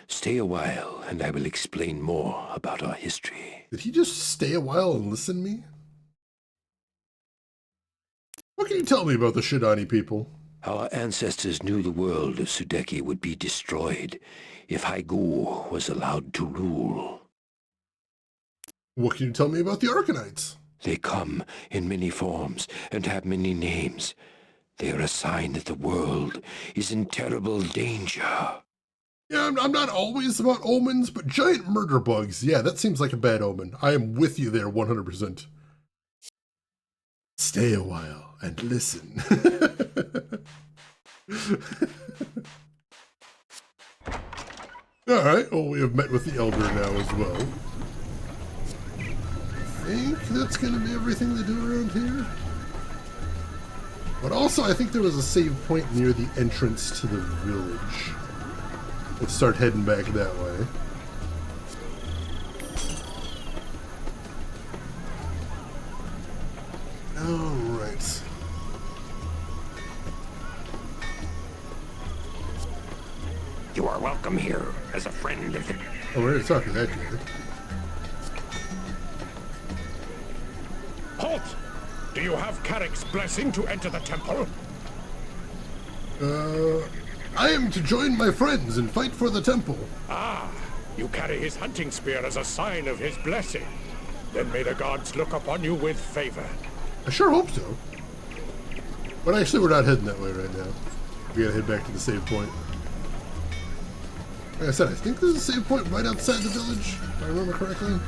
[SPEAKER 8] Stay a while, and I will explain more about our history.
[SPEAKER 1] Did he just stay a while and listen to me? What can you tell me about the Shidani people?
[SPEAKER 8] Our ancestors knew the world of Sudeki would be destroyed if Haigu was allowed to rule.
[SPEAKER 1] What can you tell me about the Arkanites?
[SPEAKER 8] They come in many forms and have many names. They are a sign that the world is in terrible danger.
[SPEAKER 1] Yeah, I'm not always about omens, but giant murder bugs, yeah, that seems like a bad omen. I am with you there 100%. Stay a while and listen. Alright, well, we have met with the Elder now as well. I think that's going to be everything they do around here. But also, I think there was a save point near the entrance to the village. Let's start heading back that way. Alright.
[SPEAKER 17] You are welcome here as a friend of the...
[SPEAKER 1] Oh, we're talking that guy.
[SPEAKER 10] Halt! Do you have Carrick's blessing to enter the temple?
[SPEAKER 1] I am to join my friends and fight for the temple.
[SPEAKER 10] Ah, you carry his hunting spear as a sign of his blessing. Then may the gods look upon you with favor.
[SPEAKER 1] I sure hope so. But actually, we're not heading that way right now. We gotta head back to the save point. Like I said, I think there's a save point right outside the village, if I remember correctly.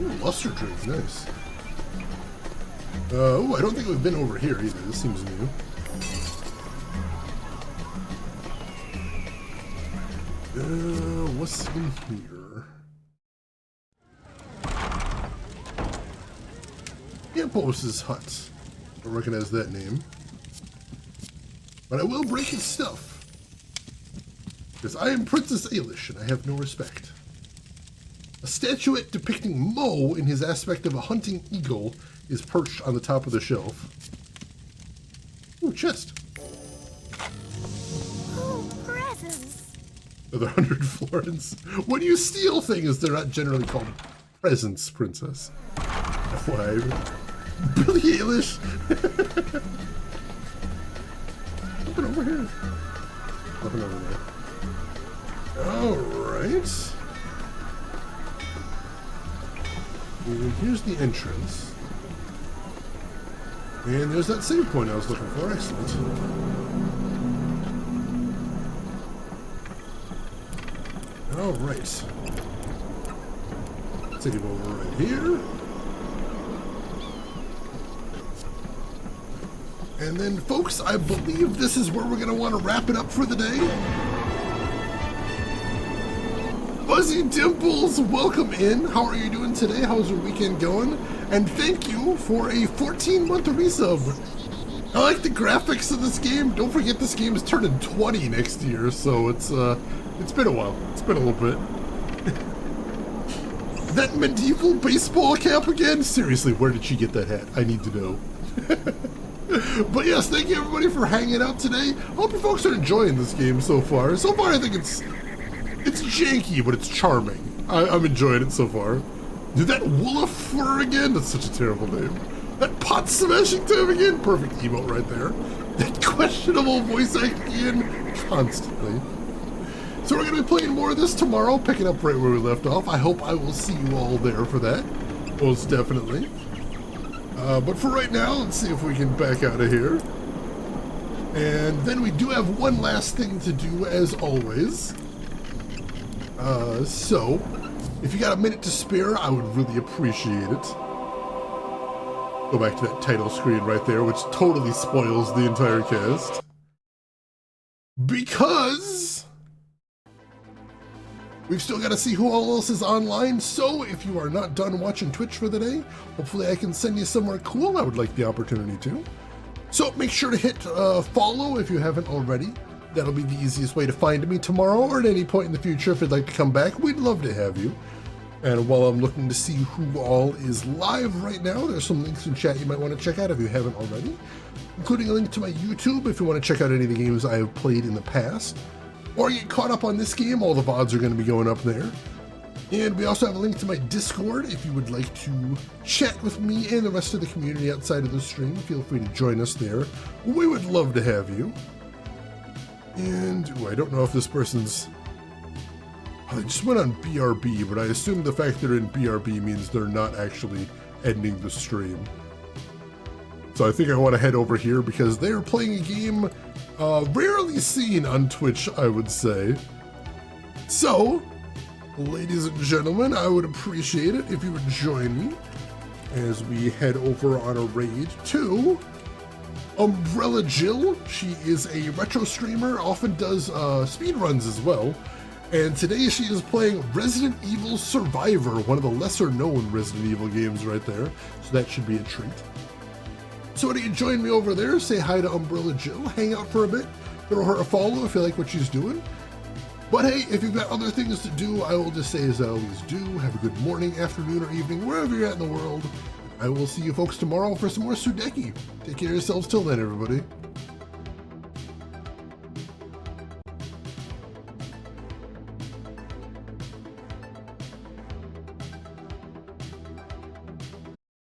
[SPEAKER 1] Ooh, luster trees, nice. Oh, I don't think we've been over here either. This seems new. What's in here? Campos' hut. I don't recognize that name. But I will break his stuff. Because I am Princess Ailish and I have no respect. A statuette depicting Mo in his aspect of a hunting eagle is perched on the top of the shelf. Ooh, chest.
[SPEAKER 15] Oh, presents.
[SPEAKER 1] Another 100 florins. When you steal things, they're not generally called presents, princess. FYI. Billie Eilish. Nothing over here. Nothing over there. Alright. And here's the entrance. And there's that save point I was looking for. Excellent. Alright. Save over right here. And then, folks, I believe this is where we're going to want to wrap it up for the day. Fuzzy Dimples, welcome in. How are you doing today? How's your weekend going? And thank you for a 14-month resub. I like the graphics of this game. Don't forget this game is turning 20 next year, so it's been a while. It's been a little bit. That medieval baseball cap again? Seriously, where did she get that hat? I need to know. But yes, thank you everybody for hanging out today. I hope you folks are enjoying this game so far. So far, I think it's janky, but it's charming. I'm enjoying it so far. Dude, that Woolafur again? That's such a terrible name. That pot smashing time again? Perfect emote right there. That questionable voice acting again? Constantly. So we're going to be playing more of this tomorrow, picking up right where we left off. I hope I will see you all there for that. Most definitely. But for right now, let's see if we can back out of here. And then we do have one last thing to do, as always. So, if you got a minute to spare, I would really appreciate it. Go back to that title screen right there, which totally spoils the entire cast. Because we've still got to see who all else is online, so if you are not done watching Twitch for the day, hopefully I can send you somewhere cool. I would like the opportunity to. So make sure to hit follow if you haven't already. That'll be the easiest way to find me tomorrow or at any point in the future. If you'd like to come back, we'd love to have you. And while I'm looking to see who all is live right now, there's some links in chat you might want to check out if you haven't already, including a link to my YouTube if you want to check out any of the games I have played in the past. Or get caught up on this game, all the VODs are going to be going up there. And we also have a link to my Discord if you would like to chat with me and the rest of the community outside of the stream. Feel free to join us there. We would love to have you. And I don't know if this person's... I just went on BRB, but I assume the fact they're in BRB means they're not actually ending the stream. So I think I want to head over here because they're playing a game rarely seen on Twitch, I would say. So, ladies and gentlemen, I would appreciate it if you would join me as we head over on a raid to Umbrella Jill. She is a retro streamer, often does speedruns as well. And today she is playing Resident Evil Survivor, one of the lesser known Resident Evil games right there. So that should be a treat. So why don't you join me over there, say hi to Umbrella Jill, hang out for a bit, throw her a follow if you like what she's doing. But hey, if you've got other things to do, I will just say as I always do, have a good morning, afternoon, or evening, wherever you're at in the world. I will see you folks tomorrow for some more Sudeki. Take care of yourselves till then, everybody.